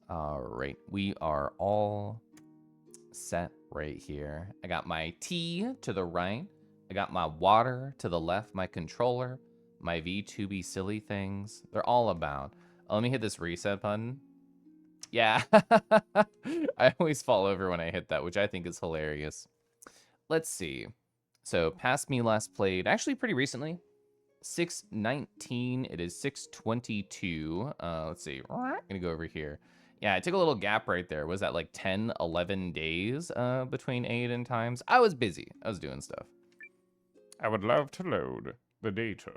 All right, we are all set right here. I got my tea to the right. I got my water to the left, my controller, my V2B silly things. They're all about. Oh, let me hit this reset button. Yeah, I always fall over when I hit that, which I think is hilarious. Let's see. So past me last played, actually pretty recently. 6:19, it is 6:22. Let's see, I'm gonna go over here. Yeah, I took a little gap right there. Was that like 10, 11 days between eiyuden times? I was busy. I was doing stuff. I would love to load the data.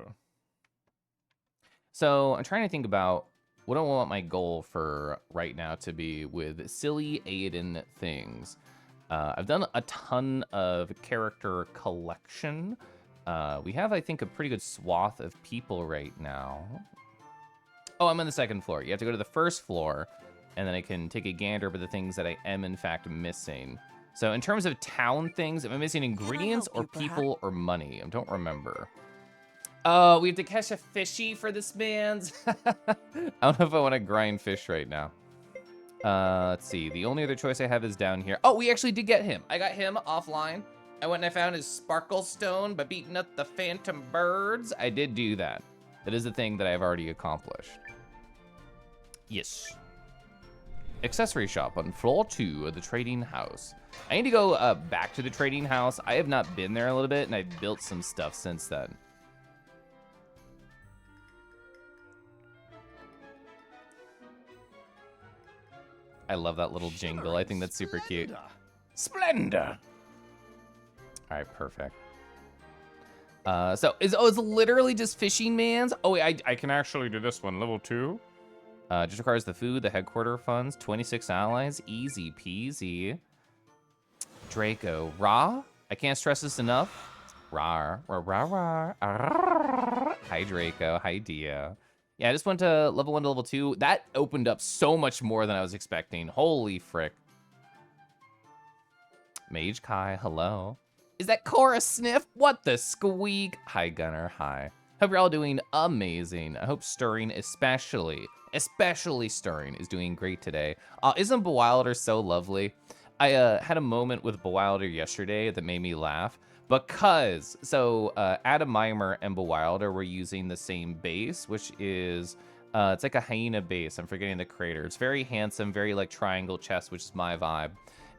So I'm trying to think about what I want my goal for right now to be with silly eiyuden things. I've done a ton of character collection. We have, I think, a pretty good swath of people right now. Oh, I'm on the second floor. You have to go to the first floor, and then I can take a gander over the things that I am, in fact, missing. So in terms of town things, am I missing ingredients or people or money? I don't remember. Oh, we have to catch a fishy for this man's. I don't know if I want to grind fish right now. Let's see. The only other choice I have is down here. Oh, we actually did get him. I got him offline. I went and I found his sparkle stone by beating up the phantom birds. I did do that. That is a thing that I've already accomplished. Yes. Accessory shop on floor 2 of the trading house. I need to go back to the trading house. I have not been there a little bit, and I've built some stuff since then. I love that little jingle. I think that's super cute. Splendor. All right, perfect. So it's literally just fishing mans. Oh wait, I can actually do this one. Level 2. Just requires the food, the headquarter funds, 26 allies, easy peasy. Draco, Ra. I can't stress this enough. Ra, ra, ra, ra. Hi Draco, hi Dia. Yeah, I just went to level 1 to level 2. That opened up so much more than I was expecting. Holy frick. Mage Kai, hello. Is that Cora Sniff? What the squeak? Hi Gunner, hi. Hope you're all doing amazing. I hope Stirring especially Stirring is doing great today. Isn't Bewilder so lovely? I had a moment with Bewilder yesterday that made me laugh. Because, so Adam Mimer and Bewilder were using the same base, which is, it's like a hyena base. I'm forgetting the creator. It's very handsome, very like triangle chest, which is my vibe.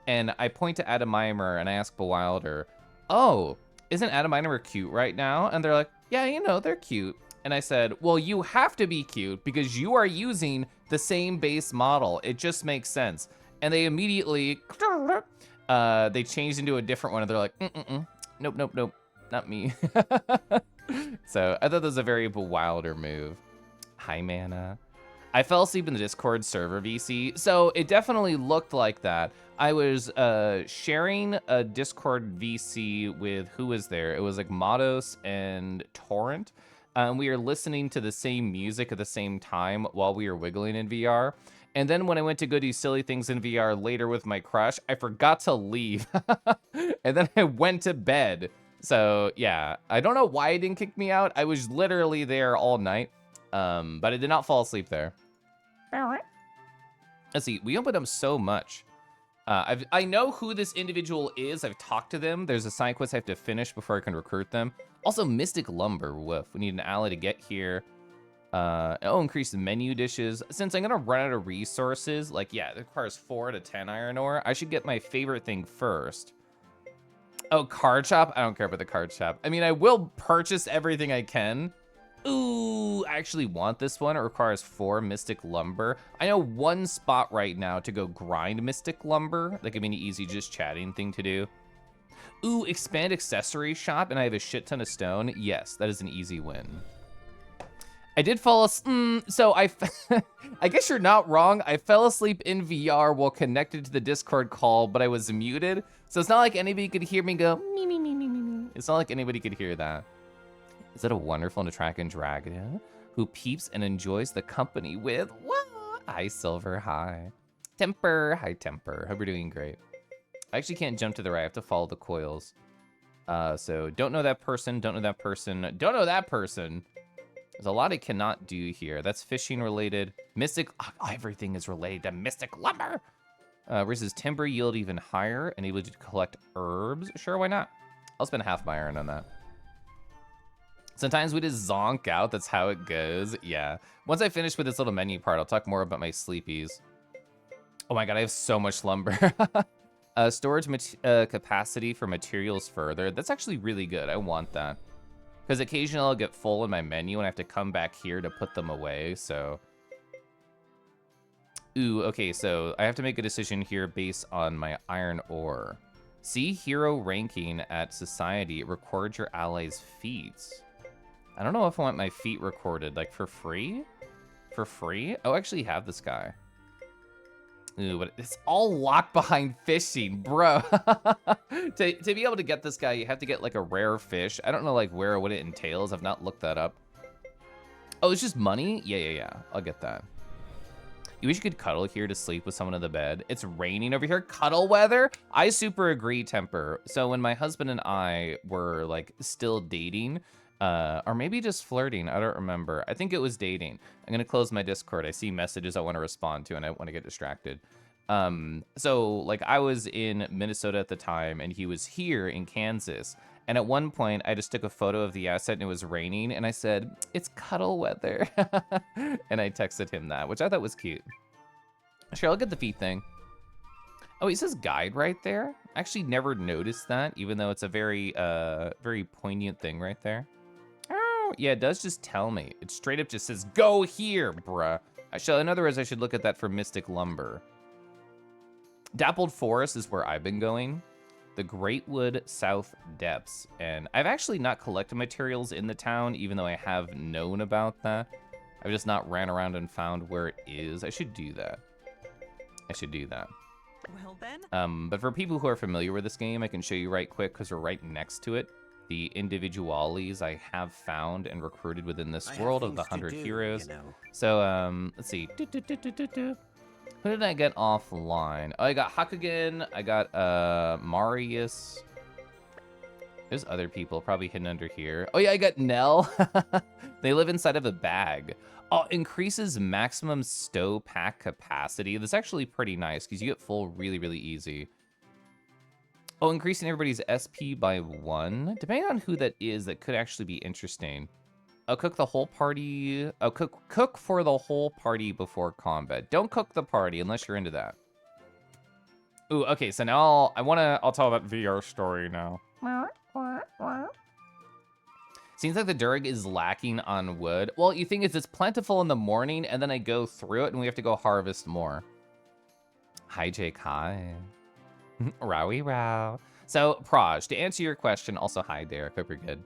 And I point to Adam Mimer and I ask Bewilder, oh, isn't Adam Mimer cute right now? And they're like, yeah, you know, they're cute. And I said, well, you have to be cute because you are using the same base model. It just makes sense. And they immediately, they changed into a different one and they're like, nope, nope, nope, not me. So I thought that was a very Bewilder move. Hi, Mana. I fell asleep in the Discord server VC, so it definitely looked like that. I was sharing a Discord VC with who was there? It was like Mados and Torrent. We were listening to the same music at the same time while we were wiggling in VR. And then when I went to go do silly things in VR later with my crush, I forgot to leave. And then I went to bed. So yeah, I don't know why it didn't kick me out. I was literally there all night, but I did not fall asleep there. Let's see, we opened up so much. I know who this individual is. I've talked to them. There's a side quest I have to finish before I can recruit them. Also, Mystic Lumber, woof. We need an ally to get here. Increase the menu dishes. Since I'm gonna run out of resources, like, yeah, it requires 4 to 10 iron ore. I should get my favorite thing first. Oh, card shop? I don't care about the card shop. I mean, I will purchase everything I can. Ooh, I actually want this one. It requires 4 Mystic Lumber. I know one spot right now to go grind Mystic Lumber. That could be an easy just chatting thing to do. Ooh, expand accessory shop and I have a shit ton of stone. Yes, that is an easy win. I did fall asleep. So I guess you're not wrong. I fell asleep in VR while connected to the Discord call, but I was muted. So it's not like anybody could hear me go, me, me, me, me, me, me. It's not like anybody could hear that. Is that a wonderful Natrakan dragon who peeps and enjoys the company with, what? Hi, Silver, hi. Temper, hi, Temper. Hope you're doing great. I actually can't jump to the right. I have to follow the coils. So don't know that person, don't know that person, don't know that person. There's a lot I cannot do here. That's fishing related. Mystic, everything is related to mystic lumber. Raises timber yield even higher, and able to collect herbs. Sure, why not? I'll spend half my iron on that. Sometimes we just zonk out, that's how it goes. Yeah. Once I finish with this little menu part, I'll talk more about my sleepies. Oh my god, I have so much lumber. Storage capacity for materials further. That's actually really good. I want that. Because occasionally I'll get full in my menu and I have to come back here to put them away, so. Ooh, okay, so I have to make a decision here based on my iron ore. See hero ranking at society. It records your allies' feats. I don't know if I want my feat recorded, like for free? For free? Oh, I actually have this guy. Ooh, but it's all locked behind fishing, bro. to be able to get this guy, you have to get like a rare fish. I don't know like where, what it entails. I've not looked that up. Oh, it's just money? Yeah. I'll get that. You wish you could cuddle here to sleep with someone in the bed. It's raining over here. Cuddle weather? I super agree, Temper. So when my husband and I were like still dating, or maybe just flirting, I don't remember. I think it was dating. I'm gonna close my Discord. I see messages I want to respond to and I want to get distracted. So like I was in Minnesota at the time and he was here in Kansas. And at one point I just took a photo of the asset and it was raining and I said, it's cuddle weather. And I texted him that, which I thought was cute. Sure, I'll get the feet thing. Oh, he says guide right there. I actually never noticed that, even though it's a very, very poignant thing right there. Oh, yeah, it does just tell me. It straight up just says, go here, bruh. In other words, I should look at that for mystic lumber. Dappled Forest is where I've been going. The Greatwood South Depths. And I've actually not collected materials in the town, even though I have known about that. I've just not ran around and found where it is. I should do that. Well then. But for people who are familiar with this game, I can show you right quick because we're right next to it. The individualities I have found and recruited within this world of the 100 heroes. You know. So, let's see. Who did I get offline? Oh, I got Hakugen. I got Marius. There's other people probably hidden under here. Oh yeah, I got Nell. They live inside of a bag. Oh, increases maximum stow pack capacity. That's actually pretty nice because you get full really, really easy. Oh, increasing everybody's SP by 1. Depending on who that is, that could actually be interesting. I'll cook the whole party. I'll cook for the whole party before combat. Don't cook the party unless you're into that. Ooh, okay, so now I'll tell that VR story now. Seems like the Durg is lacking on wood. Well, you think it's plentiful in the morning, and then I go through it, and we have to go harvest more. Hi, Jake. Hi. Rowie row. So, Praj, to answer your question, also hi, Derek. Hope you're good.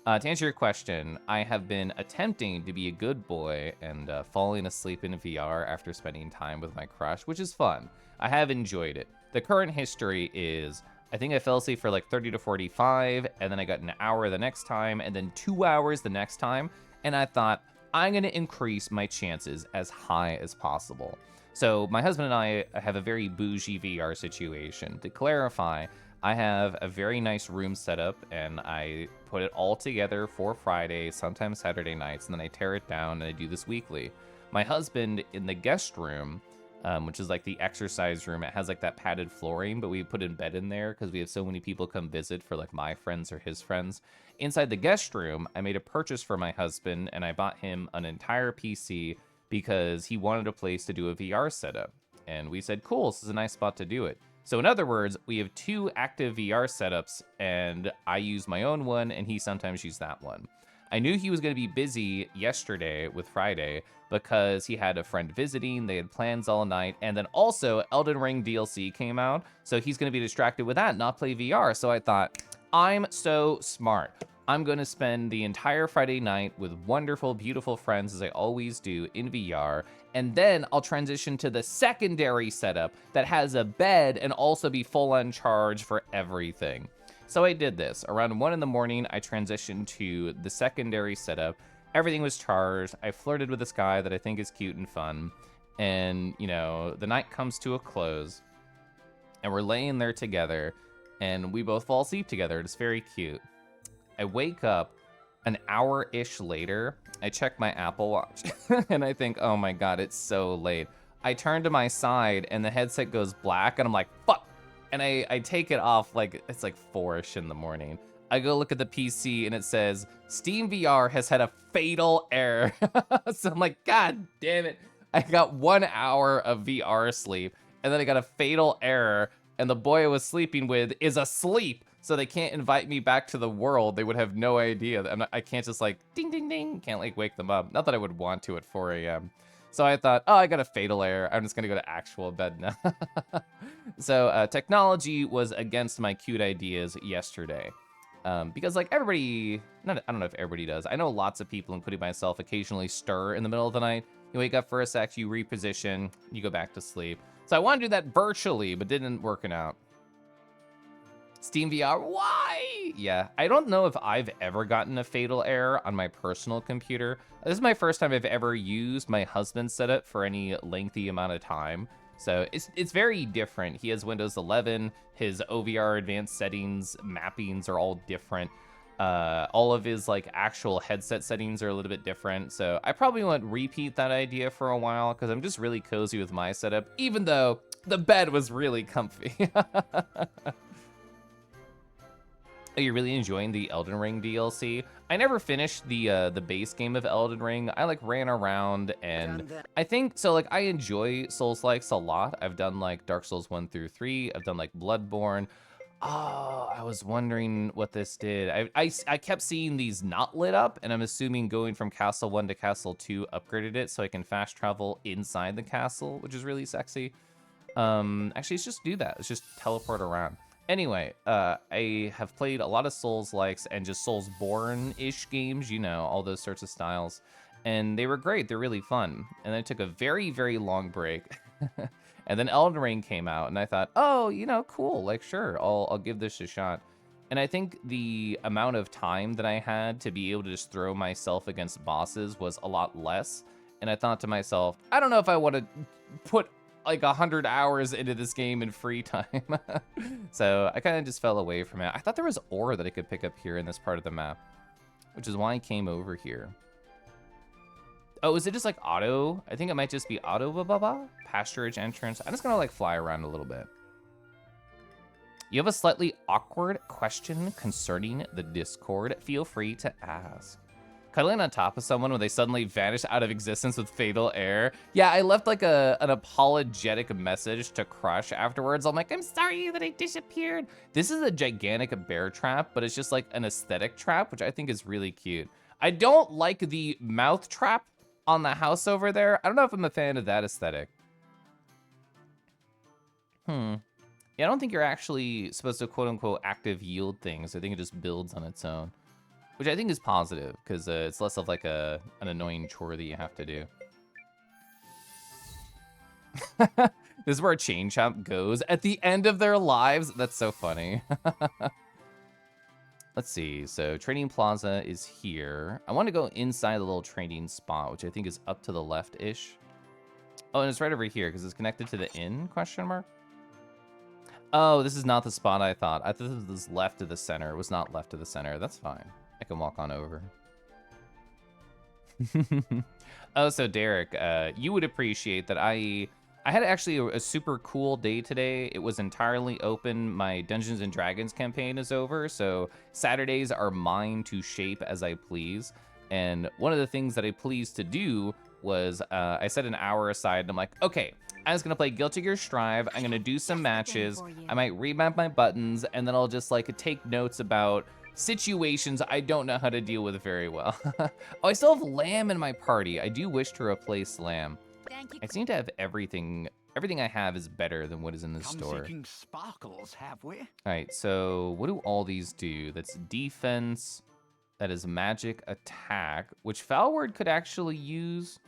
To answer your question, I have been attempting to be a good boy and falling asleep in VR after spending time with my crush, which is fun. I have enjoyed it. The current history is, I think I fell asleep for like 30 to 45, and then I got an hour the next time, and then 2 hours the next time, and I thought, I'm gonna increase my chances as high as possible. So my husband and I have a very bougie VR situation. To clarify, I have a very nice room set up, and I put it all together for Friday, sometimes Saturday nights, and then I tear it down, and I do this weekly. My husband, in the guest room, which is like the exercise room, it has like that padded flooring, but we put a bed in there because we have so many people come visit for like my friends or his friends. Inside the guest room, I made a purchase for my husband, and I bought him an entire PC because he wanted a place to do a VR setup. And we said, cool, this is a nice spot to do it. So in other words, we have 2 active VR setups, and I use my own one, and he sometimes uses that one. I knew he was going to be busy yesterday with Friday because he had a friend visiting, they had plans all night, and then also Elden Ring DLC came out, so he's going to be distracted with that, not play VR. So I thought, I'm so smart. I'm going to spend the entire Friday night with wonderful, beautiful friends, as I always do, in VR, and then I'll transition to the secondary setup that has a bed and also be full on charge for everything. So I did this. Around 1 in the morning, I transitioned to the secondary setup. Everything was charged. I flirted with this guy that I think is cute and fun. And, you know, the night comes to a close, and we're laying there together, and we both fall asleep together. It's very cute. I wake up an hour-ish later, I check my Apple Watch and I think, oh my God, it's so late. I turn to my side and the headset goes black and I'm like, fuck. And I take it off like, it's like 4-ish in the morning. I go look at the PC and it says, Steam VR has had a fatal error. So I'm like, God damn it. I got 1 hour of VR sleep and then I got a fatal error and the boy I was sleeping with is asleep. So they can't invite me back to the world. They would have no idea. I can't just like, ding, ding, ding. Can't like wake them up. Not that I would want to at 4 a.m. So I thought, oh, I got a fatal error. I'm just gonna go to actual bed now. So technology was against my cute ideas yesterday. Because like everybody, I don't know if everybody does. I know lots of people, including myself, occasionally stir in the middle of the night. You wake up for a sec, you reposition, you go back to sleep. So I want to do that virtually, but didn't working out. Steam VR, why? Yeah, I don't know if I've ever gotten a fatal error on my personal computer. This is my first time I've ever used my husband's setup for any lengthy amount of time. So it's very different. He has Windows 11, his OVR advanced settings, mappings are all different. All of his like actual headset settings are a little bit different. So I probably won't repeat that idea for a while because I'm just really cozy with my setup, even though the bed was really comfy. Are you really enjoying the Elden Ring DLC? I never finished the base game of Elden Ring. I like ran around and I think, so like I enjoy Souls-likes a lot. I've done like Dark Souls 1 through 3. I've done like Bloodborne. Oh, I was wondering what this did. I kept seeing these not lit up and I'm assuming going from Castle 1 to Castle 2 upgraded it so I can fast travel inside the castle, which is really sexy. Actually, let's just do that. Let's just teleport around. Anyway, I have played a lot of Souls-likes and just Soulsborne-ish games, you know, all those sorts of styles. And they were great. They're really fun. And I took a very, very long break. And then Elden Ring came out, and I thought, oh, you know, cool. Like, sure, I'll give this a shot. And I think the amount of time that I had to be able to just throw myself against bosses was a lot less. And I thought to myself, I don't know if I want to put like 100 hours into this game in free time. So I kind of just fell away from it. I thought there was ore that I could pick up here in this part of the map, which is why I came over here. Oh, is it just like auto? I think it might just be auto pasturage entrance. I'm just gonna like fly around a little bit. You have a slightly awkward question concerning the Discord? Feel free to ask. Cuddling on top of someone when they suddenly vanish out of existence with fatal error. Yeah, I left like an apologetic message to Crush afterwards. I'm like, I'm sorry that I disappeared. This is a gigantic bear trap, but it's just like an aesthetic trap, which I think is really cute. I don't like the mouth trap on the house over there. I don't know if I'm a fan of that aesthetic. Yeah, I don't think you're actually supposed to quote unquote active yield things. I think it just builds on its own, which I think is positive because it's less of like an annoying chore that you have to do. This is where a chain chomp goes at the end of their lives. That's so funny. Let's see. So Trading Plaza is here. I want to go inside the little trading spot, which I think is up to the left-ish. Oh, and it's right over here because it's connected to the inn, question mark? Oh, this is not the spot I thought. I thought this was left of the center. It was not left of the center. That's fine. I can walk on over. Oh, so Derek, you would appreciate that I had actually a super cool day today. It was entirely open. My Dungeons and Dragons campaign is over, so Saturdays are mine to shape as I please. And one of the things that I pleased to do was I set an hour aside and I'm like, okay, I'm just gonna play Guilty Gear Strive. I'm gonna do some matches. I might remap my buttons and then I'll just like take notes about situations I don't know how to deal with very well. Oh, I still have Lamb in my party. I do wish to replace Lamb. I seem to have everything. Everything I have is better than what is in the store. Sparkles, have we? All right, so what do all these do? That's defense. That is magic attack, which Foulward could actually use.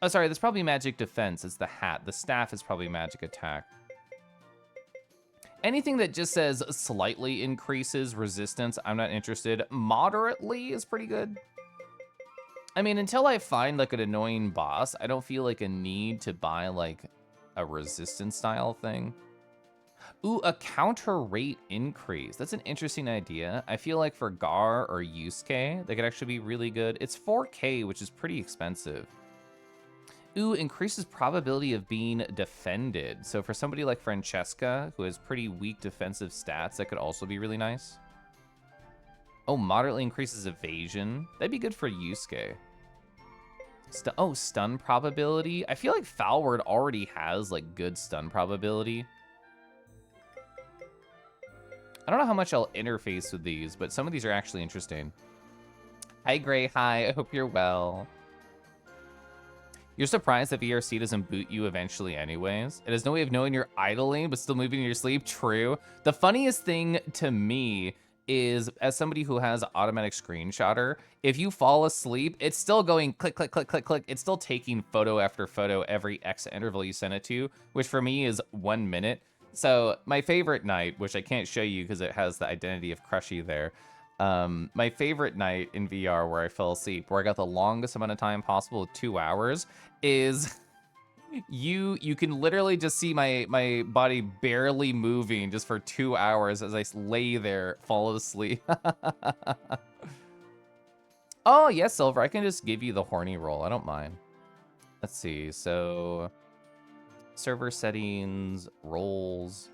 Oh, sorry, that's probably magic defense. It's the hat. The staff is probably magic attack. Anything that just says slightly increases resistance, I'm not interested. Moderately is pretty good. I mean, until I find like an annoying boss, I don't feel like a need to buy like a resistance style thing. Ooh, a counter rate increase. That's an interesting idea. I feel like for Gar or Yusuke, they could actually be really good. It's 4K, which is pretty expensive. Ooh, increases probability of being defended. So for somebody like Francesca, who has pretty weak defensive stats, that could also be really nice. Oh, moderately increases evasion. That'd be good for Yusuke. Oh, stun probability. I feel like Foul Word already has like good stun probability. I don't know how much I'll interface with these, but some of these are actually interesting. Hi, Gray. Hi. I hope you're well. You're surprised that VRC doesn't boot you eventually anyways. It has no way of knowing you're idling, but still moving in your sleep. True. The funniest thing to me is, as somebody who has automatic screenshotter, if you fall asleep, it's still going click, click, click, click, click. It's still taking photo after photo every X interval you send it to, which for me is 1 minute. So my favorite night, which I can't show you because it has the identity of Crushy there, my favorite night in VR where I fell asleep, where I got the longest amount of time possible with 2 hours, is you can literally just see my body barely moving just for 2 hours as I lay there, fall asleep. Oh, yes, Silver, I can just give you the horny roll. I don't mind. Let's see, so server settings, roles.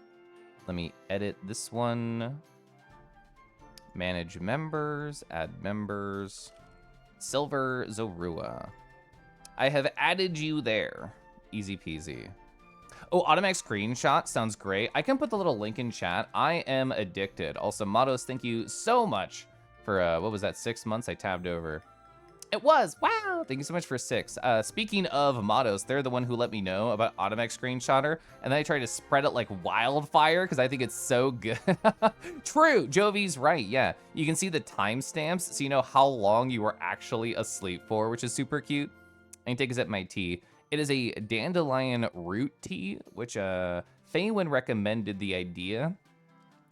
Let me edit this one. Manage members, add members. Silver Zorua. I have added you there. Easy peasy. Oh, automatic screenshot sounds great. I can put the little link in chat. I am addicted. Also, Matos, thank you so much for, what was that, 6 months I tabbed over. It was, wow. Thank you so much for 6. Speaking of Matos, they're the one who let me know about automatic screenshotter, and then I tried to spread it like wildfire because I think it's so good. True, Jovi's right, yeah. You can see the timestamps so you know how long you were actually asleep for, which is super cute. I can take a sip of my tea. It is a dandelion root tea, which Faywin recommended the idea.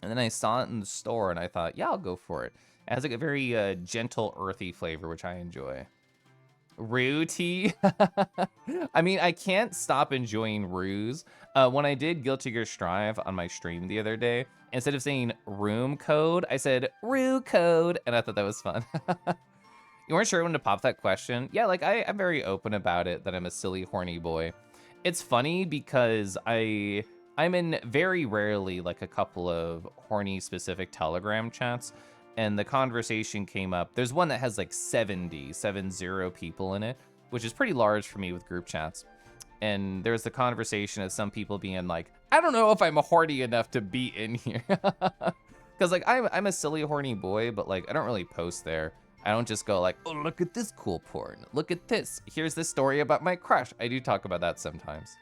And then I saw it in the store and I thought, yeah, I'll go for it. It has like a very gentle, earthy flavor, which I enjoy. Rue tea? I mean, I can't stop enjoying Rues. When I did Guilty Gear Strive on my stream the other day, instead of saying room code, I said Rue code, and I thought that was fun. You weren't sure when to pop that question? Yeah, like I'm very open about it, that I'm a silly, horny boy. It's funny because I'm in very rarely like a couple of horny specific Telegram chats, and the conversation came up. There's one that has like 70 people in it, which is pretty large for me with group chats. And there's the conversation of some people being like, I don't know if I'm horny enough to be in here. Because like I'm a silly, horny boy, but like I don't really post there. I don't just go like, oh, look at this cool porn. Look at this. Here's this story about my crush. I do talk about that sometimes.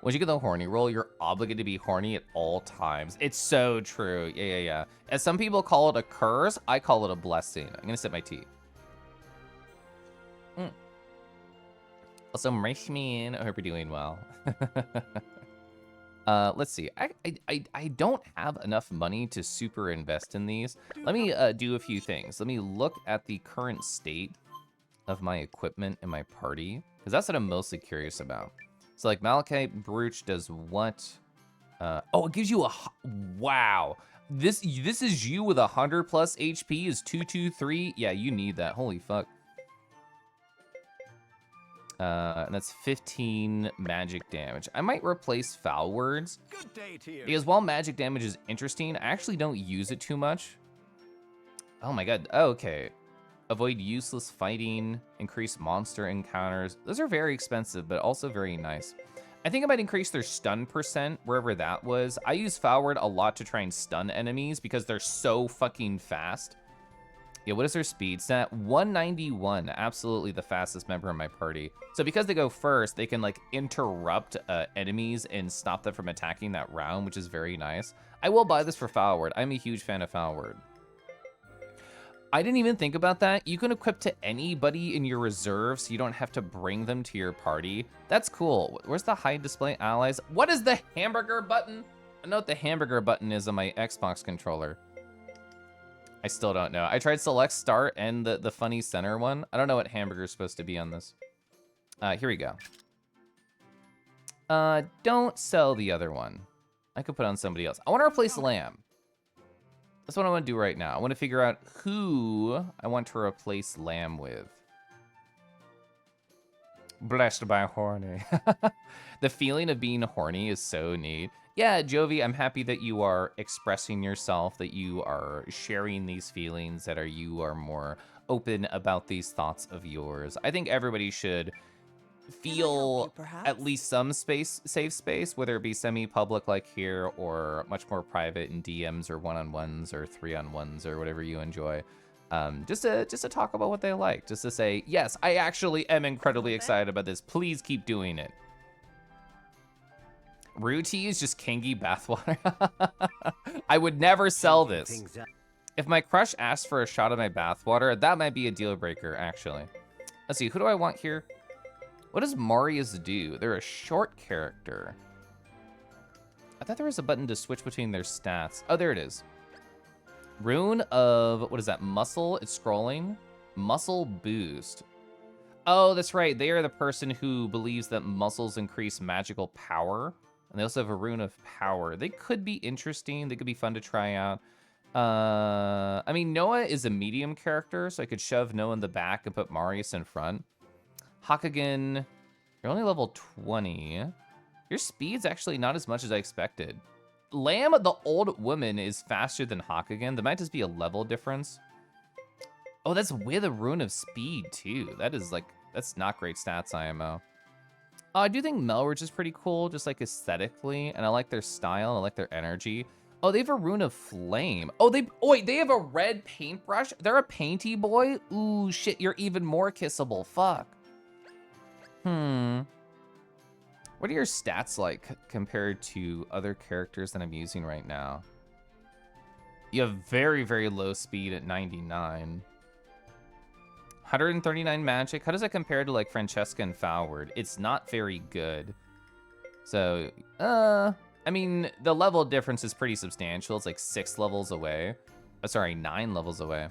Once you get the horny roll, you're obligated to be horny at all times. It's so true. Yeah. As some people call it a curse, I call it a blessing. I'm gonna sip my tea. Also, merch me in. I hope you're doing well. Let's see. I don't have enough money to super invest in these. Let me do a few things. Let me look at the current state of my equipment in my party, because that's what I'm mostly curious about. So like Malachite Brooch does what? Oh, it gives you a, wow. This is you with 100 plus HP is 223. Yeah, you need that. Holy fuck. And that's 15 magic damage. I might replace Foul Words, Good day to you. because while magic damage is interesting, I actually don't use it too much. Oh my god. Oh, okay. Avoid useless fighting, increase monster encounters. Those are very expensive, but also very nice. I think I might increase their stun percent, wherever that was. I use Foul Word a lot to try and stun enemies because they're so fucking fast. Yeah, what is their speed stat? 191, absolutely the fastest member in my party. So because they go first, they can like interrupt enemies and stop them from attacking that round, which is very nice. I will buy this for Foul Word. I'm a huge fan of Foul Word. I didn't even think about that. You can equip to anybody in your reserve, so you don't have to bring them to your party. That's cool. Where's the hide display allies? What is the hamburger button? I know what the hamburger button is on my Xbox controller. I still don't know. I tried select start and the funny center one. I don't know what hamburger is supposed to be on this. Here we go. Don't sell the other one. I could put on somebody else. I want to replace Lamb. That's what I want to do right now. I want to figure out who I want to replace Lamb with. Blessed by horny. The feeling of being horny is so neat. Yeah, Jovi, I'm happy that you are expressing yourself, that you are sharing these feelings, that you are more open about these thoughts of yours. I think everybody should feel at least some safe space, whether it be semi-public like here or much more private in DMs or one-on-ones or three-on-ones or whatever you enjoy. Just to talk about what they like, just to say, yes, I actually am incredibly excited about this. Please keep doing it. Ruti is just kingy bathwater. I would never sell this. If my crush asked for a shot of my bathwater, that might be a deal breaker, actually. Let's see, who do I want here? What does Marius do? They're a short character. I thought there was a button to switch between their stats. Oh, there it is. Rune of, what is that, muscle? It's scrolling. Muscle boost. Oh, that's right. They are the person who believes that muscles increase magical power. And they also have a rune of power. They could be interesting. They could be fun to try out. I mean, Noah is a medium character, so I could shove Noah in the back and put Marius in front. Hakugen, you're only level 20. Your speed's actually not as much as I expected. Lamb, the old woman, is faster than Hakugen. There might just be a level difference. Oh, that's with a rune of speed, too. That is like, that's not great stats, IMO. I do think Melridge is pretty cool, just like aesthetically, and I like their style, I like their energy. Oh, they have a rune of flame. Oh, wait, they have a red paintbrush? They're a painty boy? Ooh, shit, you're even more kissable, fuck. What are your stats like compared to other characters that I'm using right now? You have very, very low speed at 99. 139 magic. How does that compare to like Francesca and Falward? It's not very good. So, I mean, the level difference is pretty substantial. It's like 6 levels away. Oh, sorry, 9 levels away.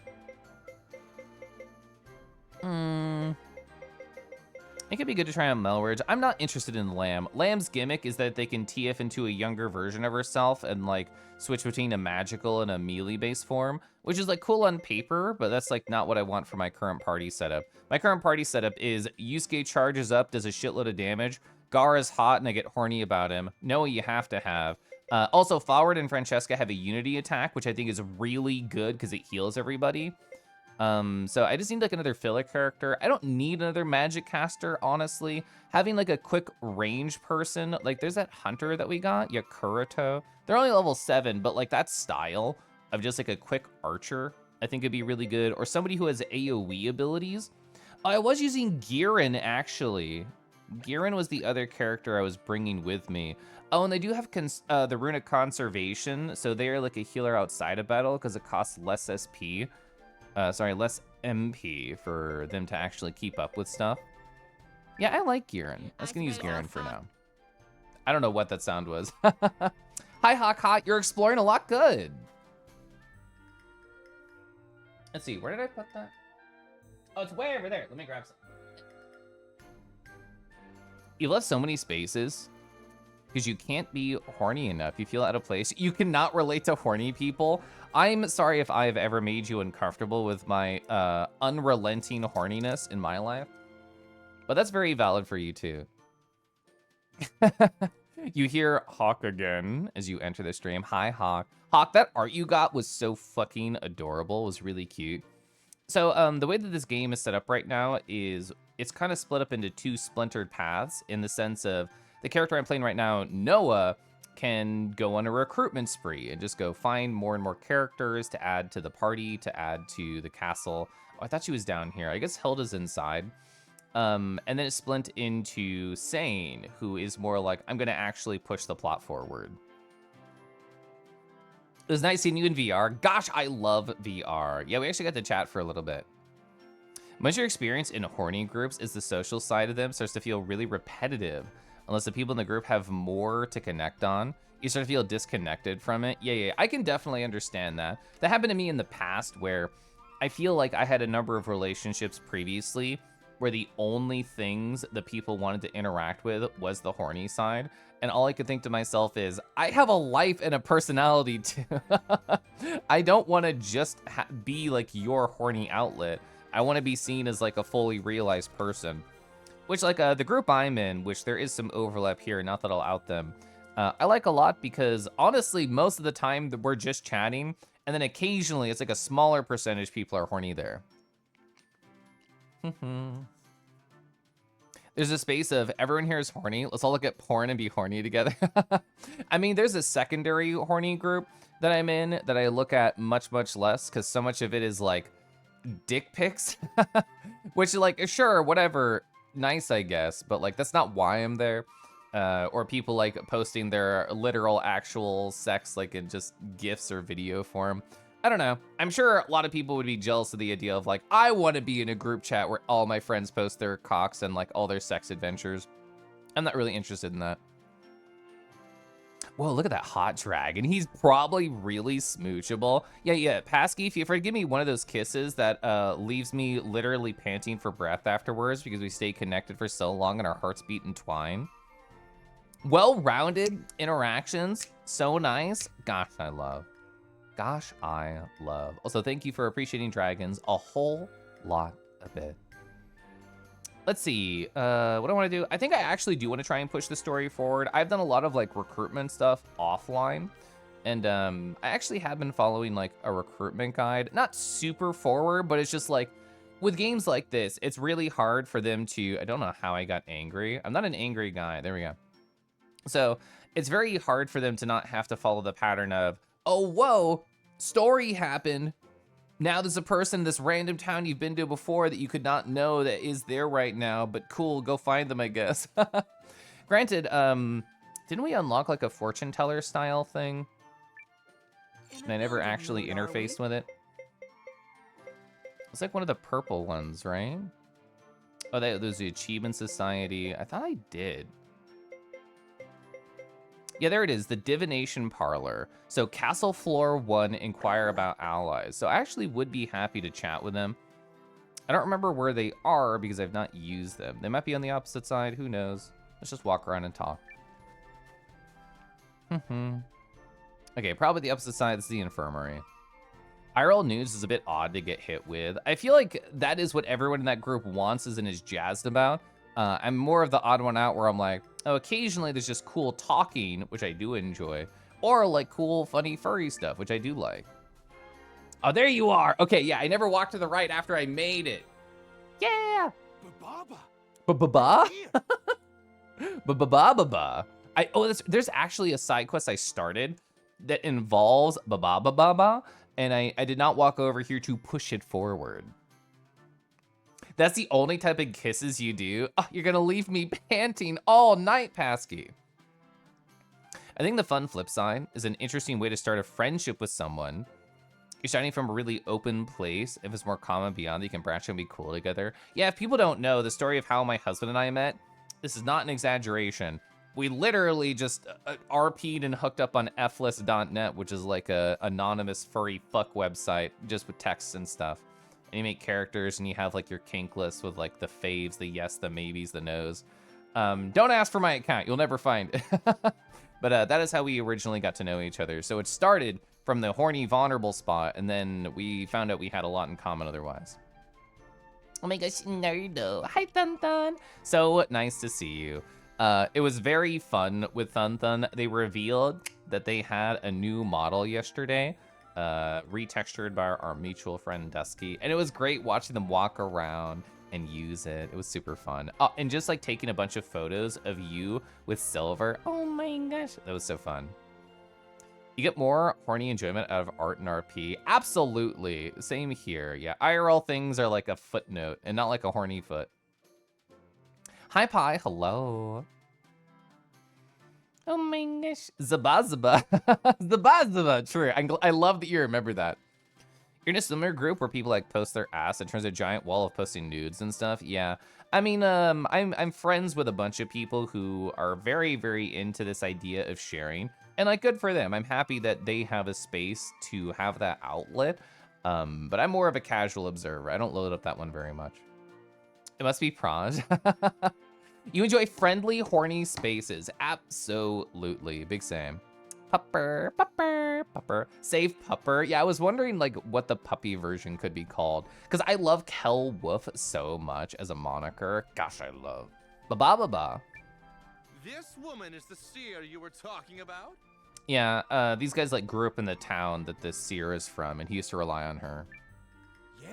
It could be good to try on Melridge. I'm not interested in Lamb. Lamb's gimmick is that they can TF into a younger version of herself and like switch between a magical and a melee-based form, which is like cool on paper, but that's like not what I want for my current party setup. My current party setup is Yusuke charges up, does a shitload of damage. Gara's hot and I get horny about him. Noah you have to have. Also, Forward and Francesca have a unity attack, which I think is really good because it heals everybody. So I just need like another filler character. I don't need another magic caster, honestly. Having like a quick range person, like there's that hunter that we got, Yakuruto. They're only level 7, but like that style of just like a quick archer, I think it'd be really good. Or somebody who has AoE abilities. I was using Giran, actually. Giran was the other character I was bringing with me. Oh, and they do have the Rune of Conservation, so they are like a healer outside of battle because it costs less SP. Less MP for them to actually keep up with stuff. Yeah, I like Giran. I'm just gonna use Giran for now. I don't know what that sound was. Hi, Hot. You're exploring a lot. Good. Let's see, where did I put that? Oh, it's way over there. Let me grab some. You left so many spaces because you can't be horny enough. You feel out of place. You cannot relate to horny people. I'm sorry if I've ever made you uncomfortable with my unrelenting horniness in my life, but that's very valid for you too. You hear Hawk again as you enter the stream. Hi, Hawk. Hawk, that art you got was so fucking adorable. It was really cute. So the way that this game is set up right now is it's kind of split up into 2 splintered paths in the sense of the character I'm playing right now, Noah, can go on a recruitment spree and just go find more and more characters to add to the party, to add to the castle. Oh, I thought she was down here. I guess Hilda's inside. And then it splint into Sane, who is more like, I'm gonna actually push the plot forward. It was nice seeing you in VR. Gosh, I love VR. Yeah, we actually got to chat for a little bit. Much of your experience in horny groups is the social side of them starts to feel really repetitive. Unless the people in the group have more to connect on, you start to feel disconnected from it. Yeah, I can definitely understand that. That happened to me in the past where I feel like I had a number of relationships previously where the only things that people wanted to interact with was the horny side. And all I could think to myself is, I have a life and a personality too. I don't want to just be like your horny outlet. I want to be seen as like a fully realized person. Which like the group I'm in, which there is some overlap here, not that I'll out them, I like a lot because honestly, most of the time we're just chatting, and then occasionally it's like a smaller percentage people are horny there. There's a space of everyone here is horny. Let's all look at porn and be horny together. I mean, there's a secondary horny group that I'm in that I look at much, much less because so much of it is like dick pics, which like, sure, whatever, nice, I guess, but like, that's not why I'm there. Or people like posting their literal actual sex like in just GIFs or video form. I don't know. I'm sure a lot of people would be jealous of the idea of like, I want to be in a group chat where all my friends post their cocks and like all their sex adventures. I'm not really interested in that. Whoa, look at that hot dragon. He's probably really smoochable. Yeah, Pasky, if you forgive me one of those kisses that leaves me literally panting for breath afterwards because we stay connected for so long and our hearts beat and twine. Well-rounded interactions, so nice. Gosh, I love. Gosh, I love. Also, thank you for appreciating dragons a whole lot a bit. Let's see, what do I want to do? I think I actually do want to try and push the story forward. I've done a lot of like recruitment stuff offline, and I actually have been following like a recruitment guide. Not super forward, but it's just like, with games like this, it's really hard for them to, I don't know how I got angry. I'm not an angry guy, there we go. So it's very hard for them to not have to follow the pattern of, oh, whoa, story happened. Now there's a person in this random town you've been to before that you could not know that is there right now, but cool, go find them, I guess. Granted, didn't we unlock like a fortune teller style thing? And I never actually interfaced with it. It's like one of the purple ones, right? Oh, there's the Achievement Society. I thought I did. Yeah, there it is, the Divination Parlor. So Castle Floor 1, inquire about allies. So I actually would be happy to chat with them. I don't remember where they are because I've not used them. They might be on the opposite side, who knows? Let's just walk around and talk. Okay, probably the opposite side is the infirmary. IRL news is a bit odd to get hit with. I feel like that is what everyone in that group wants and is jazzed about. I'm more of the odd one out where I'm like, oh, occasionally there's just cool talking, which I do enjoy, or like cool, funny, furry stuff, which I do like. Oh, there you are. Okay, yeah, I never walked to the right after I made it. Yeah. Ba-ba-ba? Ba-ba-ba-ba-ba. There's actually a side quest I started that involves ba-ba-ba-ba-ba, and I did not walk over here to push it forward. That's the only type of kisses you do? Oh, you're gonna leave me panting all night, Pasky. I think the fun flip side is an interesting way to start a friendship with someone. You're starting from a really open place. If it's more common beyond, you can branch and be cool together. Yeah, if people don't know the story of how my husband and I met, this is not an exaggeration. We literally just RP'd and hooked up on flist.net, which is like a anonymous furry fuck website, just with texts and stuff. And you make characters and you have like your kink list with like the faves, the yes, the maybes, the no's. Don't ask for my account, you'll never find it. But that is how we originally got to know each other. So it started from the horny, vulnerable spot, and then we found out we had a lot in common otherwise. Oh my gosh, nerdo. Hi, Thun Thun. So nice to see you. It was very fun with Thun Thun. They revealed that they had a new model yesterday. Retextured by our mutual friend Dusky, and it was great watching them walk around and use it. It was super fun. Oh, and just like taking a bunch of photos of you with Silver. Oh my gosh, that was so fun. You get more horny enjoyment out of art and RP. Absolutely, same here. Yeah, IRL things are like a footnote and not like a horny foot. Hi Pi, hello. Oh my gosh. Zabazaba. Zabazaba. True. I love that you remember that. You're in a similar group where people like post their ass and turns a giant wall of posting nudes and stuff. Yeah. I mean, I'm friends with a bunch of people who are very, very into this idea of sharing. And like, good for them. I'm happy that they have a space to have that outlet. But I'm more of a casual observer. I don't load up that one very much. It must be Praj. You enjoy friendly, horny spaces. Absolutely. Big same. Pupper, pupper, pupper. Save pupper. Yeah, I was wondering like what the puppy version could be called. Because I love Kel Woof so much as a moniker. Gosh, I love. Ba-ba-ba-ba. This woman is the seer you were talking about? Yeah, these guys like grew up in the town that this seer is from, and he used to rely on her. Yeah,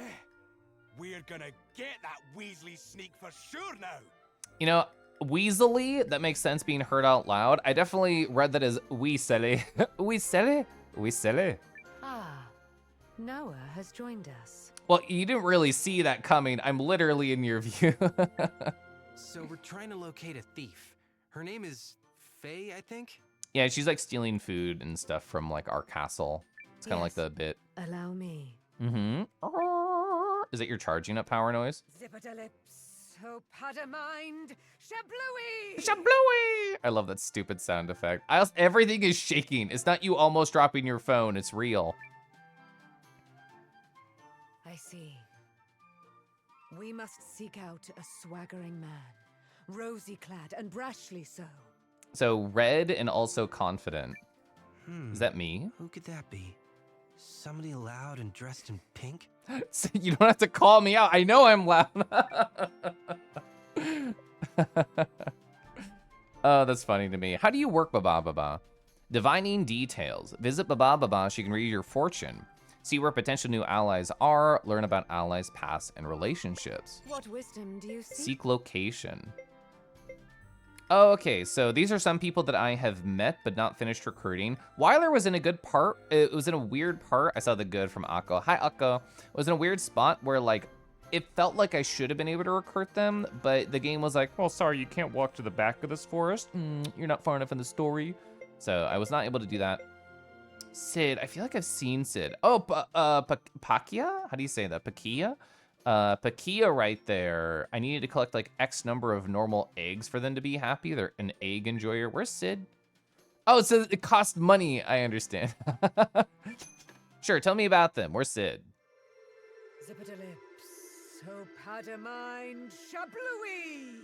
we're gonna get that Weasley sneak for sure now. You know, Weasley, that makes sense being heard out loud. I definitely read that as Weasley. Weasley? Weasley? Ah, Noah has joined us. Well, you didn't really see that coming. I'm literally in your view. So we're trying to locate a thief. Her name is Faye, I think? Yeah, she's like stealing food and stuff from like our castle. It's kind of like Yes. the bit. Allow me. Mm-hmm. Is that your charging up power noise? Zipper-lips, Hopadamind, Shablooey! Shablooey! I love that stupid sound effect. Everything is shaking. It's not you almost dropping your phone. It's real. I see. We must seek out a swaggering man, rosy-clad and brashly so. So red and also confident. Is that me? Who could that be? Somebody loud and dressed in pink? So you don't have to call me out. I know I'm loud. Oh, that's funny to me. How do you work Baba Baba? Divining details. Visit Baba Baba so you can read your fortune. See where potential new allies are. Learn about allies' past and relationships. What wisdom do you seek? Seek location. Oh, okay, so these are some people that I have met but not finished recruiting. Weiler was in a good part. It was in a weird part. I saw the good from Akko. Hi, Akko. It was in a weird spot where, like, it felt like I should have been able to recruit them, but the game was like, Well, sorry, you can't walk to the back of this forest. you're not far enough in the story. So I was not able to do that. Sid, I feel like I've seen Sid. Oh, Pakia? How do you say that? Pakia? Pakia right there. I needed to collect like X number of normal eggs for them to be happy. They're an egg enjoyer. Where's Sid? Oh, so it cost money. I understand. Sure, tell me about them. Where's Sid? Zipper-lips, Hopadamind, Shablooey!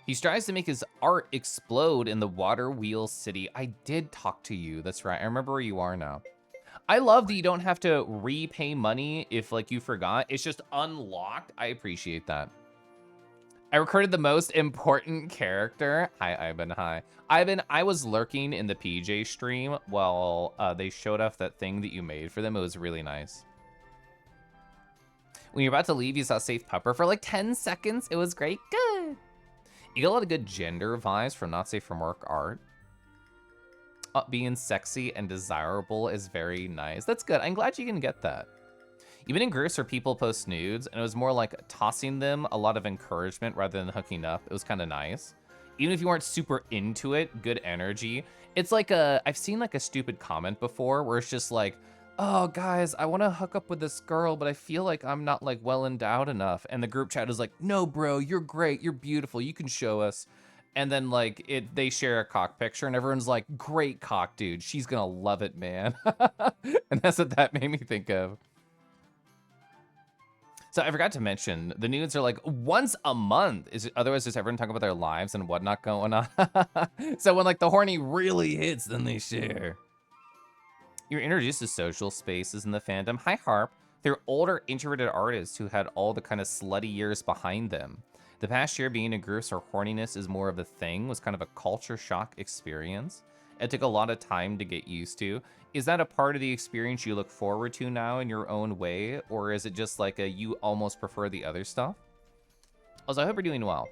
He strives to make his art explode in the Water Wheel City. I did talk to you. That's right. I remember where you are now. I love that you don't have to repay money if like you forgot. It's just unlocked. I appreciate that. I recorded the most important character. Hi, Eiyuden. Hi. Eiyuden, I was lurking in the PJ stream while they showed off that thing that you made for them. It was really nice. When you're about to leave, you saw Safe Pupper for like 10 seconds. It was great. Good. You get a lot of good gender vibes from Not Safe from Work art. Being sexy and desirable is very nice. That's good. I'm glad you can get that. You've been in groups where people post nudes, and it was more like tossing them a lot of encouragement rather than hooking up. It was kind of nice. Even if you weren't super into it, good energy. It's like I've seen like a stupid comment before where it's just like, oh guys, I want to hook up with this girl, but I feel like I'm not like well endowed enough. And the group chat is like, no bro, you're great, you're beautiful, you can show us. And then like they share a cock picture and everyone's like, great cock, dude. She's gonna love it, man. And that's what that made me think of. So I forgot to mention, the nudes are like once a month. Otherwise, just everyone talking about their lives and whatnot going on. So when like the horny really hits, then they share. You're introduced to social spaces in the fandom. Hi, Harp. They're older, introverted artists who had all the kind of slutty years behind them. The past year being in groups where horniness is more of a thing was kind of a culture shock experience. It took a lot of time to get used to. Is that a part of the experience you look forward to now in your own way? Or is it just like you almost prefer the other stuff? Also, I hope you're doing well.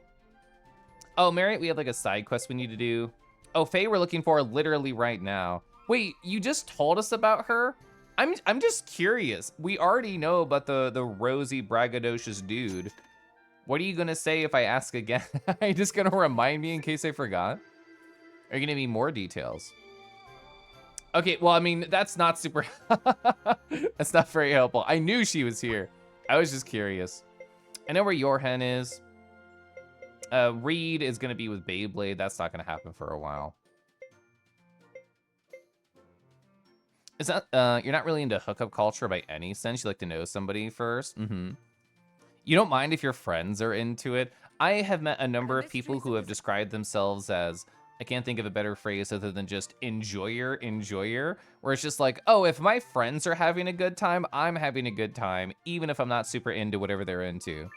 Oh, Merritt, we have like a side quest we need to do. Oh, Faye we're looking for literally right now. Wait, you just told us about her? I'm just curious. We already know about the rosy braggadocious dude. What are you gonna say if I ask again? Are you just gonna remind me in case I forgot? Are you gonna need more details? Okay, well, I mean, that's not super, that's not very helpful. I knew she was here. I was just curious. I know where your hen is. Reed is gonna be with Beyblade. That's not gonna happen for a while. Is that, you're not really into hookup culture by any sense? You like to know somebody first? Mm-hmm. You don't mind if your friends are into it? I have met a number of people who have described themselves as, I can't think of a better phrase other than just enjoyer, where it's just like, oh, if my friends are having a good time, I'm having a good time, even if I'm not super into whatever they're into.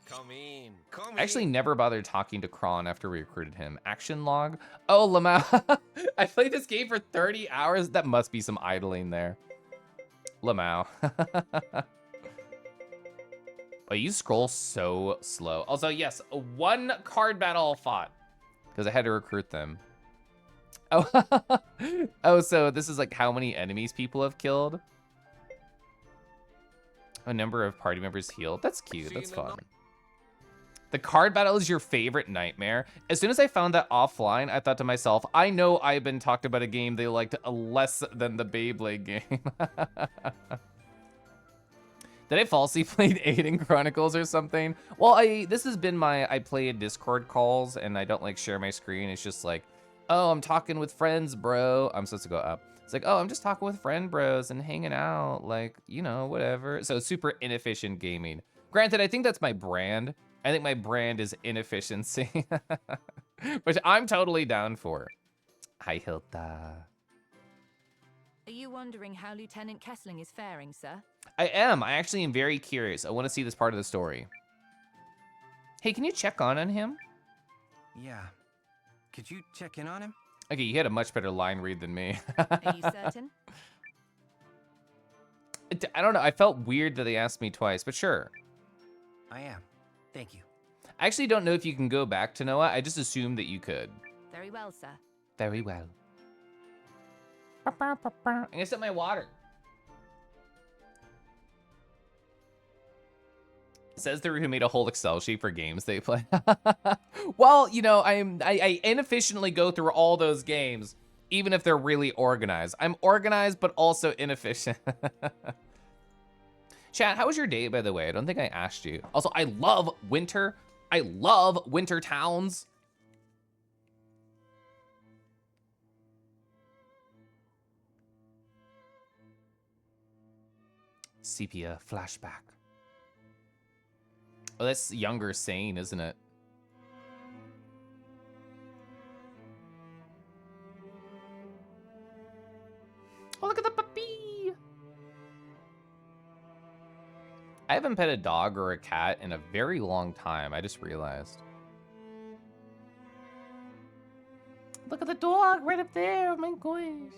Come in. Come in. I actually never bothered talking to Kron after we recruited him. Action log? Oh, Lamau. I played this game for 30 hours. That must be some idling there. Lamau. Oh, you scroll so slow. Also, yes, one card battle fought because I had to recruit them. Oh, oh, so this is like how many enemies people have killed. A number of party members healed. That's cute. That's fun. The card battle is your favorite nightmare. As soon as I found that offline, I thought to myself, I know I've been talked about a game they liked less than the Beyblade game. Did I falsely played Eiyuden Chronicles or something? Well, this has been I play Discord calls and I don't like share my screen. It's just like, oh, I'm talking with friends, bro. I'm supposed to go up. It's like, oh, I'm just talking with friend bros and hanging out, like, you know, whatever. So super inefficient gaming. Granted, I think that's my brand. I think my brand is inefficiency, which I'm totally down for. Hi, Hilda. Are you wondering how Lieutenant Kessling is faring, sir? I am. I actually am very curious. I want to see this part of the story. Hey, can you check on him? Yeah. Could you check in on him? Okay, you had a much better line read than me. Are you certain? I don't know. I felt weird that they asked me twice, but sure. I am. Thank you. I actually don't know if you can go back to Noah. I just assumed that you could. Very well, sir. Very well. I'm gonna set my water. Says the who made a whole Excel sheet for games they play. Well, you know, I inefficiently go through all those games, even if they're really organized. I'm organized, but also inefficient. Chat, how was your day, by the way? I don't think I asked you. Also, I love winter. I love winter towns. Sepia flashback. Oh, that's younger Sane, isn't it? Oh, look at the puppy. I haven't pet a dog or a cat in a very long time. I just realized. Look at the dog right up there. Oh my gosh.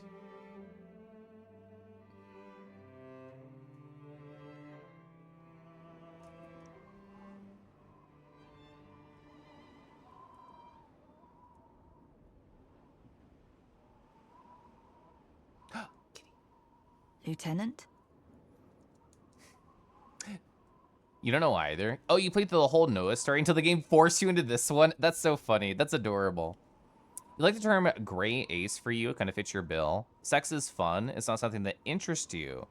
Lieutenant? You don't know either? Oh, you played through the whole Noah story until the game forced you into this one? That's so funny. That's adorable. You like the term gray ace for you? It kind of fits your bill. Sex is fun. It's not something that interests you.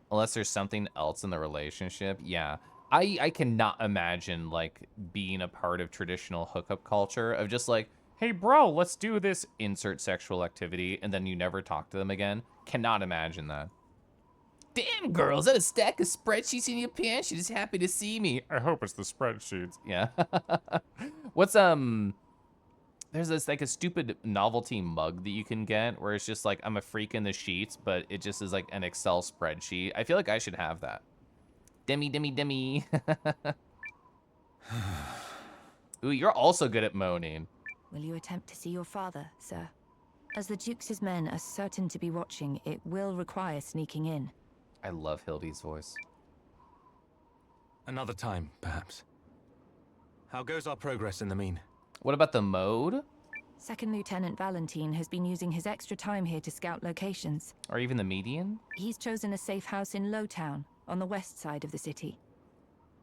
Unless there's something else in the relationship. Yeah. I cannot imagine, like, being a part of traditional hookup culture of just like, hey, bro, let's do this. Insert sexual activity. And then you never talk to them again. Cannot imagine that. Damn, girl, is that a stack of spreadsheets in your pants? You're just happy to see me. I hope it's the spreadsheets. Yeah. What's, there's this, like, a stupid novelty mug that you can get where it's just like, I'm a freak in the sheets, but it just is like an Excel spreadsheet. I feel like I should have that. Demi. Ooh, you're also good at moaning. Will you attempt to see your father, sir? As the Duke's men are certain to be watching, it will require sneaking in. I love Hildy's voice. Another time, perhaps. How goes our progress in the mean? What about the mode? Second Lieutenant Valentine has been using his extra time here to scout locations. Or even the median? He's chosen a safe house in Lowtown, on the west side of the city.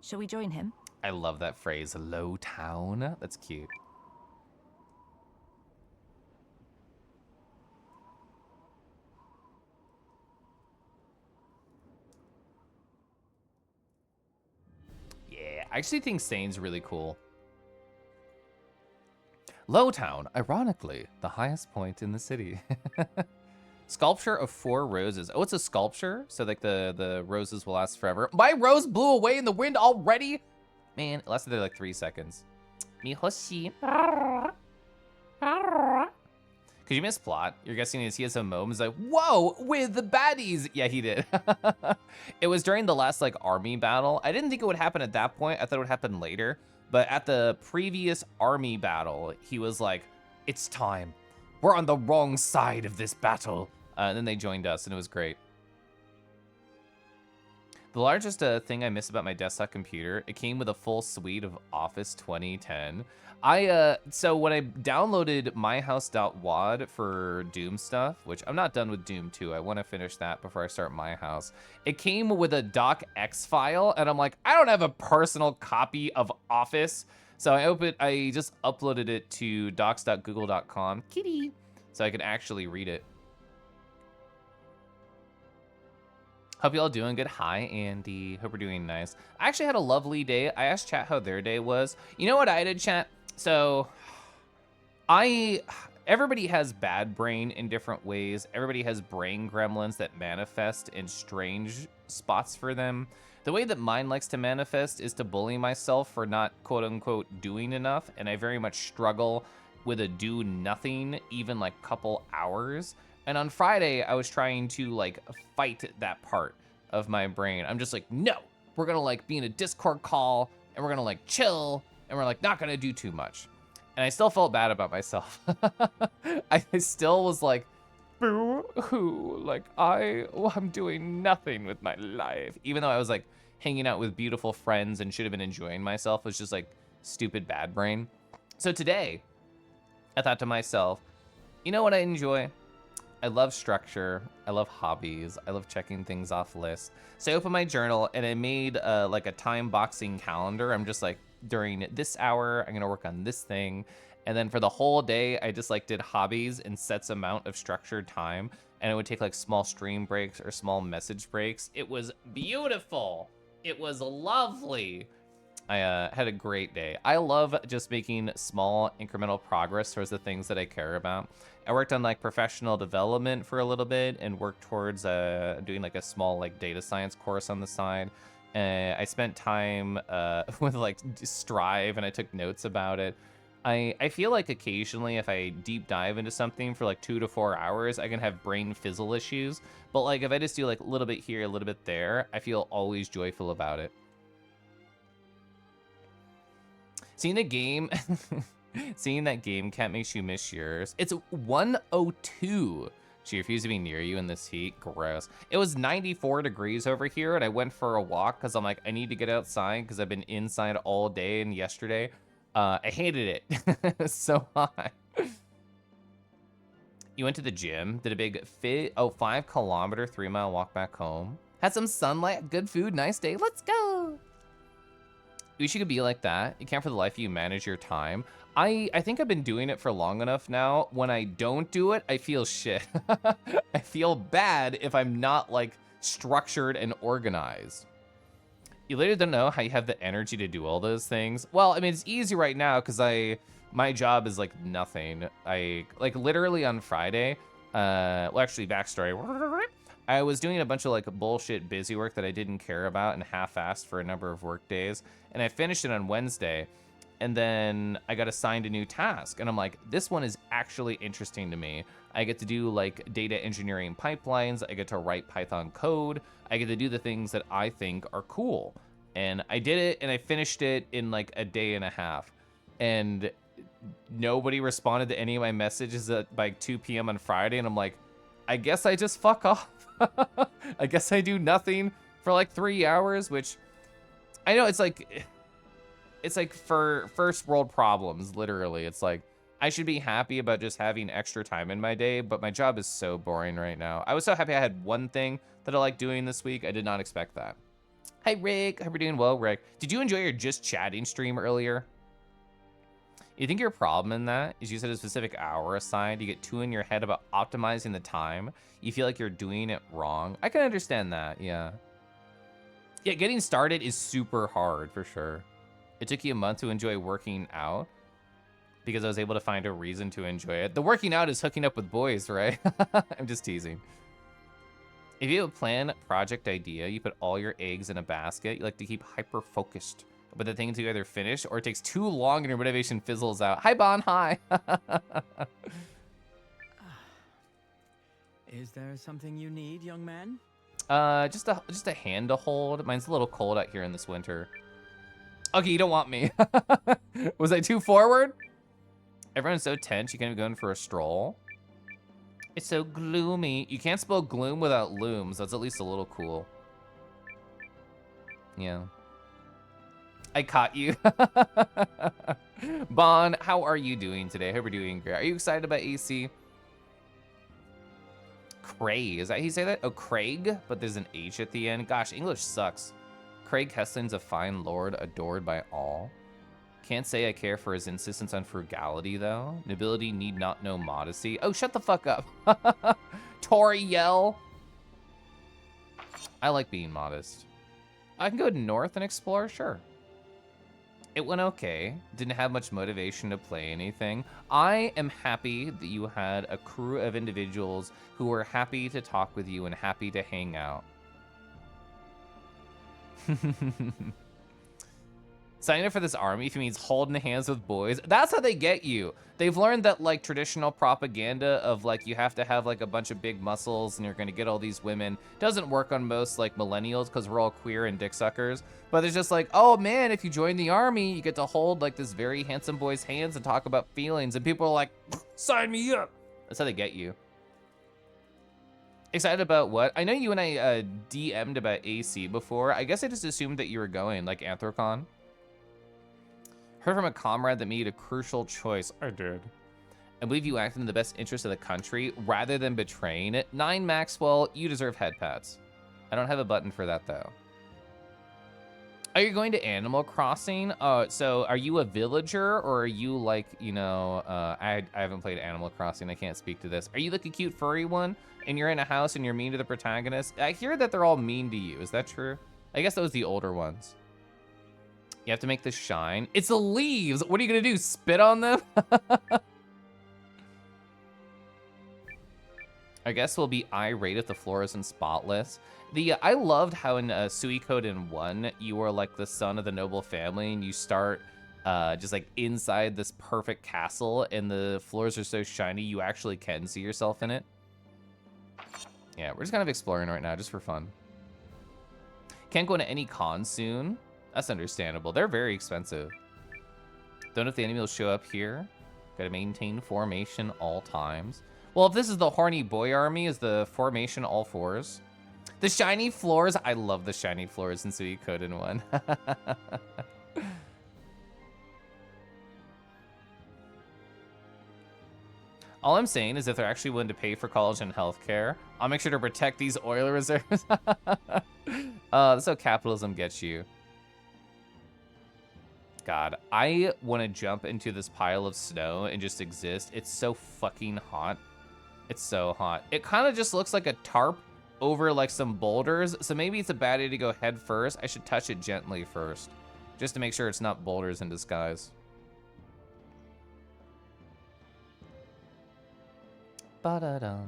Shall we join him? I love that phrase, low town. That's cute. Yeah, I actually think Sane's really cool. Lowtown, ironically, the highest point in the city. Sculpture of 4 roses. Oh, it's a sculpture? So like the roses will last forever. My rose blew away in the wind already? Man, it lasted there like 3 seconds. Mihoshi. Could you miss plot? You're guessing he has some moments like, whoa, with the baddies. Yeah, he did. It was during the last like army battle. I didn't think it would happen at that point. I thought it would happen later. But at the previous army battle, he was like, it's time. We're on the wrong side of this battle. And then they joined us and it was great. The largest thing I miss about my desktop computer, it came with a full suite of Office 2010. So when I downloaded myhouse.wad for Doom stuff, which I'm not done with Doom 2, I want to finish that before I start my house. It came with a docx file, and I'm like, I don't have a personal copy of Office. So I just uploaded it to docs.google.com, kitty, so I could actually read it. Hope you all doing good. Hi, Andy. Hope we're doing nice. I actually had a lovely day. I asked chat how their day was. You know what I did, chat? So, everybody has bad brain in different ways. Everybody has brain gremlins that manifest in strange spots for them. The way that mine likes to manifest is to bully myself for not quote unquote doing enough. And I very much struggle with a do nothing, even like couple hours. And on Friday, I was trying to like fight that part of my brain. I'm just like, no, we're gonna like be in a Discord call and we're gonna like chill and we're like not gonna do too much. And I still felt bad about myself. I still was like, boo hoo, like I'm doing nothing with my life. Even though I was like hanging out with beautiful friends and should have been enjoying myself, it was just like stupid bad brain. So today, I thought to myself, you know what I enjoy? I love structure, I love hobbies, I love checking things off lists. So I opened my journal and I made like a time boxing calendar. I'm just like, during this hour, I'm gonna work on this thing. And then for the whole day, I just like did hobbies in sets amount of structured time. And it would take like small stream breaks or small message breaks. It was beautiful. It was lovely. I had a great day. I love just making small incremental progress towards the things that I care about. I worked on like professional development for a little bit and worked towards doing like a small like data science course on the side. I spent time with like Strive and I took notes about it. I feel like occasionally if I deep dive into something for like 2 to 4 hours, I can have brain fizzle issues. But like if I just do like a little bit here, a little bit there, I feel always joyful about it. Seeing that game cat makes you miss yours. It's 102. She refused to be near you in this heat. Gross. It was 94 degrees over here, and I went for a walk because I'm like, I need to get outside because I've been inside all day and yesterday. I hated it. So hot. You went to the gym, did a big 5-kilometer, 3-mile walk back home. Had some sunlight, good food, nice day. Let's go. Wish you could be like that. You can't for the life of you manage your time. I think I've been doing it for long enough now. When I don't do it, I feel shit. I feel bad if I'm not like structured and organized. You later don't know how you have the energy to do all those things. Well, I mean, it's easy right now because my job is like nothing. I like literally on Friday, well, actually backstory. I was doing a bunch of like bullshit busy work that I didn't care about and half-assed for a number of work days. And I finished it on Wednesday. And then I got assigned a new task. And I'm like, this one is actually interesting to me. I get to do like data engineering pipelines. I get to write Python code. I get to do the things that I think are cool. And I did it and I finished it in like a day and a half. And nobody responded to any of my messages at like 2 p.m. on Friday. And I'm like, I guess I just fuck off. I guess I do nothing for like 3 hours, which I know it's like for first world problems, literally. It's like, I should be happy about just having extra time in my day, but my job is so boring right now. I was so happy I had one thing that I like doing this week. I did not expect that. Hi, Rick. Hope you're doing well, Rick. Did you enjoy your just chatting stream earlier? You think your problem in that is you set a specific hour aside, you get too in your head about optimizing the time, you feel like you're doing it wrong. I can understand that, yeah. Yeah, getting started is super hard, for sure. It took you a month to enjoy working out. because I was able to find a reason to enjoy it. The working out is hooking up with boys, right? I'm just teasing. If you have a plan, project idea, you put all your eggs in a basket. You like to keep hyper-focused, but the things you either finish or it takes too long and your motivation fizzles out. Hi, Bon, hi. Is there something you need, young man? Just a hand to hold. Mine's a little cold out here in this winter. Okay, you don't want me. Was I too forward? Everyone's so tense, you can't even go in for a stroll. It's so gloomy. You can't spell gloom without looms. That's at least a little cool. Yeah. I caught you. Bon, how are you doing today? I hope you're doing great. Are you excited about AC? Craig, is that how you say that? Oh, Craig, but there's an H at the end. Gosh, English sucks. Craig Hessling's a fine lord, adored by all. Can't say I care for his insistence on frugality, though. Nobility need not know modesty. Oh, shut the fuck up. Tori Yell. I like being modest. I can go north and explore, sure. It went okay. Didn't have much motivation to play anything. I am happy that you had a crew of individuals who were happy to talk with you and happy to hang out. Signing up for this army if it means holding hands with boys. That's how they get you. They've learned that like traditional propaganda of like you have to have like a bunch of big muscles and you're gonna get all these women doesn't work on most like millennials because we're all queer and dick suckers. But it's just like, oh man, if you join the army, you get to hold like this very handsome boy's hands and talk about feelings, and people are like, sign me up. That's how they get you. Excited about what? I know you and I DM'd about AC before. I guess I just assumed that you were going, like Anthrocon. Heard from a comrade that made a crucial choice. I did. I believe you acted in the best interest of the country rather than betraying it. 9 Maxwell, you deserve head pats. I don't have a button for that though. Are you going to Animal Crossing? So are you a villager or are you like, you know, I haven't played Animal Crossing. I can't speak to this. Are you like a cute furry one and you're in a house and you're mean to the protagonist? I hear that they're all mean to you. Is that true? I guess that was the older ones. You have to make this shine. It's the leaves. What are you gonna do? Spit on them? I guess we'll be irate if the floor isn't spotless. I loved how in Suikoden 1, you were like the son of the noble family and you start just like inside this perfect castle and the floors are so shiny you actually can see yourself in it. Yeah, we're just kind of exploring right now just for fun. Can't go into any con soon. That's understandable. They're very expensive. Don't know if the enemy will show up here. Gotta maintain formation all times. Well, if this is the horny boy army, is the formation all fours? The shiny floors, I love the shiny floors in Suikoden 1. All I'm saying is if they're actually willing to pay for college and healthcare, I'll make sure to protect these oil reserves. That's how capitalism gets you. God, I want to jump into this pile of snow and just exist. It's so fucking hot. It's so hot. It kind of just looks like a tarp over like some boulders. So maybe it's a bad idea to go head first. I should touch it gently first, just to make sure it's not boulders in disguise. Ba-da-dum,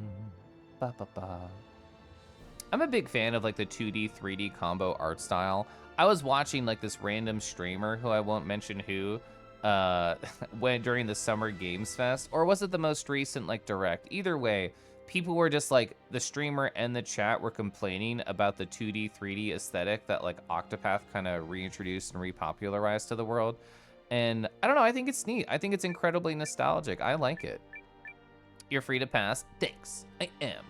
ba-ba-ba. I'm a big fan of like the 2D, 3D combo art style. I was watching like this random streamer who I won't mention who, when during the Summer Games Fest, or was it the most recent like direct? Either way, people were just like, the streamer and the chat were complaining about the 2D, 3D aesthetic that like Octopath kind of reintroduced and repopularized to the world. And I don't know, I think it's neat. I think it's incredibly nostalgic. I like it. You're free to pass. Thanks. I am.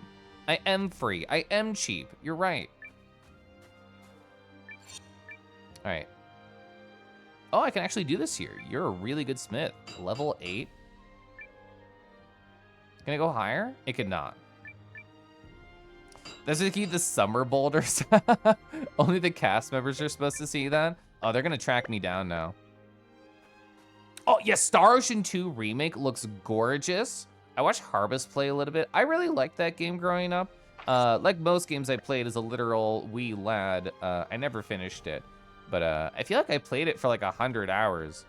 I am free. I am cheap. You're right. All right. Oh, I can actually do this here. You're a really good smith. Level 8. Can it go higher? It could not. That's to keep the summer boulders. Only the cast members are supposed to see that. Oh, they're gonna track me down now. Oh, yeah, Star Ocean 2 Remake looks gorgeous. I watched Harvest play a little bit. I really liked that game growing up. Like most games I played as a literal wee lad, I never finished it. But I feel like I played it for like 100 hours.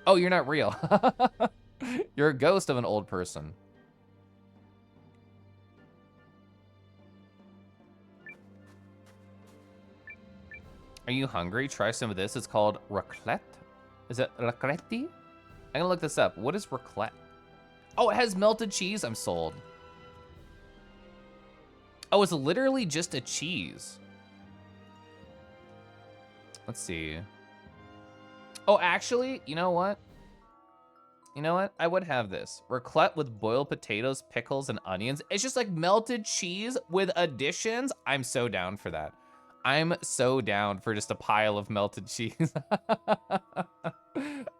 Oh, you're not real. You're a ghost of an old person. Are you hungry? Try some of this. It's called raclette. Is it raclette? I'm gonna look this up. What is raclette? Oh, it has melted cheese. I'm sold. Oh, it's literally just a cheese. Let's see. Oh, actually, you know what? You know what? I would have this. Raclette with boiled potatoes, pickles, and onions. It's just like melted cheese with additions. I'm so down for that. I'm so down for just a pile of melted cheese.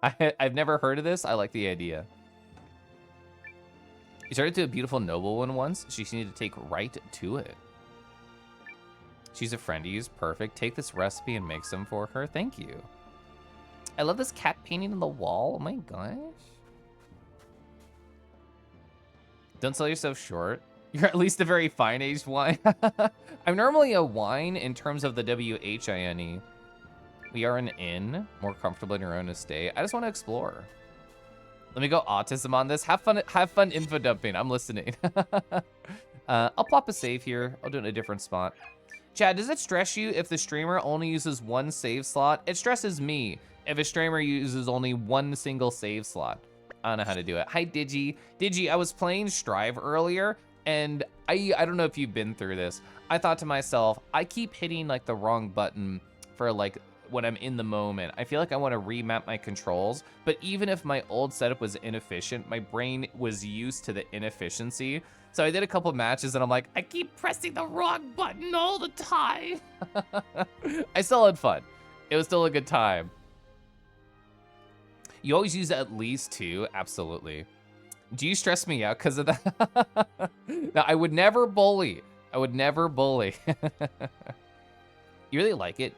I've never heard of this. I like the idea. You started to a beautiful noblewoman once. She needed to take right to it. She's a friend of yours. Perfect. Take this recipe and make some for her. Thank you. I love this cat painting on the wall. Oh my gosh. Don't sell yourself short. You're at least a very fine aged wine. I'm normally a wine in terms of the WHINE. We are an inn, more comfortable in your own estate. I just want to explore. Let me go autism on this. Have fun info dumping. I'm listening. I'll plop a save here. I'll do it in a different spot. Chad, does it stress you if the streamer only uses one save slot? It stresses me if a streamer uses only one single save slot. I don't know how to do it. Hi, Digi. Digi, I was playing Strive earlier, and I don't know if you've been through this. I thought to myself, I keep hitting like the wrong button for like when I'm in the moment. I feel like I want to remap my controls, but even if my old setup was inefficient, my brain was used to the inefficiency. So I did a couple matches and I'm like, I keep pressing the wrong button all the time. I still had fun. It was still a good time. You always use at least two, absolutely. Do you stress me out because of that? No, I would never bully. I would never bully. You really like it?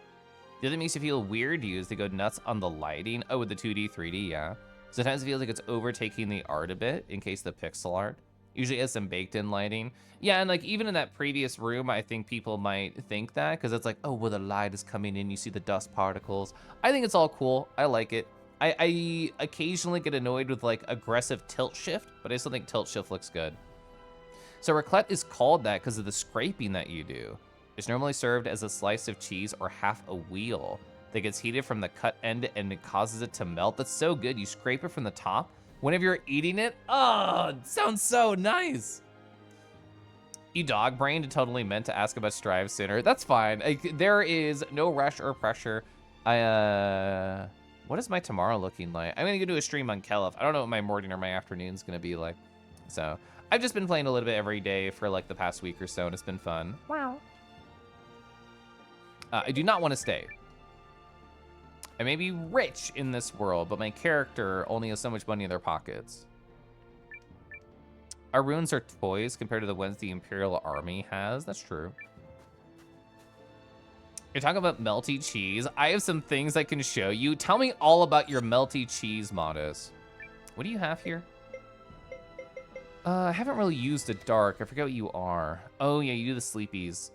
The other makes you feel weird to use to go nuts on the lighting. Oh, with the 2D, 3D, yeah. Sometimes it feels like it's overtaking the art a bit in case the pixel art. Usually has some baked in lighting. Yeah, and like even in that previous room, I think people might think that because it's like, oh, well, the light is coming in, you see the dust particles. I think it's all cool. I like it. I occasionally get annoyed with like aggressive tilt shift, but I still think tilt shift looks good. So raclette is called that because of the scraping that you do. It's normally served as a slice of cheese or half a wheel that gets heated from the cut end and it causes it to melt. That's so good. You scrape it from the top. Whenever you're eating it, oh, it sounds so nice. You dog brained, totally meant to ask about Strive sooner. That's fine. There is no rush or pressure. What is my tomorrow looking like? I'm gonna go do a stream on Kelif. I don't know what my morning or my afternoon's gonna be like. So I've just been playing a little bit every day for like the past week or so, and it's been fun. Wow. I do not want to stay. I may be rich in this world, but my character only has so much money in their pockets. Our runes are toys compared to the ones the Imperial Army has. That's true. You're talking about melty cheese. I have some things I can show you. Tell me all about your melty cheese, Modus. What do you have here? I haven't really used a dark. I forget what you are. Oh, yeah, you do the sleepies.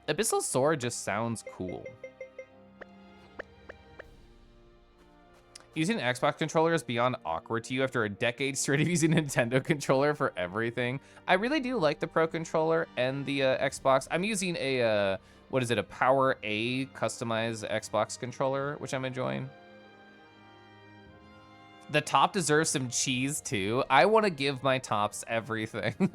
Abyssal Sword just sounds cool. Using an Xbox controller is beyond awkward to you after a decade straight of using a Nintendo controller for everything. I really do like the Pro controller and the Xbox. I'm using a, what is it, a Power A customized Xbox controller, which I'm enjoying. The top deserves some cheese too. I want to give my tops everything.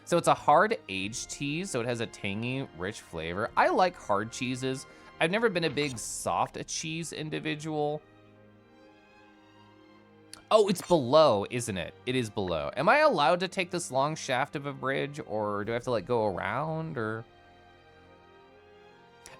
So it's a hard aged cheese, so it has a tangy, rich flavor. I like hard cheeses. I've never been a big soft cheese individual. Oh, it's below, isn't it? It is below. Am I allowed to take this long shaft of a bridge, or do I have to like go around, or?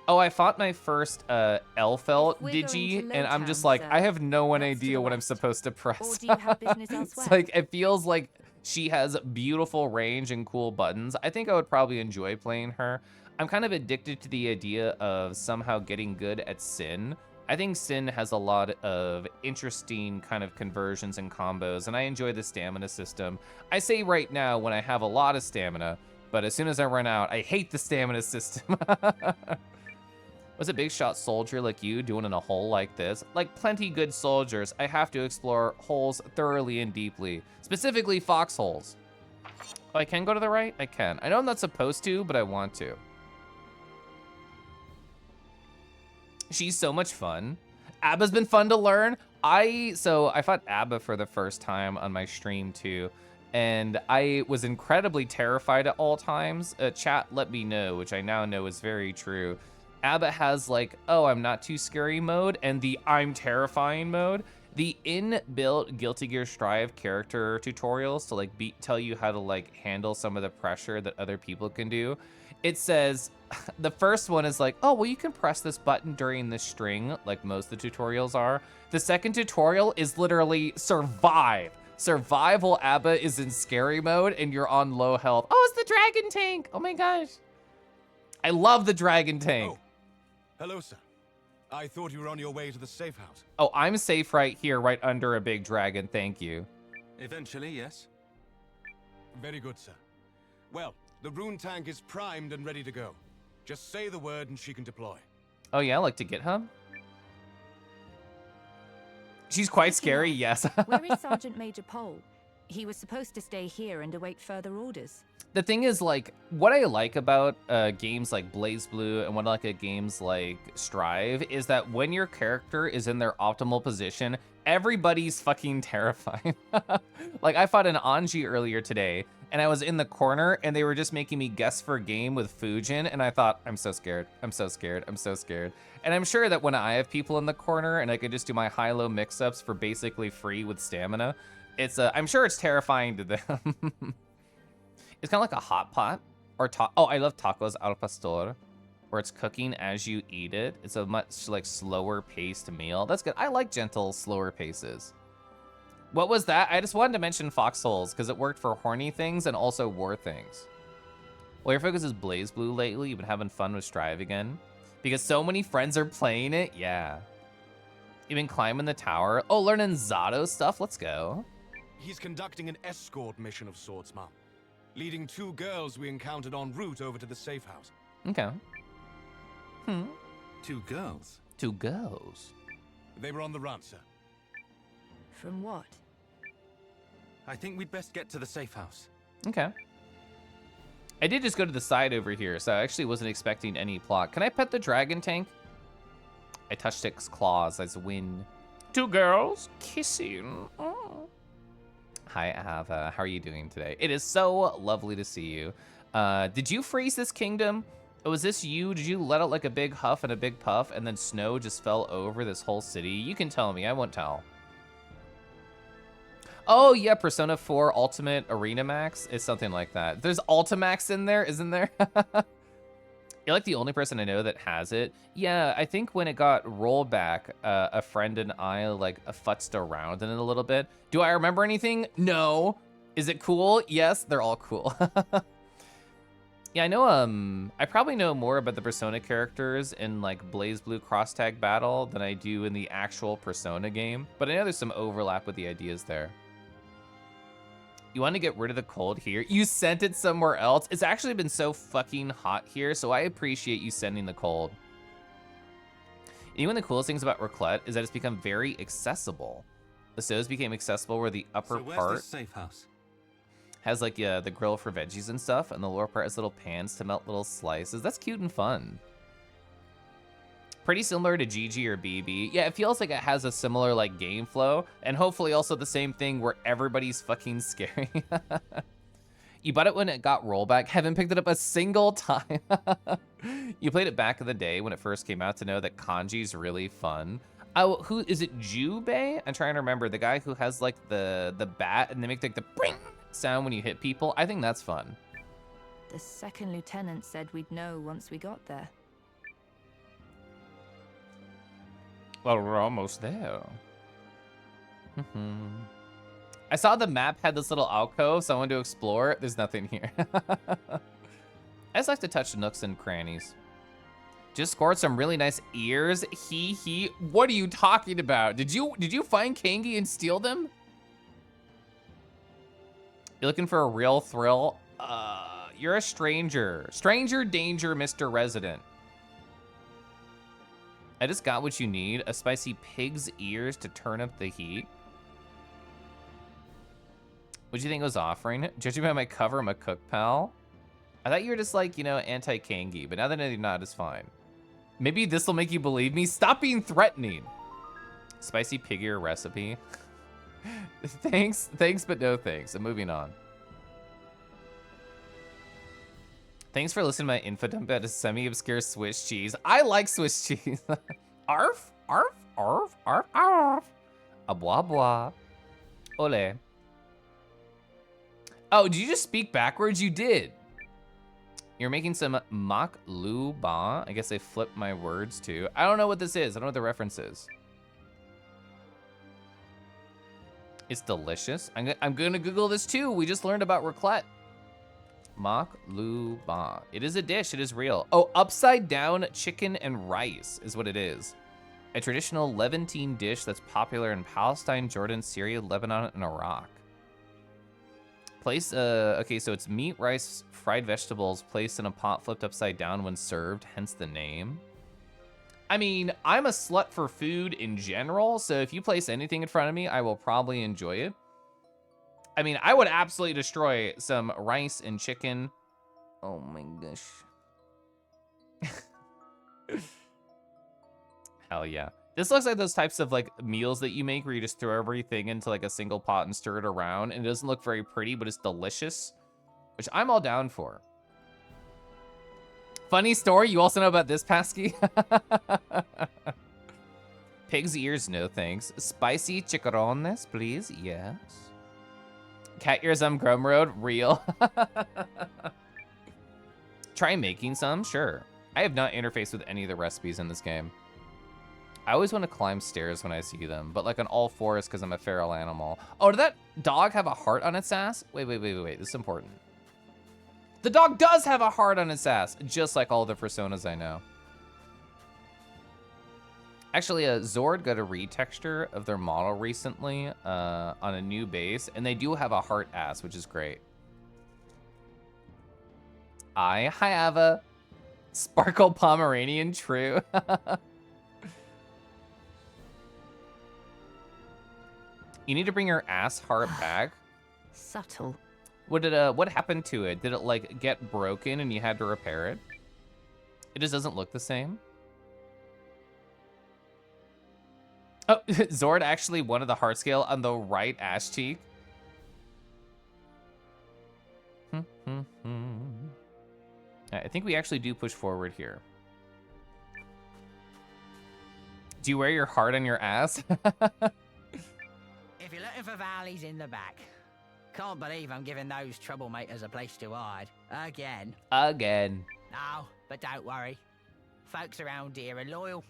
Oh, I fought my first Elfelt Digi, and I'm just like, I have no idea what I'm supposed to press. Or do you have business elsewhere? It's like, it feels like she has beautiful range and cool buttons. I think I would probably enjoy playing her. I'm kind of addicted to the idea of somehow getting good at Sin. I think Sin has a lot of interesting kind of conversions and combos, and I enjoy the stamina system. I say right now when I have a lot of stamina, but as soon as I run out, I hate the stamina system. Was a big shot soldier like you doing in a hole like this? Like plenty good soldiers, I have to explore holes thoroughly and deeply. Specifically foxholes. Oh, I can go to the right? I can. I know I'm not supposed to, but I want to. She's so much fun. Abba's been fun to learn. So I fought Abba for the first time on my stream too, and I was incredibly terrified at all times. Chat let me know, which I now know is very true. Abba has like, oh, I'm not too scary mode, and the I'm terrifying mode. The inbuilt Guilty Gear Strive character tutorials to like tell you how to like handle some of the pressure that other people can do. It says, the first one is like, oh, well, you can press this button during the string, like most of the tutorials are. The second tutorial is literally survive. Survival Abba is in scary mode and you're on low health. Oh, it's the dragon tank. Oh my gosh. I love the dragon tank. Oh, hello, sir. I thought you were on your way to the safe house. Oh, I'm safe right here, right under a big dragon. Thank you. Eventually, yes. Very good, sir. Well, the rune tank is primed and ready to go. Just say the word and she can deploy. Oh yeah, like to GitHub? She's quite scary, yes. Where is Sergeant Major Pole? He was supposed to stay here and await further orders. The thing is, like, what I like about games like BlazBlue and what I like at games like Strive is that when your character is in their optimal position, everybody's fucking terrifying. Like, I fought an Anji earlier today, and I was in the corner, and they were just making me guess for game with Fujin, and I thought, I'm so scared, I'm so scared, I'm so scared. And I'm sure that when I have people in the corner, and I could just do my high-low mix-ups for basically free with stamina, I'm sure it's terrifying to them. It's kind of like a hot pot, or oh, I love tacos al pastor, where it's cooking as you eat it. It's a much like slower paced meal. That's good. I like gentle, slower paces. What was that? I just wanted to mention foxholes because it worked for horny things and also war things. Well, your focus is BlazBlue lately. You've been having fun with Strive again because so many friends are playing it. Yeah. You've been climbing the tower. Oh, learning Zato stuff. Let's go. He's conducting an escort mission of sorts, Mom. Leading 2 girls we encountered en route over to the safe house. Okay. 2 girls? 2 girls. They were on the run, sir. From what? I think we'd best get to the safe house. Okay. I did just go to the side over here, so I actually wasn't expecting any plot. Can I pet the dragon tank? I touched its claws as wind. 2 girls kissing. Oh. Hi, Ava. How are you doing today? It is so lovely to see you. Did you freeze this kingdom? Was this you? Did you let out like a big huff and a big puff and then snow just fell over this whole city? You can tell me. I won't tell. Oh, yeah. Persona 4 Ultimate Arena Max is something like that. There's Ultimax in there, isn't there? You're like the only person I know that has it. Yeah, I think when it got rollback, a friend and I like futzed around in it a little bit. Do I remember anything? No. Is it cool? Yes, they're all cool. Yeah, I know, I probably know more about the Persona characters in like BlazBlue Cross Tag Battle than I do in the actual Persona game, but I know there's some overlap with the ideas there. You want to get rid of the cold here? You sent it somewhere else? It's actually been so fucking hot here, so I appreciate you sending the cold. And one of the coolest things about Raclette is that it's become very accessible. The stoves became accessible where the upper part the safe house? Has like the grill for veggies and stuff, and the lower part has little pans to melt little slices. That's cute and fun. Pretty similar to GG or BB. Yeah, it feels like it has a similar like game flow, and hopefully also the same thing where everybody's fucking scary. You bought it when it got rollback. Haven't picked it up a single time. You played it back in the day when it first came out to know that kanji's really fun. Oh, who is it? Jubei? I'm trying to remember the guy who has like the bat and they make like the bring sound when you hit people. I think that's fun. The second lieutenant said we'd know once we got there. Well, we're almost there. I saw the map had this little alcove, so I wanted to explore it. There's nothing here. I just like to touch nooks and crannies. Just scored some really nice ears. He. What are you talking about? Did you find Kangi and steal them? You're looking for a real thrill? You're a stranger. Stranger danger, Mr. Resident. I just got what you need. A spicy pig's ears to turn up the heat. What do you think I was offering? Judging by my cover, I'm a cook pal. I thought you were just like, you know, anti-Kangi, but now that you're not, it's fine. Maybe this will make you believe me. Stop being threatening. Spicy pig ear recipe. Thanks, but no thanks. I'm moving on. Thanks for listening to my info dump about a semi-obscure Swiss cheese. I like Swiss cheese. Arf, arf, arf, arf, arf. A bois bois. Ole. Oh, did you just speak backwards? You did. You're making some mak lu ba. I guess I flipped my words too. I don't know what this is. I don't know what the reference is. It's delicious. I'm gonna Google this too. We just learned about raclette. Mak lu ba. It is a dish. It is real. Oh, upside down chicken and rice is what it is. A traditional Levantine dish that's popular in Palestine, Jordan, Syria, Lebanon, and Iraq. Okay, so it's meat, rice, fried vegetables placed in a pot flipped upside down when served, hence the name. I mean, I'm a slut for food in general, so if you place anything in front of me, I will probably enjoy it. I mean, I would absolutely destroy some rice and chicken. Oh my gosh. Hell yeah. This looks like those types of like meals that you make where you just throw everything into like a single pot and stir it around, and it doesn't look very pretty, but it's delicious, which I'm all down for. Funny story, you also know about this, Pasky? Pig's ears, no thanks. Spicy chicharrones, please, yes. Cat ears on Grum Road, real. Try making some, sure. I have not interfaced with any of the recipes in this game. I always want to climb stairs when I see them, but like on all fours because I'm a feral animal. Oh, did that dog have a heart on its ass? Wait, this is important. The dog does have a heart on its ass, just like all the personas I know. Actually, Zord got a retexture of their model recently on a new base, and they do have a heart ass, which is great. Hi Ava. Sparkle Pomeranian, true. You need to bring your ass heart back. Subtle. What happened to it? Did it like get broken and you had to repair it? It just doesn't look the same. Oh, Zord actually wanted the heart scale on the right ass cheek. I think we actually do push forward here. Do you wear your heart on your ass? If you're looking for valleys in the back, can't believe I'm giving those troublemakers a place to hide. Again. No, but don't worry. Folks around here are loyal,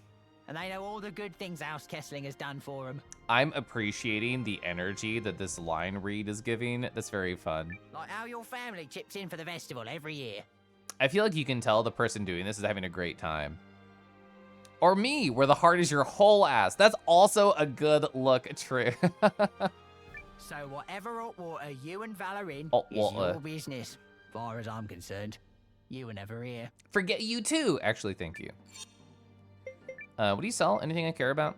and they know all the good things House Kessling has done for them. I'm appreciating the energy that this line read is giving. That's very fun. Like how your family chips in for the festival every year. I feel like you can tell the person doing this is having a great time. Or me, where the heart is your whole ass. That's also a good look, true. So whatever hot water you and Val are in Hot is water. your business. Far as I'm concerned. You were never here. Forget you too. Actually, thank you. What do you sell? Anything I care about?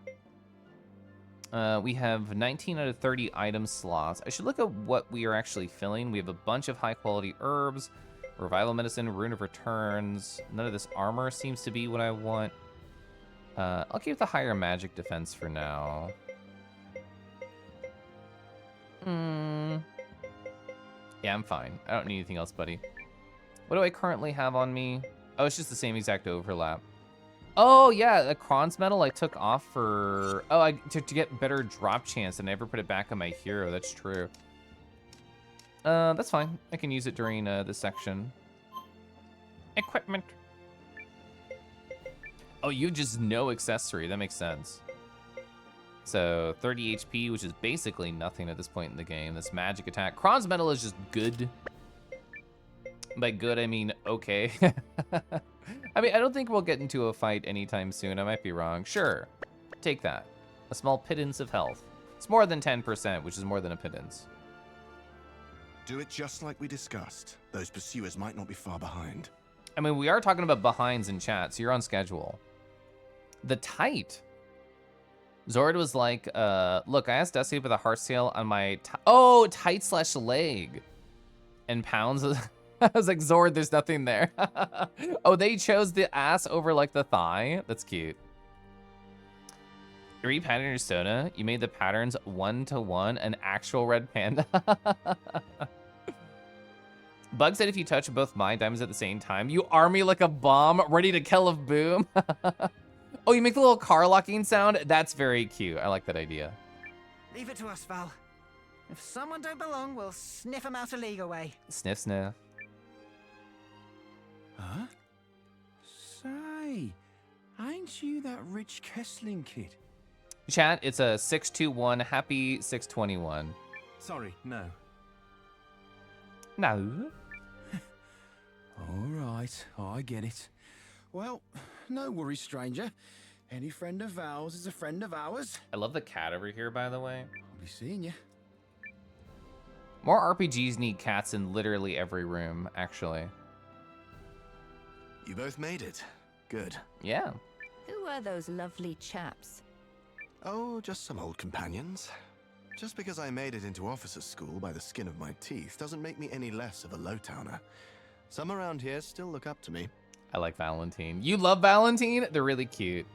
We have 19 out of 30 item slots. I should look at what we are actually filling. We have a bunch of high quality herbs, revival medicine, rune of returns. None of this armor seems to be what I want. I'll keep the higher magic defense for now. Yeah, I'm fine. I don't need anything else, buddy. What do I currently have on me? Oh, it's just the same exact overlap. Oh, yeah, the Kron's medal I took off for... Oh, to get better drop chance, and I never put it back on my hero. That's true. That's fine. I can use it during this section. Equipment. Oh, you just no accessory. That makes sense. So 30 HP, which is basically nothing at this point in the game. This magic attack. Kron's medal is just good. By good, I mean okay. I mean, I don't think we'll get into a fight anytime soon. I might be wrong. Sure, take that. A small pittance of health. It's more than 10%, which is more than a pittance. Do it just like we discussed. Those pursuers might not be far behind. I mean, we are talking about behinds in chat, so you're on schedule. The tight. Zord was like, look, I asked Dusty to put the heart seal on my tight slash leg. And pounds. I was like, Zord, there's nothing there. Oh, they chose the ass over like the thigh. That's cute. You repatterned your soda. You made the patterns 1-to-1, an actual red panda. Bug said if you touch both my diamonds at the same time, you army like a bomb, ready to kill a boom. Oh, you make the little car locking sound? That's very cute. I like that idea. Leave it to us, Val. If someone don't belong, we'll sniff them out a league away. Sniff, sniff. Huh? Say, ain't you that rich Kessling kid? Chat, it's a 621. Happy 621. Sorry, no. No. All right, I get it. Well, no worries, stranger. Any friend of Val's is a friend of ours. I love the cat over here, by the way. I'll be seeing you. More RPGs need cats in literally every room, actually. You both made it. Good. Yeah. Who were those lovely chaps? Oh, just some old companions. Just because I made it into officer's school by the skin of my teeth doesn't make me any less of a low-towner. Some around here still look up to me. I like Valentine. You love Valentine? They're really cute.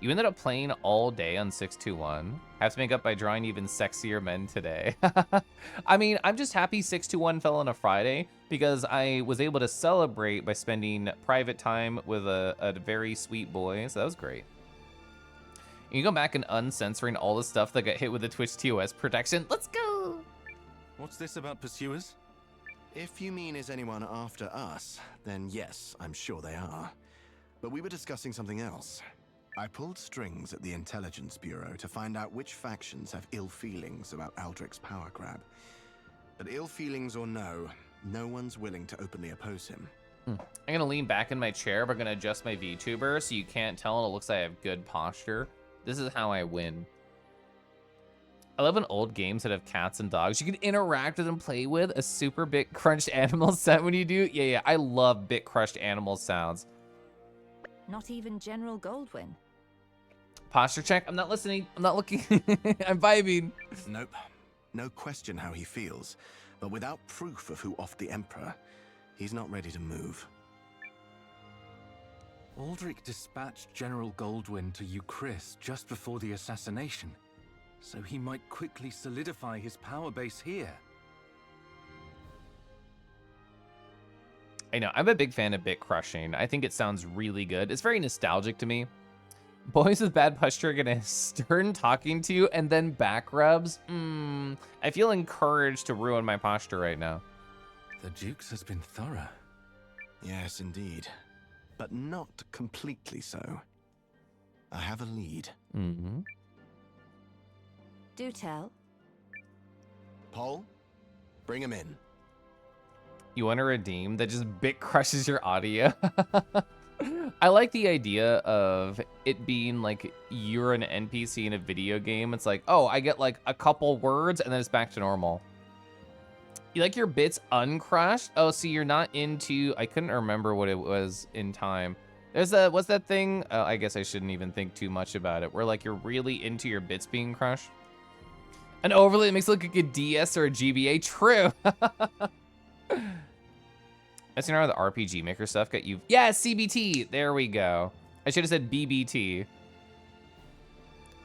You ended up playing all day on 621. Have to make up by drawing even sexier men today. I mean, I'm just happy 621 fell on a Friday because I was able to celebrate by spending private time with a very sweet boy. So that was great. You can go back and uncensoring all the stuff that got hit with the Twitch TOS protection. Let's go. What's this about pursuers? If you mean is anyone after us, then yes, I'm sure they are. But we were discussing something else. I pulled strings at the Intelligence Bureau to find out which factions have ill feelings about Aldrich's power grab. But ill feelings or no one's willing to openly oppose him. I'm gonna lean back in my chair, but I'm gonna adjust my VTuber so you can't tell and it looks like I have good posture. This is how I win. I love when old games that have cats and dogs you can interact with and play with. A super bit crunched animal sound when you do. Yeah, I love bit crushed animal sounds. Not even General Goldwyn. Posture check. I'm not listening. I'm not looking. I'm vibing. Nope. No question how he feels. But without proof of who offed the Emperor, he's not ready to move. Aldrich dispatched General Goldwyn to Euchris just before the assassination, so he might quickly solidify his power base here. I know. I'm a big fan of bit crushing. I think it sounds really good. It's very nostalgic to me. Boys with bad posture gonna stern talking to you and then back rubs. I feel encouraged to ruin my posture right now. The Duke's has been thorough. Yes, indeed. But not completely so. I have a lead. Do tell. Paul, bring him in. You want to redeem that just bit crushes your audio? I like the idea of it being like you're an NPC in a video game. It's like, oh, I get like a couple words and then it's back to normal. You like your bits uncrushed? Oh, so you're not into, I couldn't remember what it was in time. There's a, what's that thing? I guess I shouldn't even think too much about it. Where like you're really into your bits being crushed. And overlay, it makes it look like a DS or a GBA. True. I seen how the RPG Maker stuff got you. Yeah, CBT. There we go. I should have said BBT.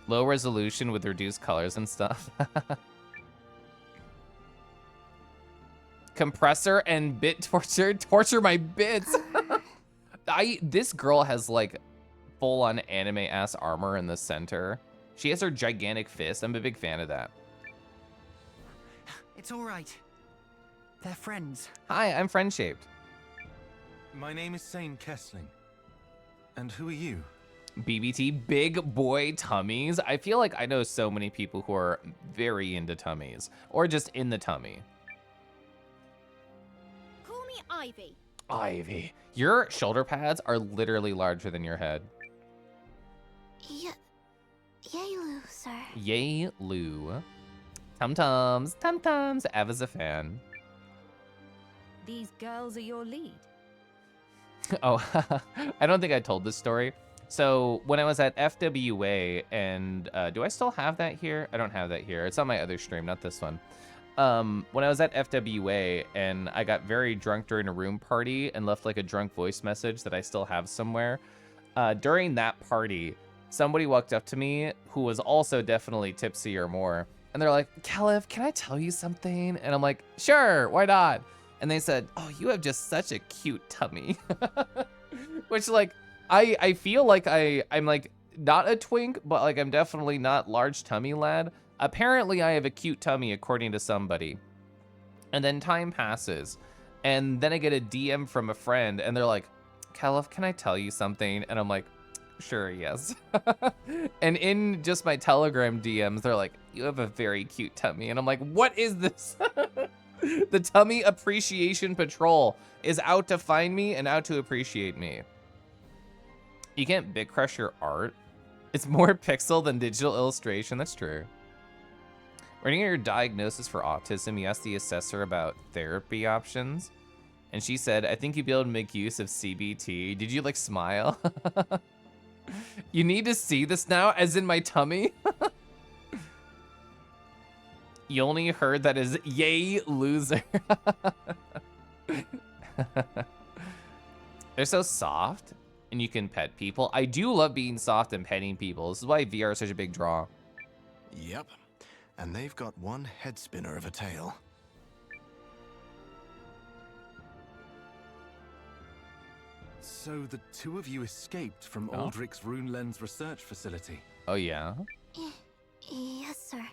Low resolution with reduced colors and stuff. Compressor and bit torture. Torture my bits. This girl has like full on anime ass armor in the center. She has her gigantic fist. I'm a big fan of that. It's all right. They're friends. Hi, I'm friend shaped. My name is Sane Kessling. And who are you? BBT, big boy tummies. I feel like I know so many people who are very into tummies or just in the tummy. Call me Ivy. Ivy. Your shoulder pads are literally larger than your head. Yay-loo, sir. Yay, Lou. Tum-tums, tum-tums. Ava's a fan. These girls are your lead. Oh, I don't think I told this story. So when I was at FWA, and do I still have that here? I don't have that here. It's on my other stream, not this one. When I was at FWA and I got very drunk during a room party and left like a drunk voice message that I still have somewhere. During that party, somebody walked up to me who was also definitely tipsy or more. And they're like, Caliph, can I tell you something? And I'm like, sure, why not? And they said, oh, you have just such a cute tummy. Which like, I feel like I'm like not a twink, but like I'm definitely not large tummy lad. Apparently I have a cute tummy according to somebody. And then time passes. And then I get a DM from a friend and they're like, Caliph, can I tell you something? And I'm like, sure, yes. And in just my Telegram DMs, they're like, you have a very cute tummy. And I'm like, what is this? The Tummy Appreciation Patrol is out to find me and out to appreciate me. You can't big crush your art. It's more pixel than digital illustration. That's true. Writing your diagnosis for autism, you asked the assessor about therapy options. And she said, I think you'd be able to make use of CBT. Did you like smile? You need to see this now, as in my tummy? You only heard that as yay loser. They're so soft and you can pet people. I do love being soft and petting people. This is why VR is such a big draw. Yep. And they've got one head spinner of a tail. So the two of you escaped from Aldrich's Rune Lens research facility? Oh, yeah? Yes, sir.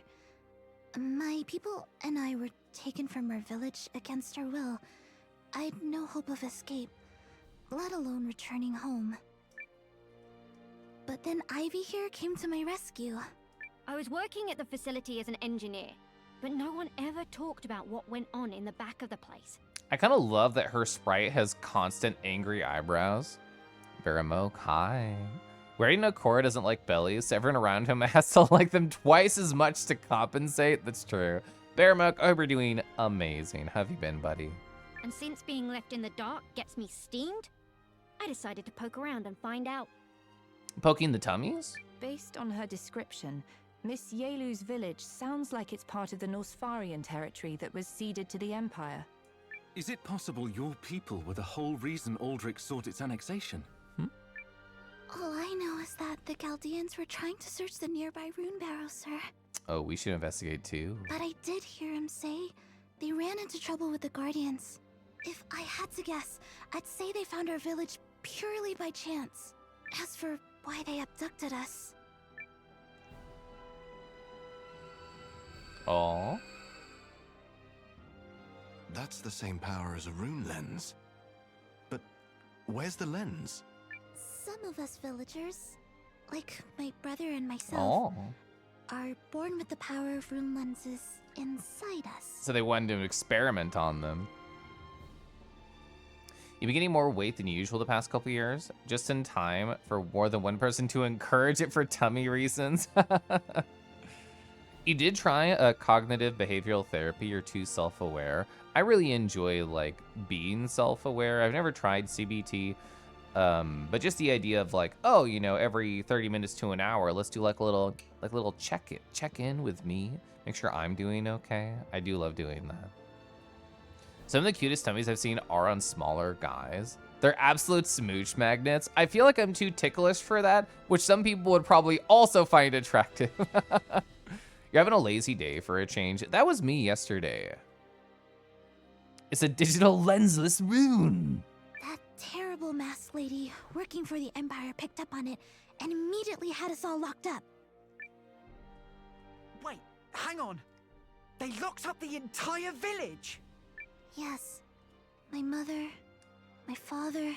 My people and I were taken from our village against our will. I'd no hope of escape, let alone returning home. But then Ivy here came to my rescue. I was working at the facility as an engineer, but no one ever talked about what went on in the back of the place. I kind of love that her sprite has constant angry eyebrows. Veramoke, hi. We already know Korra doesn't like bellies, so everyone around him has to like them twice as much to compensate. That's true. Veramoke, I hope you're doing amazing. How have you been, buddy? And since being left in the dark gets me steamed, I decided to poke around and find out. Poking the tummies? Based on her description, Miss Yelu's village sounds like it's part of the Nosfarian territory that was ceded to the Empire. Is it possible your people were the whole reason Aldrich sought its annexation? All I know is that the Chaldeans were trying to search the nearby rune barrow, sir. Oh, we should investigate too. But I did hear him say they ran into trouble with the Guardians. If I had to guess, I'd say they found our village purely by chance. As for why they abducted us... Oh. That's the same power as a rune lens. But where's the lens? Some of us villagers, like my brother and myself, are born with the power of rune lenses inside us. So they wanted to experiment on them. You've been getting more weight than usual the past couple years, just in time for more than one person to encourage it for tummy reasons. You did try a cognitive behavioral therapy. You're too self-aware. I really enjoy like being self-aware. I've never tried CBT, but just the idea of like, oh, you know, every 30 minutes to an hour, let's do like a little check in with me, make sure I'm doing okay. I do love doing that. Some of the cutest tummies I've seen are on smaller guys. They're absolute smooch magnets. I feel like I'm too ticklish for that, which some people would probably also find attractive. You're having a lazy day for a change. That was me yesterday. It's a digital lensless rune. That terrible masked lady working for the Empire picked up on it and immediately had us all locked up. Wait, hang on. They locked up the entire village? Yes. My mother, my father,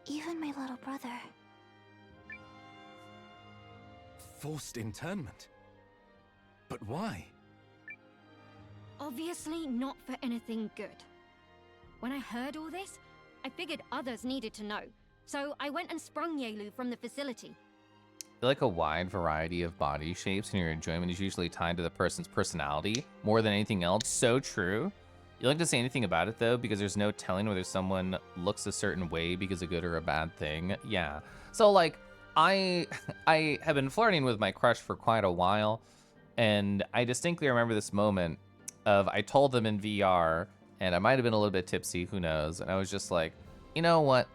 even my little brother. Forced internment? But why? Obviously not for anything good. When I heard all this, I figured others needed to know. So I went and sprung Yelu from the facility. You like a wide variety of body shapes, and your enjoyment is usually tied to the person's personality more than anything else. So true. You like to say anything about it though, because there's no telling whether someone looks a certain way because a good or a bad thing. Yeah. So like, I have been flirting with my crush for quite a while, and I distinctly remember this moment of I told them in VR, and I might have been a little bit tipsy, who knows, and I was just like, you know what?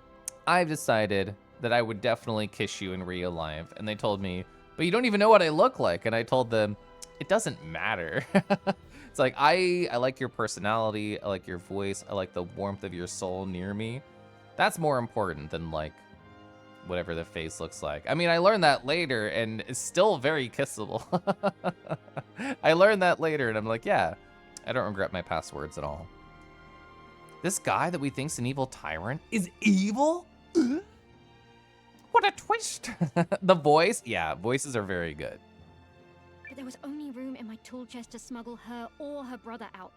I've decided that I would definitely kiss you in real life. And they told me, but you don't even know what I look like. And I told them, it doesn't matter. It's like, I like your personality, I like your voice, I like the warmth of your soul near me. That's more important than like whatever the face looks like. I mean, I learned that later and it's still very kissable. I learned that later and I'm like, yeah, I don't regret my past words at all. This guy that we think's an evil tyrant is evil? What a twist. The voice, yeah, voices are very good. But there was only room in my tool chest to smuggle her or her brother out.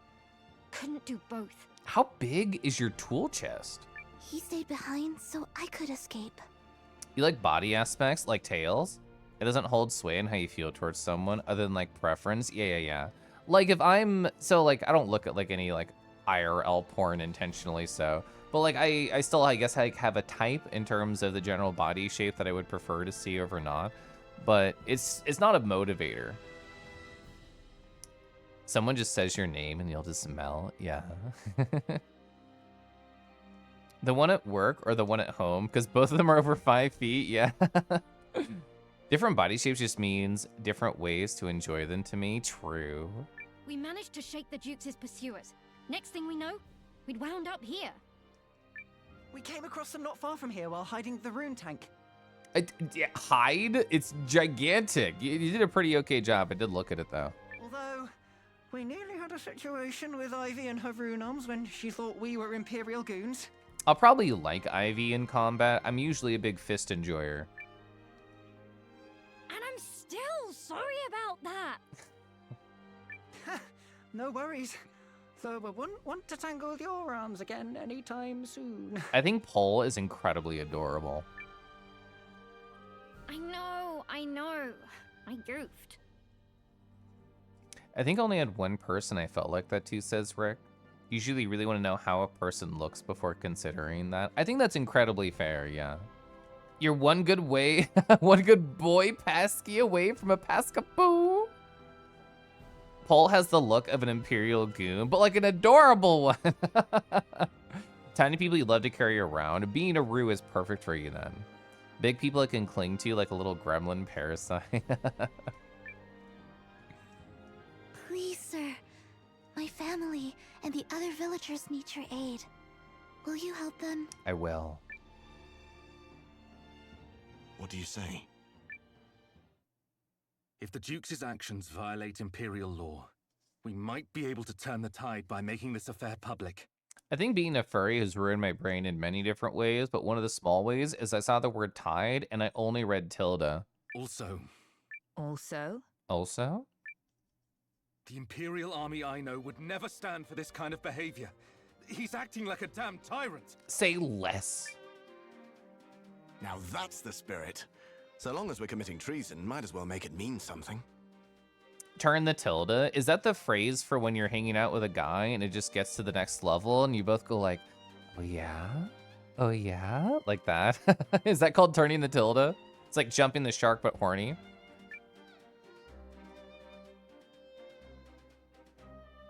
Couldn't do both. How big is your tool chest? He stayed behind so I could escape. You like body aspects, like tails? It doesn't hold sway in how you feel towards someone other than like preference. Yeah. Like if I'm, so like I don't look at like any like IRL porn intentionally so. But like I still, I guess I have a type in terms of the general body shape that I would prefer to see over not. But it's not a motivator. Someone just says your name and you'll just smell. Yeah. The one at work or the one at home? Because both of them are over 5 feet. Yeah. Different body shapes just means different ways to enjoy them to me. True. We managed to shake the Duke's pursuers. Next thing we know, we'd wound up here. We came across them not far from here while hiding the rune tank. Yeah, hide? It's gigantic. You did a pretty okay job. I did look at it though. Although, we nearly had a situation with Ivy and her rune arms when she thought we were Imperial goons. I'll probably like Ivy in combat. I'm usually a big fist enjoyer. And I'm still sorry about that. No worries. Though I wouldn't want to tangle your arms again anytime soon. I think Pole is incredibly adorable. I know. I goofed. I think I only had one person I felt like that to, says Rick. Usually you really want to know how a person looks before considering that. I think that's incredibly fair, yeah. You're one good way, one good boy Pasky away from a Pascapoo. Pole has the look of an Imperial goon, but like an adorable one. Tiny people you love to carry around. Being a Rue is perfect for you then. Big people that can cling to you like a little gremlin parasite. Please, sir. My family and the other villagers need your aid. Will you help them? I will. What do you say? If the Duke's actions violate Imperial law, we might be able to turn the tide by making this affair public. I think being a furry has ruined my brain in many different ways, but one of the small ways is I saw the word tide and I only read tilde. Also? The Imperial army I know would never stand for this kind of behavior. He's acting like a damn tyrant. Say less. Now that's the spirit. So long as we're committing treason, might as well make it mean something. Turn the tilde. Is that the phrase for when you're hanging out with a guy and it just gets to the next level and you both go like, oh yeah? Oh yeah? Like that? Is that called turning the tilde? It's like jumping the shark but horny.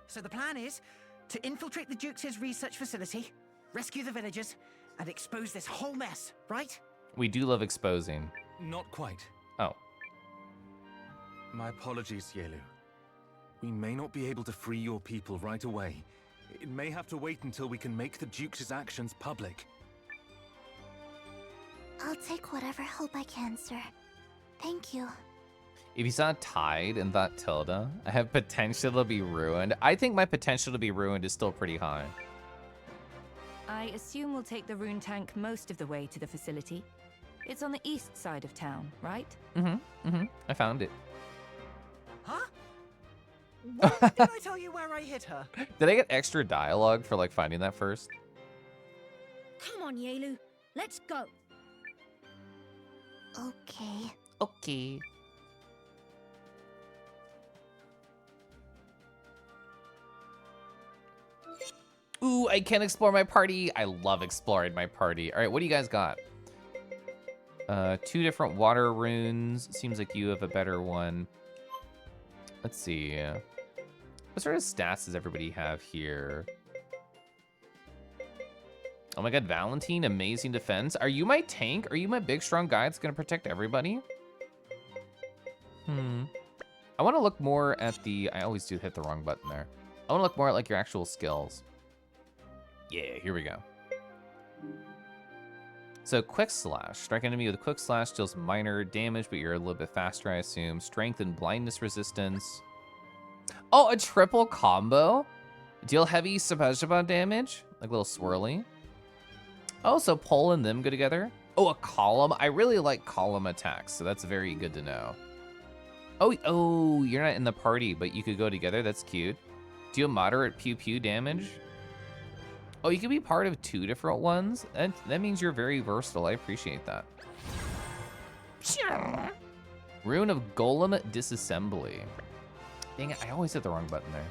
So the plan is to infiltrate the Duke's research facility, rescue the villagers, and expose this whole mess, right? We do love exposing. Not quite. Oh. My apologies, Yelu. We may not be able to free your people right away. It may have to wait until we can make the Duke's actions public. I'll take whatever help I can, sir. Thank you. If you saw tide and thought tilde, I have potential to be ruined. I think my potential to be ruined is still pretty high. I assume we'll take the rune tank most of the way to the facility. It's on the east side of town, right? I found it. Huh? What did I tell you where I hid her? Did I get extra dialogue for like finding that first? Come on, Yelu. Let's go. Okay. Okay. Ooh, I can explore my party. I love exploring my party. All right, what do you guys got? 2 different water runes. Seems like you have a better one. Let's see. What sort of stats does everybody have here? Oh my god, Valentine, amazing defense. Are you my tank? Are you my big, strong guy that's gonna protect everybody? I wanna look more at the, I always do hit the wrong button there. I wanna look more at like your actual skills. Yeah, here we go. So quick slash, strike enemy with a quick slash deals minor damage, but you're a little bit faster, I assume. Strength and blindness resistance. Oh, a triple combo? Deal heavy Sabajaba damage, like a little swirly. Oh, so Pole and them go together. Oh, a column. I really like column attacks, so that's very good to know. Oh, you're not in the party, but you could go together. That's cute. Deal moderate pew pew damage. Oh, you could be part of 2 different ones. That means you're very versatile. I appreciate that. Rune of Golem Disassembly. Dang it, I always hit the wrong button there.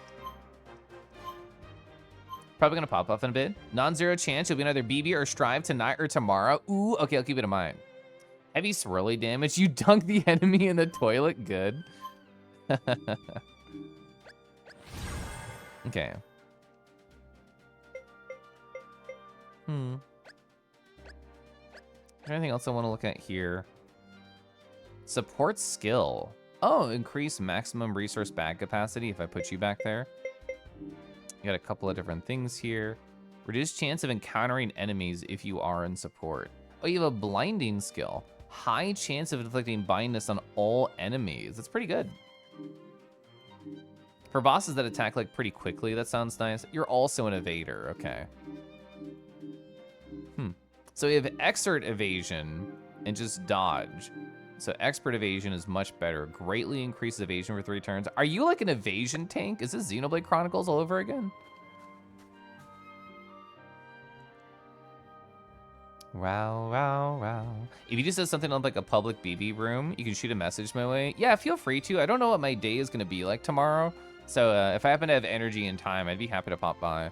Probably gonna pop off in a bit. Non-zero chance you'll be another BB or Strive tonight or tomorrow. Ooh, okay, I'll keep it in mind. Heavy swirly damage. You dunk the enemy in the toilet. Good. Okay. Anything else I want to look at here? Support skill. Oh, increase maximum resource bag capacity if I put you back there. You got a couple of different things here. Reduce chance of encountering enemies if you are in support. Oh, you have a blinding skill. High chance of inflicting blindness on all enemies. That's pretty good. For bosses that attack like pretty quickly, that sounds nice. You're also an evader, okay. So we have expert evasion and just dodge. So expert evasion is much better. Greatly increases evasion for 3 turns. Are you like an evasion tank? Is this Xenoblade Chronicles all over again? Wow, wow, wow. If you just said something on like a public BB room, you can shoot a message my way. Yeah, feel free to. I don't know what my day is gonna be like tomorrow. So if I happen to have energy and time, I'd be happy to pop by.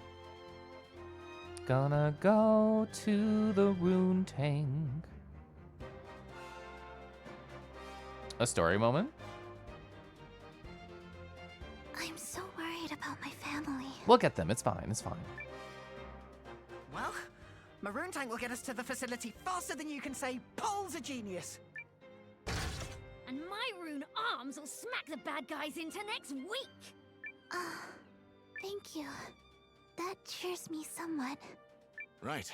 Gonna go to the rune tank. A story moment? I'm so worried about my family. We'll get them, it's fine, it's fine. Well, Maroon Tank will get us to the facility faster than you can say, Pole's a genius. And my rune arms will smack the bad guys into next week. Thank you. That cheers me somewhat. Right.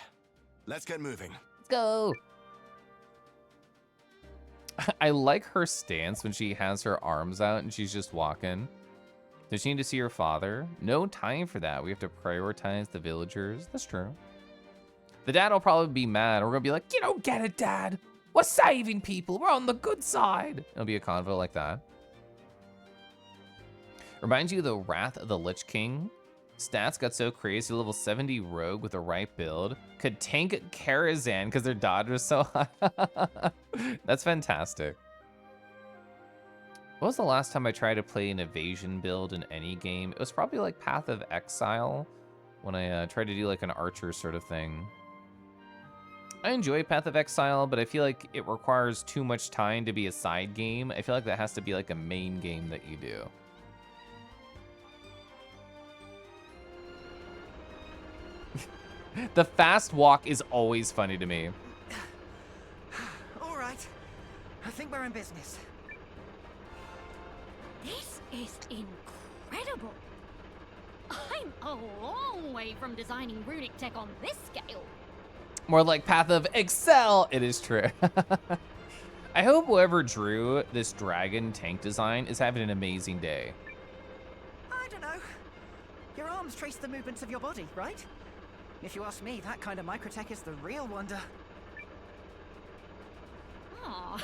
Let's get moving. Let's go. I like her stance when she has her arms out and she's just walking. Does she need to see her father? No time for that. We have to prioritize the villagers. That's true. The dad will probably be mad. We're gonna be like, you don't get it, Dad. We're saving people. We're on the good side. It'll be a convo like that. Reminds you of the Wrath of the Lich King. Stats got so crazy, level 70 rogue with the right build could tank Karazhan because their dodge was so high. That's fantastic. What was the last time I tried to play an evasion build in any game? It was probably like Path of Exile when I tried to do like an archer sort of thing. I enjoy Path of Exile, but I feel like it requires too much time to be a side game. I feel like that has to be like a main game that you do. The fast walk is always funny to me. All right. I think we're in business. This is incredible. I'm a long way from designing runic tech on this scale. More like Path of Excel. It is true. I hope whoever drew this dragon tank design is having an amazing day. I don't know. Your arms trace the movements of your body, right? If you ask me, that kind of microtech is the real wonder. Aw,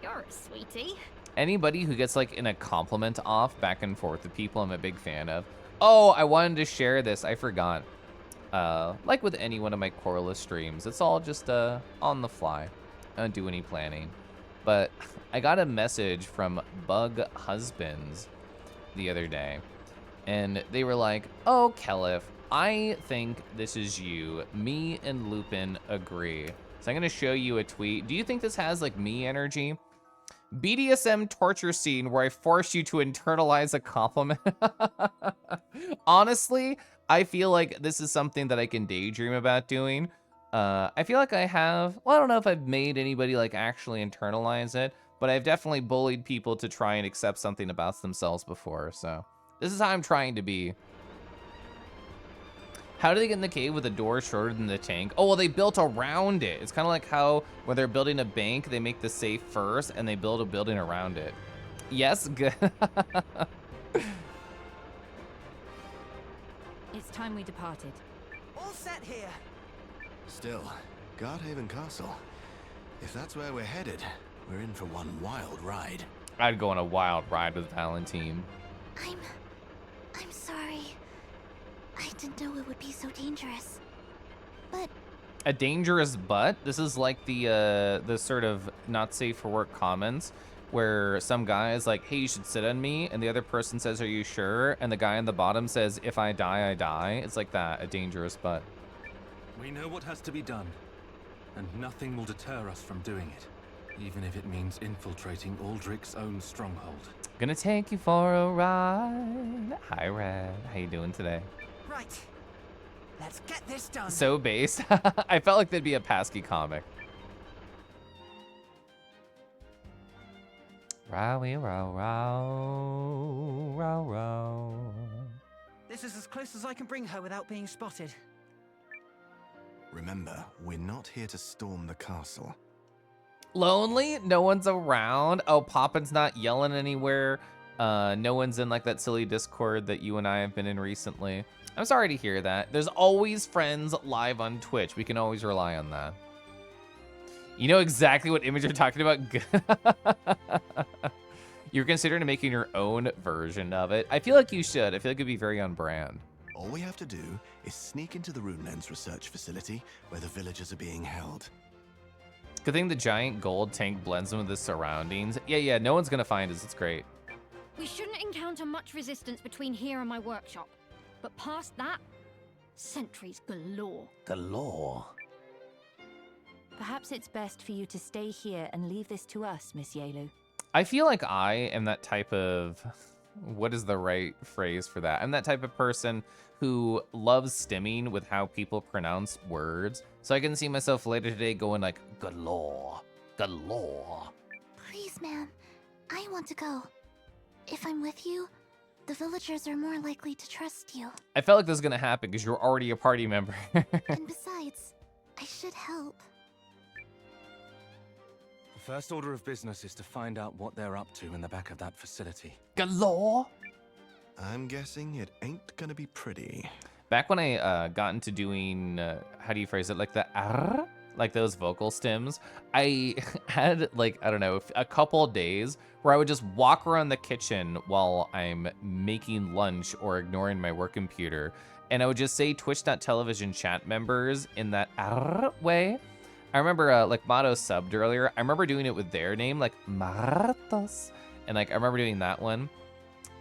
you're a sweetie. Anybody who gets like in a compliment off back and forth with people, I'm a big fan of. Oh, I wanted to share this. I forgot. Like with any one of my Coralith streams, it's all just on the fly. I don't do any planning. But I got a message from Bug Husbands the other day. And they were like, oh, Kelif, I think this is you. Me and Lupin agree. So I'm gonna show you a tweet. Do you think this has like me energy? BDSM torture scene where I force you to internalize a compliment. Honestly, I feel like this is something that I can daydream about doing. I feel like I have, well, I don't know if I've made anybody like actually internalize it, but I've definitely bullied people to try and accept something about themselves before. So this is how I'm trying to be. How do they get in the cave with a door shorter than the tank? Oh, well, they built around it. It's kind of like how when they're building a bank, they make the safe first and they build a building around it. Yes, good. It's time we departed. All set here. Still, Guardhaven Castle. If that's where we're headed, we're in for one wild ride. I'd go on a wild ride with Valentine. I'm sorry. I didn't know it would be so dangerous. But A dangerous butt? This is like the sort of not safe for work comments where some guy is like, hey, you should sit on me, and the other person says, are you sure? And the guy on the bottom says, if I die, I die. It's like that, a dangerous butt. We know what has to be done, and nothing will deter us from doing it, even if it means infiltrating Aldrich's own stronghold. Gonna take you for a ride. Hi, Red. How you doing today? Right. Let's get this done. So based. I felt like there'd be a Pasky comic. Rowie, row, row, row, row. This is as close as I can bring her without being spotted. Remember, we're not here to storm the castle. Lonely? No one's around? Oh, Poppin's not yelling anywhere. No one's in like that silly Discord that you and I have been in recently. I'm sorry to hear that. There's always friends live on Twitch. We can always rely on that. You know exactly what image you're talking about? You're considering making your own version of it. I feel like you should. I feel like it'd be very on brand. All we have to do is sneak into the Runelens research facility where the villagers are being held. Good thing the giant gold tank blends in with the surroundings. Yeah, no one's gonna find us. It's great. We shouldn't encounter much resistance between here and my workshop. But past that, sentries galore. Galore. Perhaps it's best for you to stay here and leave this to us, Miss Yaelu. I feel like I am that type of, what is the right phrase for that? I'm that type of person who loves stimming with how people pronounce words. So I can see myself later today going like, galore, galore. please, ma'am, I want to go. If I'm with you, the villagers are more likely to trust you. I felt like this was gonna happen because you're already a party member. And besides, I should help. The first order of business is to find out what they're up to in the back of that facility. Galore. I'm guessing it ain't gonna be pretty. Back when I got into doing, how do you phrase it? Like the R? Like those vocal stems, I had like, I don't know, a couple days where I would just walk around the kitchen while I'm making lunch or ignoring my work computer. And I would just say twitch.television chat members in that R way. I remember like Mato subbed earlier. I remember doing it with their name, like Martos. And like, I remember doing that one.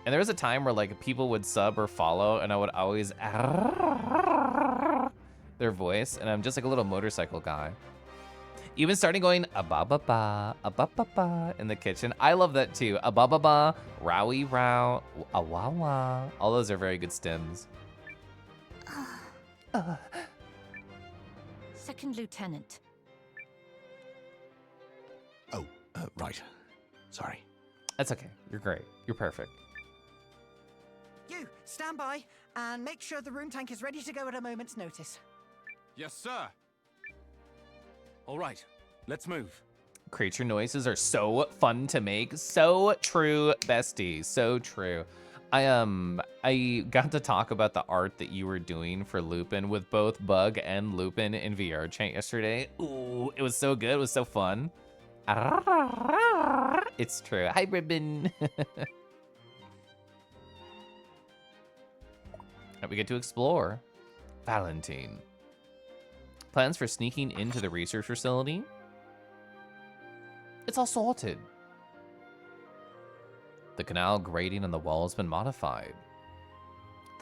And there was a time where like people would sub or follow and I would always their voice, and I'm just like a little motorcycle guy. Even starting going a-ba-ba-ba, a-ba-ba-ba in the kitchen. I love that too. A-ba-ba-ba, rowie row, a-wah-wah. All those are very good stems. Second Lieutenant. Oh, right. Sorry. That's okay. You're great. You're perfect. You, stand by and make sure the room tank is ready to go at a moment's notice. Yes, sir. All right, let's move. Creature noises are so fun to make. So true, bestie. So true. I got to talk about the art that you were doing for Lupin with both Bug and Lupin in VR chat yesterday. Ooh, it was so good. It was so fun. It's true. Hi, Ribbon. And we get to explore Valentine. Plans for sneaking into the research facility? It's all sorted. The canal grating on the wall has been modified.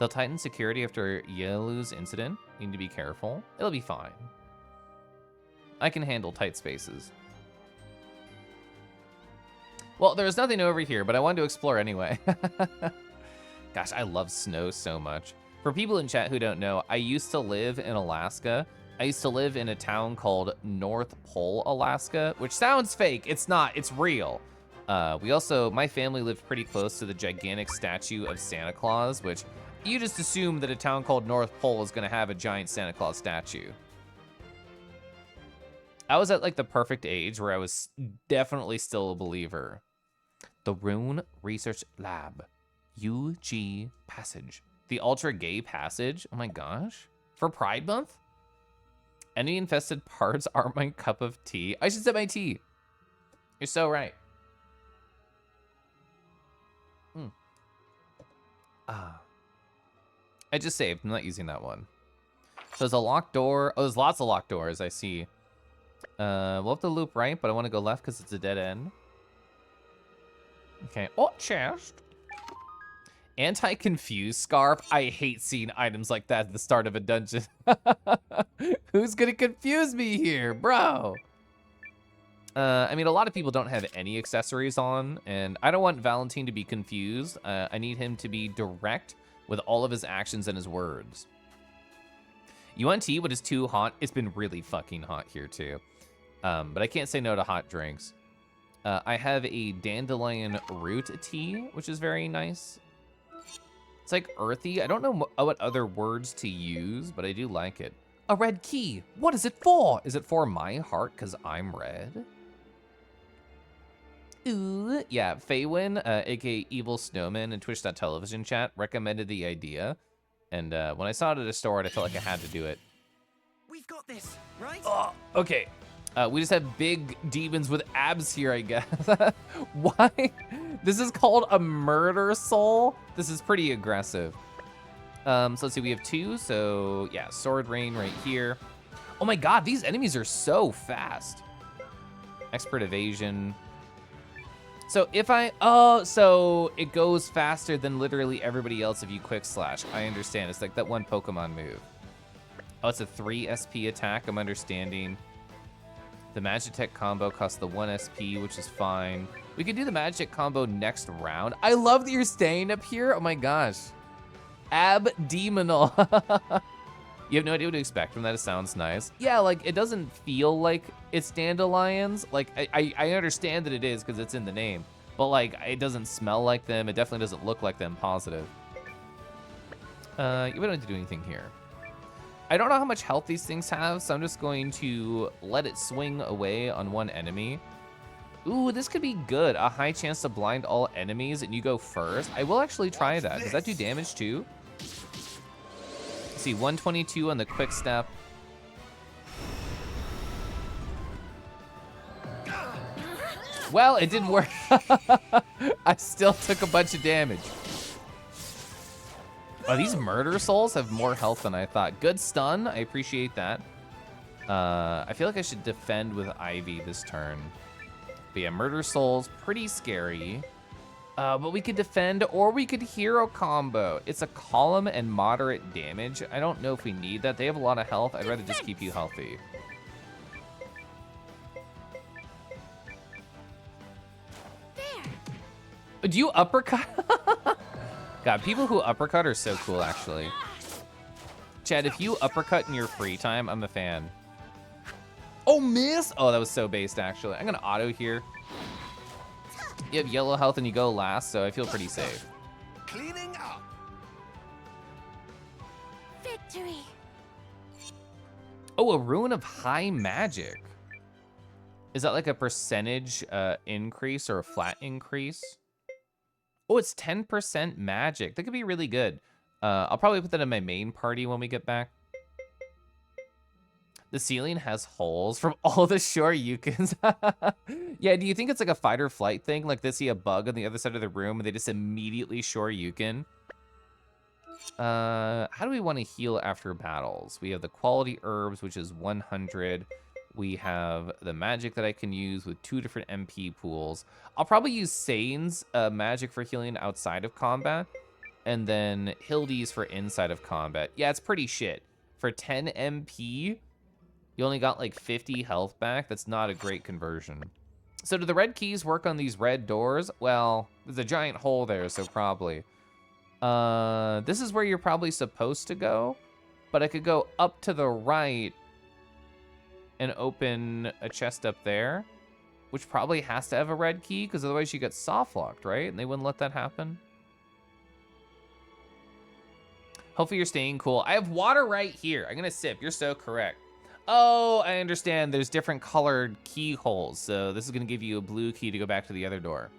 They'll tighten security after Yelu's incident. You need to be careful. It'll be fine. I can handle tight spaces. Well, there's nothing over here, but I wanted to explore anyway. Gosh, I love snow so much. For people in chat who don't know, I used to live in Alaska. I used to live in a town called North Pole, Alaska, which sounds fake. It's not, it's real. My family lived pretty close to the gigantic statue of Santa Claus, which you just assume that a town called North Pole is gonna have a giant Santa Claus statue. I was at like the perfect age where I was definitely still a believer. The Rune Research Lab, UG Passage. The Ultra Gay Passage, oh my gosh. For Pride Month? Any infested parts are my cup of tea. I should set my tea. You're so right. I just saved, I'm not using that one. So there's a locked door. Oh, there's lots of locked doors, I see. We'll have to loop right, but I want to go left because it's a dead end. Okay, oh, chest. Anti-confuse scarf. I hate seeing items like that at the start of a dungeon. Who's gonna confuse me here, bro? I mean, a lot of people don't have any accessories on, and I don't want Valentine to be confused. I need him to be direct with all of his actions and his words. You want tea, but it's too hot? It's been really fucking hot here, too. But I can't say no to hot drinks. I have a dandelion root tea, which is very nice. It's like earthy. I don't know what other words to use, but I do like it. A red key. What is it for? Is it for my heart because I'm red? Ooh, yeah, Faywin, aka Evil Snowman in Twitch.tv chat, recommended the idea. And when I saw it at a store, I felt like I had to do it. We've got this, right? Oh, okay. We just have big demons with abs here, I guess. Why? This is called a murder soul? This is pretty aggressive. So let's see, we have 2. So yeah, sword rain right here. Oh my God, these enemies are so fast. Expert evasion. So if so it goes faster than literally everybody else if you quick slash. I understand, it's like that one Pokemon move. Oh, it's a 3 SP attack, I'm understanding. The Magitech combo costs the 1 SP, which is fine. We could do the Magic combo next round. I love that you're staying up here. Oh my gosh. Abdemonal. You have no idea what to expect from that. It sounds nice. Yeah, like it doesn't feel like it's dandelions. Like I understand that it is because it's in the name, but like it doesn't smell like them. It definitely doesn't look like them. Positive. You don't have to do anything here. I don't know how much health these things have, so I'm just going to let it swing away on one enemy. Ooh, this could be good. A high chance to blind all enemies, and you go first. I will actually try that. Does that do damage too? Let's see, 122 on the quick step. Well, it didn't work. I still took a bunch of damage. Oh, these murder souls have more health than I thought. Good stun, I appreciate that. I feel like I should defend with Ivy this turn. But yeah, murder souls, pretty scary. But we could defend or we could hero combo. It's a column and moderate damage. I don't know if we need that. They have a lot of health. I'd rather just keep you healthy. There. Do you uppercut? God, people who uppercut are so cool, actually. Chad, if you uppercut in your free time, I'm a fan. Oh, miss! Oh, that was so based, actually. I'm gonna auto here. You have yellow health and you go last, so I feel pretty safe. Cleaning up. Victory. Oh, a Rune of High Magic. Is that like a percentage increase or a flat increase? Oh, it's 10% magic. That could be really good. I'll probably put that in my main party when we get back. The ceiling has holes from all the Shoryukens. Yeah, do you think it's like a fight or flight thing? Like they see a bug on the other side of the room and they just immediately Shoryuken? How do we want to heal after battles? We have the quality herbs, which is 100. We have the magic that I can use with 2 different MP pools. I'll probably use Sane's magic for healing outside of combat. And then Hildy's for inside of combat. Yeah, it's pretty shit. For 10 MP, you only got like 50 health back. That's not a great conversion. So do the red keys work on these red doors? Well, there's a giant hole there, so probably. This is where you're probably supposed to go, but I could go up to the right and open a chest up there, which probably has to have a red key, because otherwise you get soft locked, right? And they wouldn't let that happen. Hopefully you're staying cool. I have water right here. I'm gonna sip. You're so correct. Oh, I understand. There's different colored keyholes, so this is gonna give you a blue key to go back to the other door.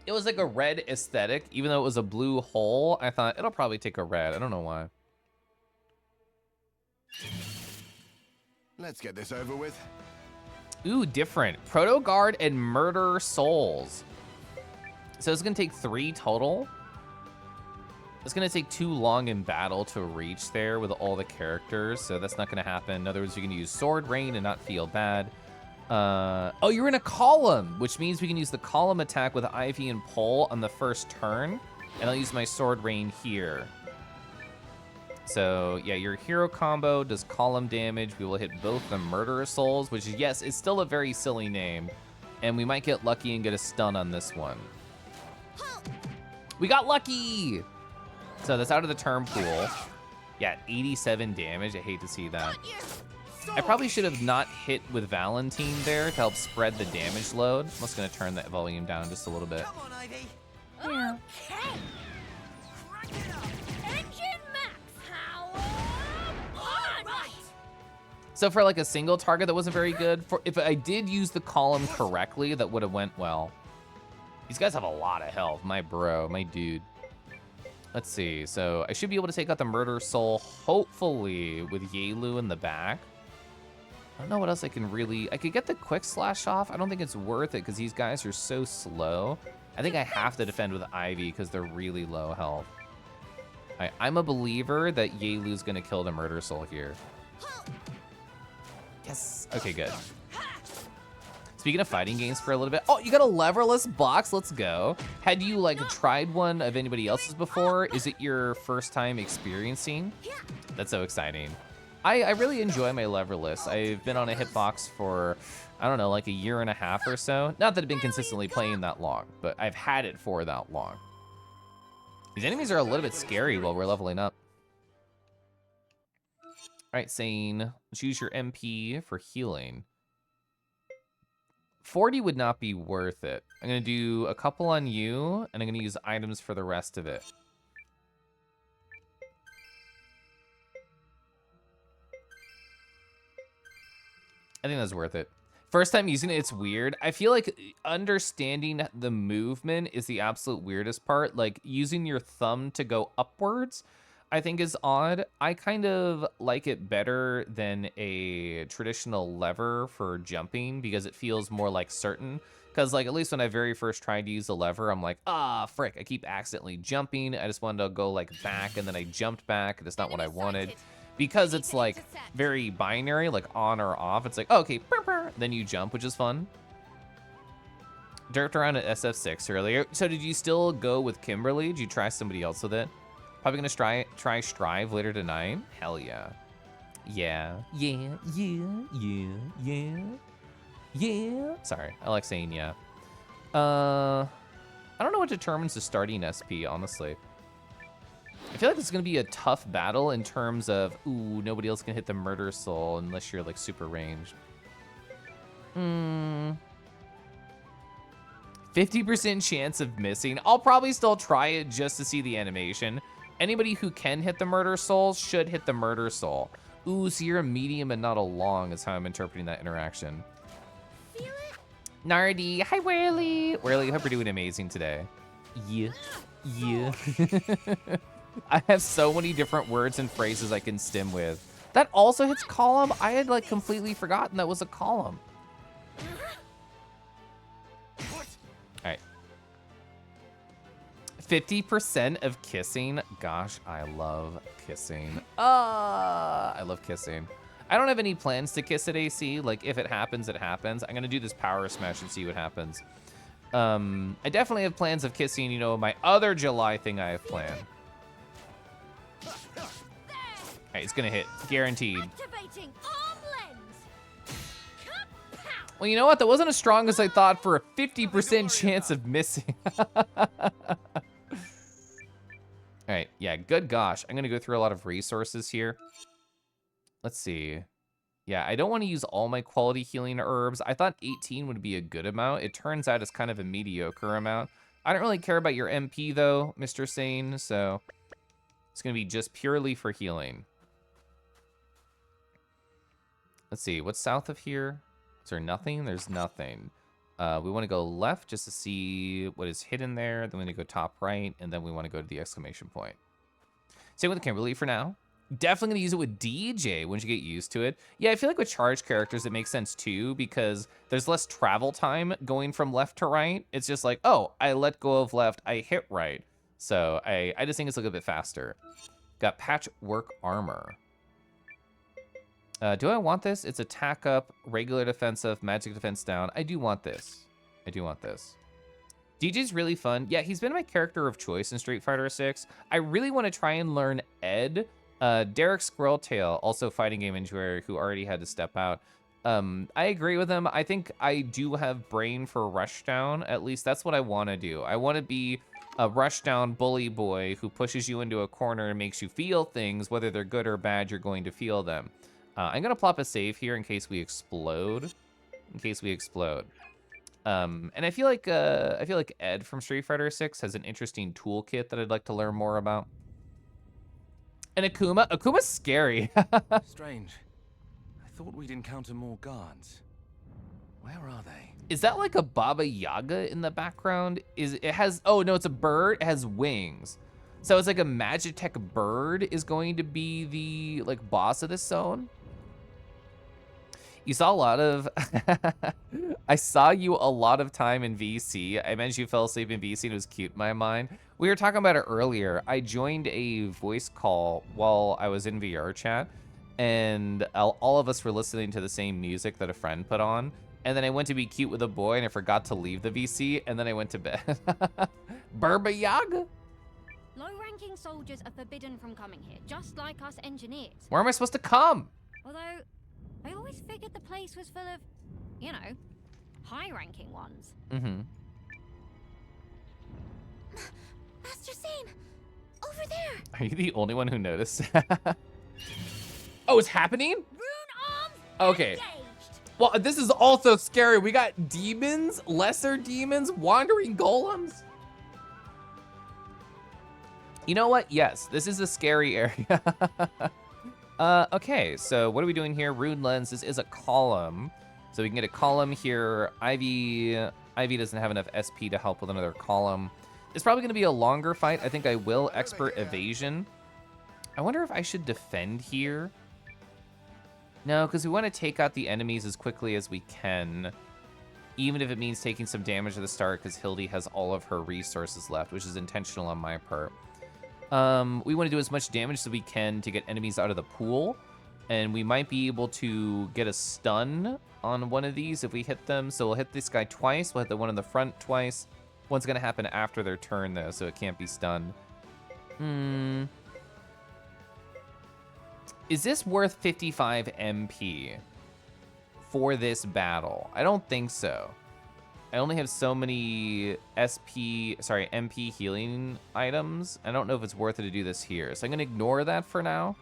It was like a red aesthetic, even though it was a blue hole. I thought it'll probably take a red. I don't know why. Let's get this over with. Ooh, different. Proto Guard and Murder Souls. So it's gonna take 3 total. It's gonna take too long in battle to reach there with all the characters, so that's not gonna happen. In other words, you can use Sword Rain and not feel bad. Oh, you're in a column, which means we can use the column attack with Ivy and Pole on the first turn, and I'll use my Sword Rain here. So yeah, your hero combo does column damage. We will hit both the Murderous Souls, which is, yes, it's still a very silly name, and we might get lucky and get a stun on this one. We got lucky! So that's out of the turn pool. Yeah, 87 damage. I hate to see that. I probably should have not hit with Valentine there to help spread the damage load. I'm just gonna turn that volume down just a little bit. Come on, Ivy. Yeah. Okay. Engine max power on! Right. So for like a single target, that wasn't very good. For if I did use the column correctly, that would have went well. These guys have a lot of health. My bro, my dude. Let's see. So I should be able to take out the Murder Soul, hopefully, with Yelu in the back. I don't know what else I can really... I could get the Quick Slash off. I don't think it's worth it because these guys are so slow. I think I have to defend with Ivy because they're really low health. I'm a believer that Yelu's going to kill the Murder Soul here. Yes. Okay, good. Speaking of fighting games for a little bit. Oh, you got a leverless box? Let's go. Had you like tried one of anybody else's before? Is it your first time experiencing? That's so exciting. I really enjoy my leverless. I've been on a hitbox for, I don't know, like 1.5 years or so. Not that I've been consistently playing that long, but I've had it for that long. These enemies are a little bit scary while we're leveling up. All right, Sane, let's use your MP for healing. 40 would not be worth it. I'm gonna do a couple on you, and I'm gonna use items for the rest of it. I think that's worth it. First time using it, it's weird. I feel like understanding the movement is the absolute weirdest part. Like using your thumb to go upwards, I think is odd. I kind of like it better than a traditional lever for jumping because it feels more like certain. Because like at least when I very first tried to use the lever, I'm like, ah, frick, I keep accidentally jumping. I just wanted to go like back and then I jumped back. That's not what I wanted. Because it's like very binary, like on or off. It's like, oh, okay, then you jump, which is fun. Derped around at SF6 earlier. So did you still go with Kimberly? Did you try somebody else with it? Probably gonna try Strive later tonight. Hell yeah. Yeah. Sorry, I like saying yeah. I don't know what determines the starting SP, honestly. I feel like it's gonna be a tough battle in terms of, ooh, nobody else can hit the Murder Soul unless you're like super ranged. 50% chance of missing. I'll probably still try it just to see the animation. Anybody who can hit the Murder Soul should hit the Murder Soul. Ooh, so you're a medium and not a long is how I'm interpreting that interaction. Feel it? Nardi, hi Whirly. Whirly, hope you're doing amazing today. Yeah. I have so many different words and phrases I can stem with. That also hits column? I had like completely forgotten that was a column. All right. 50% of kissing. Gosh, I love kissing. I love kissing. I don't have any plans to kiss at AC. Like if it happens, it happens. I'm gonna do this power smash and see what happens. I definitely have plans of kissing, you know, my other July thing I have planned. All right, it's gonna hit, guaranteed. Activating arm lens. Well, you know what? That wasn't as strong as I thought for a 50% chance of missing. All right, yeah, good gosh. I'm gonna go through a lot of resources here. Let's see. Yeah, I don't want to use all my quality healing herbs. I thought 18 would be a good amount. It turns out it's kind of a mediocre amount. I don't really care about your MP though, Mr. Sane, so it's gonna be just purely for healing. Let's see, what's south of here? Is there nothing? There's nothing. We want to go left just to see what is hidden there. Then we want to go top right, and then we want to go to the exclamation point. Same with the Kimberly for now. Definitely gonna use it with DJ once you get used to it. Yeah, I feel like with charged characters, it makes sense too, because there's less travel time going from left to right. It's just like, oh, I let go of left, I hit right. So I just think it's a little bit faster. Got patchwork armor. Do I want this? It's attack up, regular defensive, magic defense down. I do want this. I do want this. DJ's really fun. Yeah, he's been my character of choice in Street Fighter 6. I really want to try and learn Ed. Derek Squirreltail, also fighting game enjoyer, who already had to step out. I agree with him. I think I do have brain for Rushdown. At least that's what I want to do. I want to be a Rushdown bully boy who pushes you into a corner and makes you feel things, whether they're good or bad, you're going to feel them. I'm gonna plop a save here in case we explode. And I feel like Ed from Street Fighter 6 has an interesting toolkit that I'd like to learn more about. And Akuma. Akuma's scary. Strange. I thought we'd encounter more guards. Where are they? Is that like a Baba Yaga in the background? Oh no, it's a bird. It has wings. So it's like a Magitech bird is going to be the like boss of this zone. You saw a lot of, I saw you a lot of time in VC. I mentioned you fell asleep in VC and it was cute in my mind. We were talking about it earlier. I joined a voice call while I was in VR chat, and all of us were listening to the same music that a friend put on. And then I went to be cute with a boy and I forgot to leave the VC, and then I went to bed. Baba Yaga? Low-ranking soldiers are forbidden from coming here, just like us engineers. Where am I supposed to come? Although, I always figured the place was full of, you know, high-ranking ones. Mm-hmm. Master Sane, over there. Are you the only one who noticed? Oh, it's happening? Rune arms okay. engaged. Well, this is also scary. We got demons, lesser demons, wandering golems. You know what? Yes, this is a scary area. Okay, so what are we doing here? Rune lens. This is a column. So we can get a column here. Ivy doesn't have enough SP to help with another column. It's probably going to be a longer fight. I think I will expert evasion. I wonder if I should defend here. No, because we want to take out the enemies as quickly as we can, even if it means taking some damage at the start, because Hildy has all of her resources left, which is intentional on my part. We want to do as much damage as we can to get enemies out of the pool, and we might be able to get a stun on one of these if we hit them. So we'll hit this guy twice. We'll hit the one in the front twice. One's going to happen after their turn, though, so it can't be stunned. Is this worth 55 MP for this battle? I don't think so. I only have so many MP healing items. I don't know if it's worth it to do this here. So I'm gonna ignore that for now.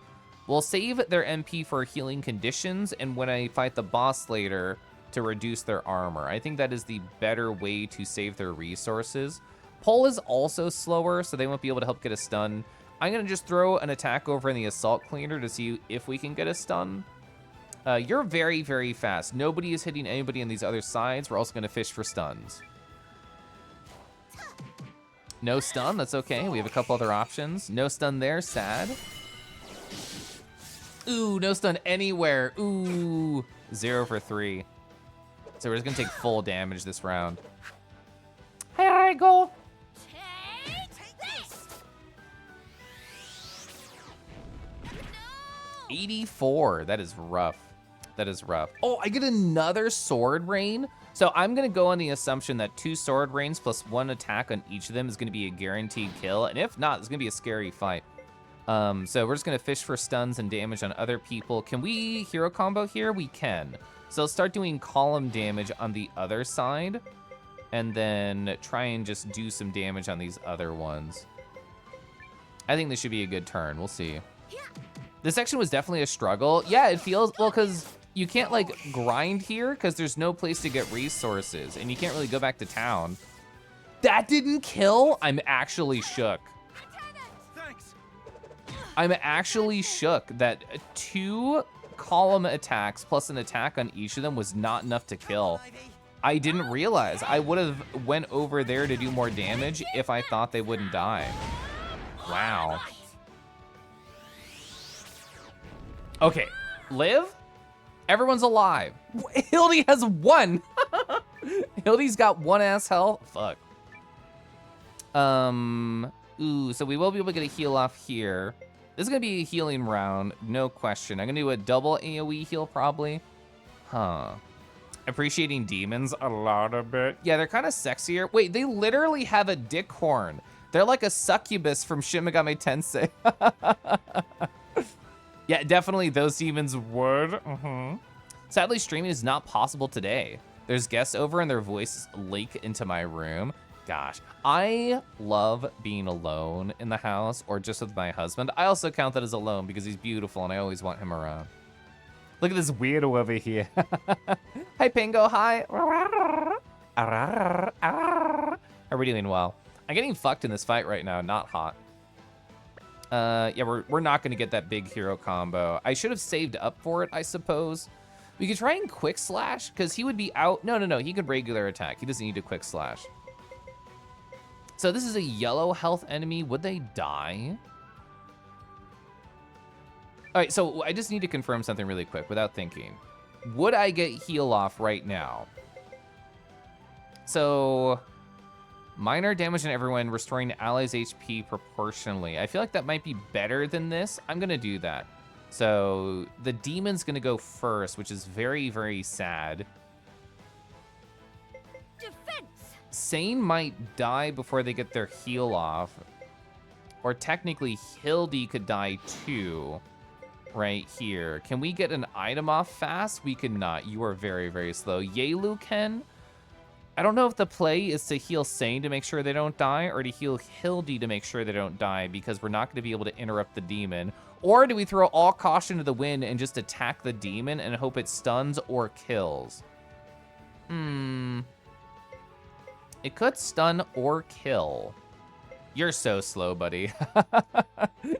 We'll save their MP for healing conditions, and when I fight the boss later, to reduce their armor. I think that is the better way to save their resources. Pole is also slower, so they won't be able to help get a stun. I'm gonna just throw an attack over in the assault cleaner to see if we can get a stun. You're very, very fast. Nobody is hitting anybody on these other sides. We're also gonna fish for stuns. No stun, that's okay. We have a couple other options. No stun there, sad. Ooh, no stun anywhere. Ooh, 0 for 3. So we're just gonna take full damage this round. Hey, I go. Take this. 84. That is rough. That is rough. Oh, I get another sword rain. So I'm gonna go on the assumption that 2 sword rains plus 1 attack on each of them is gonna be a guaranteed kill, and if not, it's gonna be a scary fight. So we're just gonna fish for stuns and damage on other people. Can we hero combo here? We can. So let's start doing column damage on the other side, and then try and just do some damage on these other ones. I think this should be a good turn. We'll see. This section was definitely a struggle. Yeah, it feels, well, because you can't like grind here because there's no place to get resources, and you can't really go back to town. That didn't kill? I'm actually shook. I'm actually shook that 2 column attacks plus an attack on each of them was not enough to kill. I didn't realize. I would have went over there to do more damage if I thought they wouldn't die. Wow. Okay, live? Everyone's alive. Hildy has 1. Hildy's got 1 ass health. Fuck. Ooh, so we will be able to get a heal off here. This is gonna be a healing round, no question. I'm gonna do a double AoE heal probably. Huh. Appreciating demons a lot a bit. Yeah, they're kind of sexier. Wait, they literally have a dick horn. They're like a succubus from Shin Megami Tensei. Yeah, definitely those demons would. Sadly, streaming is not possible today. There's guests over and their voices leak into my room. Gosh, I love being alone in the house or just with my husband. I also count that as alone because he's beautiful and I always want him around. Look at this weirdo over here. Hi, Pingo, hi. Are we doing well? I'm getting fucked in this fight right now, not hot. Yeah, we're not gonna get that big hero combo. I should have saved up for it, I suppose. We could try and quick slash, because he would be out. No, he could regular attack. He doesn't need to quick slash. So this is a yellow health enemy. Would they die? All right, so I just need to confirm something really quick without thinking. Would I get heal off right now? So minor damage on everyone, restoring allies' HP proportionally. I feel like that might be better than this. I'm gonna do that. So the demon's gonna go first, which is very, very sad. Sane might die before they get their heal off. Or technically, Hildy could die too, right here. Can we get an item off fast? We cannot. You are very, very slow. Yelu can. I don't know if the play is to heal Sane to make sure they don't die or to heal Hildy to make sure they don't die because we're not going to be able to interrupt the demon. Or do we throw all caution to the wind and just attack the demon and hope it stuns or kills? It could stun or kill. You're so slow, buddy.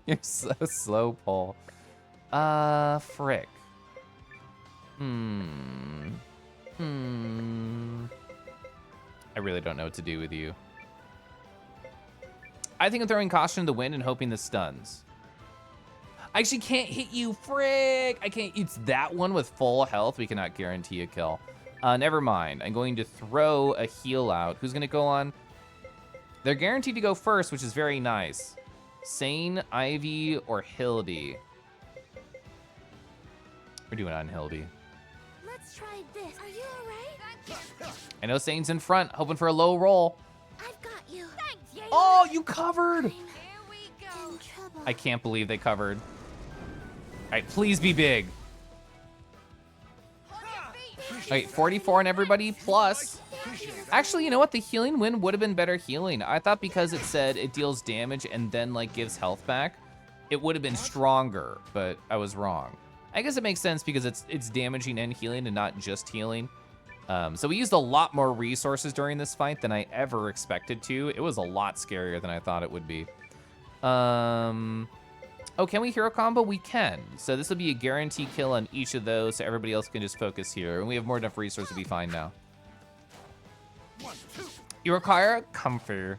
You're so slow, Paul. Frick. I really don't know what to do with you. I think I'm throwing caution to the wind and hoping this stuns. I actually can't hit you, frick! I can't, it's that one with full health. We cannot guarantee a kill. Never mind. I'm going to throw a heal out. Who's gonna go on? They're guaranteed to go first, which is very nice. Sane, Ivy, or Hildy? We're doing on Hildy. Let's try this. Are you alright? I know Sane's in front, hoping for a low roll. I've got you. Thanks, Yale. Oh, you covered! Here we go. In trouble. I can't believe they covered. All right, please be big. All right, 44 on everybody, plus. Actually, you know what? The healing wind would have been better healing. I thought because it said it deals damage and then like gives health back, it would have been stronger, but I was wrong. I guess it makes sense because it's damaging and healing and not just healing. So we used a lot more resources during this fight than I ever expected to. It was a lot scarier than I thought it would be. Oh, can we hero combo? We can. So this will be a guarantee kill on each of those, so everybody else can just focus here. And we have more than enough resources to be fine now. You require comfort.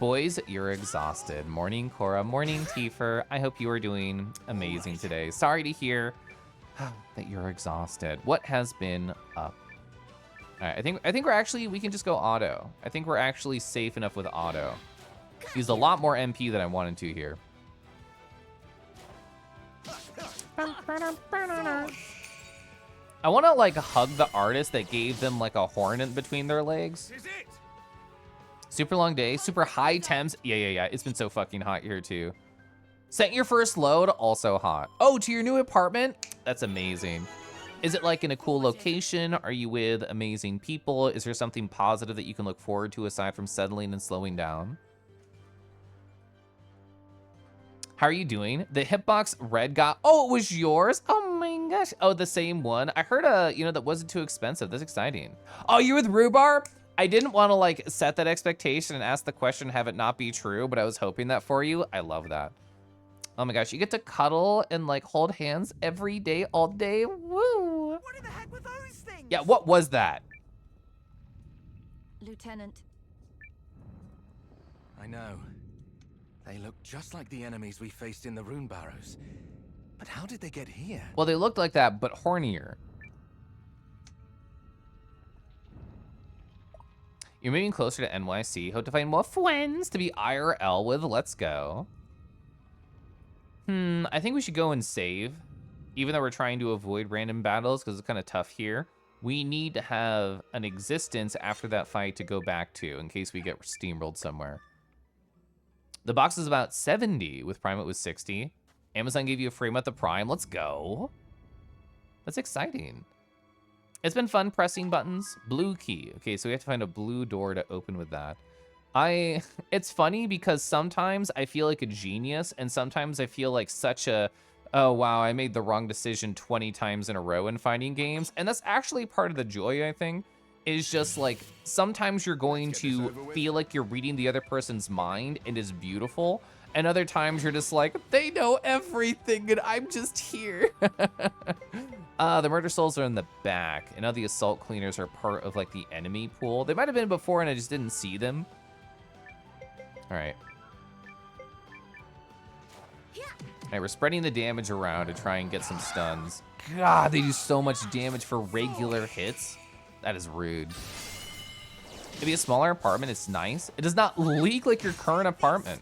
Boys, you're exhausted. Morning, Cora. Morning, Tifer. I hope you are doing amazing today. Sorry to hear that you're exhausted. What has been up? All right, I think we're actually, we can just go auto. I think we're actually safe enough with auto. Used a lot more MP than I wanted to here. I want to like hug the artist that gave them like a horn in between their legs. Super long day, super high temps. Yeah. It's been so fucking hot here too. Sent your first load, also hot. Oh, to your new apartment? That's amazing. Is it like in a cool location? Are you with amazing people? Is there something positive that you can look forward to aside from settling and slowing down? How are you doing? The hitbox red got, oh, it was yours? Oh my gosh. Oh, the same one. I heard, that wasn't too expensive. That's exciting. Oh, you're with Rhubarb? I didn't want to like set that expectation and ask the question, have it not be true, but I was hoping that for you. I love that. Oh my gosh, you get to cuddle and like hold hands every day, all day. Woo! What in the heck were those things? Yeah, what was that? Lieutenant. I know. They look just like the enemies we faced in the rune barrows. But how did they get here? Well, they looked like that, but hornier. You're moving closer to NYC. Hope to find more friends to be IRL with. Let's go. I think we should go and save. Even though we're trying to avoid random battles because it's kind of tough here. We need to have an existence after that fight to go back to in case we get steamrolled somewhere. The box is about 70. With Prime, it was 60. Amazon gave you a free month of Prime. Let's go. That's exciting. It's been fun pressing buttons. Blue key. Okay, so we have to find a blue door to open with that. It's funny because sometimes I feel like a genius and sometimes I feel like such a, oh wow, I made the wrong decision 20 times in a row in fighting games. And that's actually part of the joy, I think, is just like, sometimes you're going to feel like you're reading the other person's mind and it's beautiful. And other times you're just like, they know everything and I'm just here. The murder souls are in the back. And now the assault cleaners are part of like the enemy pool. They might have been before and I just didn't see them. All right. All right, we're spreading the damage around to try and get some stuns. God, they do so much damage for regular hits. That is rude. Maybe a smaller apartment, it's nice. It does not leak like your current apartment.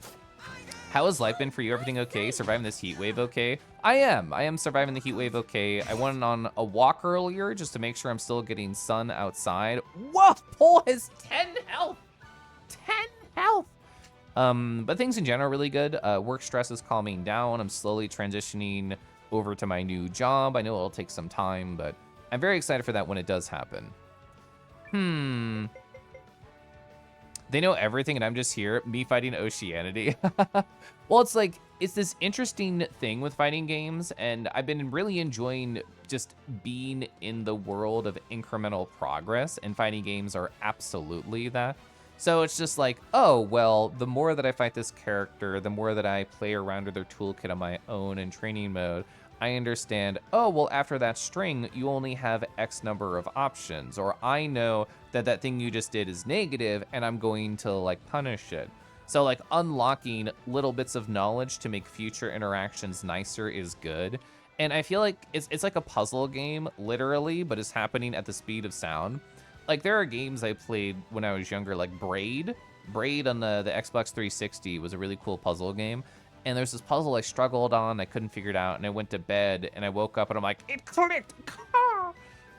How has life been for you? Everything okay? Surviving this heat wave okay? I am surviving the heat wave okay. I went on a walk earlier just to make sure I'm still getting sun outside. Whoa, Pole has 10 health. 10 health. But things in general are really good. Work stress is calming down. I'm slowly transitioning over to my new job. I know it'll take some time, but I'm very excited for that when it does happen. They know everything and I'm just here, me fighting Oceanity. Well, it's like, it's this interesting thing with fighting games and I've been really enjoying just being in the world of incremental progress, and fighting games are absolutely that. So it's just like, oh, well, the more that I fight this character, the more that I play around with their toolkit on my own in training mode, I understand, oh, well, after that string, you only have X number of options, or I know that that thing you just did is negative and I'm going to like punish it. So like unlocking little bits of knowledge to make future interactions nicer is good. And I feel like it's like a puzzle game, literally, but it's happening at the speed of sound. Like there are games I played when I was younger, like Braid. Braid on the Xbox 360 was a really cool puzzle game. And there's this puzzle I struggled on, I couldn't figure it out, and I went to bed, and I woke up, and I'm like, it clicked!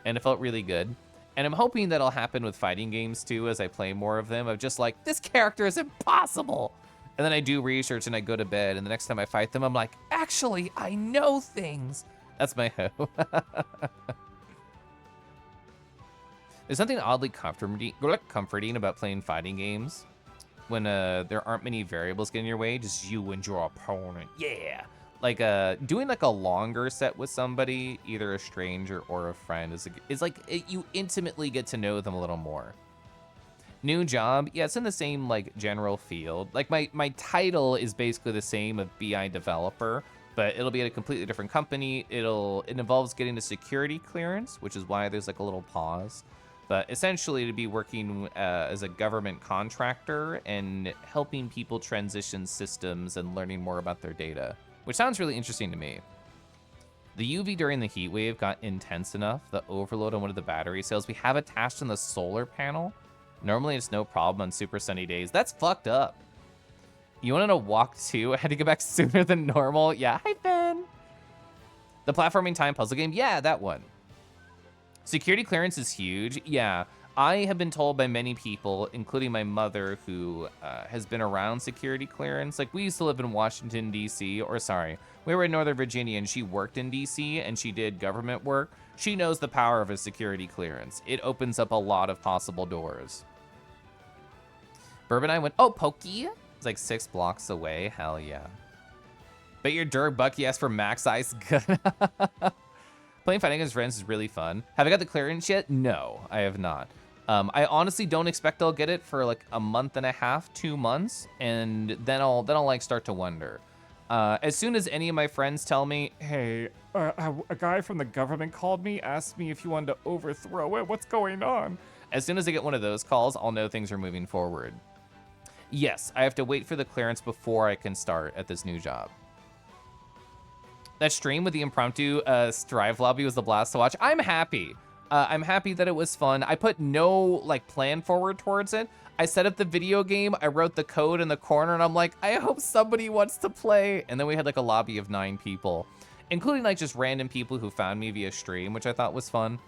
And it felt really good. And I'm hoping that'll happen with fighting games, too, as I play more of them, of just like, this character is impossible! And then I do research, and I go to bed, and the next time I fight them, I'm like, actually, I know things! That's my hope. There's something oddly comforting about playing fighting games. When there aren't many variables getting in your way, just you and your opponent. Yeah. Like doing like a longer set with somebody, either a stranger or a friend, is like you intimately get to know them a little more. New job, yeah, it's in the same like general field. Like my title is basically the same of BI developer, but it'll be at a completely different company. It involves getting a security clearance, which is why there's like a little pause. But essentially to be working as a government contractor and helping people transition systems and learning more about their data, which sounds really interesting to me. The UV during the heat wave got intense enough, the overload on one of the battery cells we have attached in the solar panel. Normally it's no problem on super sunny days. That's fucked up. You wanted to walk too? I had to get back sooner than normal. Yeah, hi Ben. The platforming time puzzle game, yeah, that one. Security clearance is huge. Yeah, I have been told by many people, including my mother, who has been around security clearance. Like, we used to live in Washington, D.C., or sorry, we were in Northern Virginia, and she worked in D.C., and she did government work. She knows the power of a security clearance. It opens up a lot of possible doors. Bourbon and I went, oh, Pokey? It's like 6 blocks away. Hell yeah. Bet your Dirk Bucky asked for max ice gun. Playing fighting against friends is really fun. Have I got the clearance yet? No, I have not. I honestly don't expect I'll get it for like a month and a half, 2 months, and then I'll like start to wonder. As soon as any of my friends tell me, Hey, a guy from the government called me, asked me if you wanted to overthrow it. What's going on? As soon as I get one of those calls, I'll know things are moving forward. Yes, I have to wait for the clearance before I can start at this new job. That stream with the impromptu Strive lobby was the blast to watch. I'm happy. I'm happy that it was fun. I put no like plan forward towards it. I set up the video game. I wrote the code in the corner, and I'm like, I hope somebody wants to play. And then we had like a lobby of 9 people, including like just random people who found me via stream, which I thought was fun.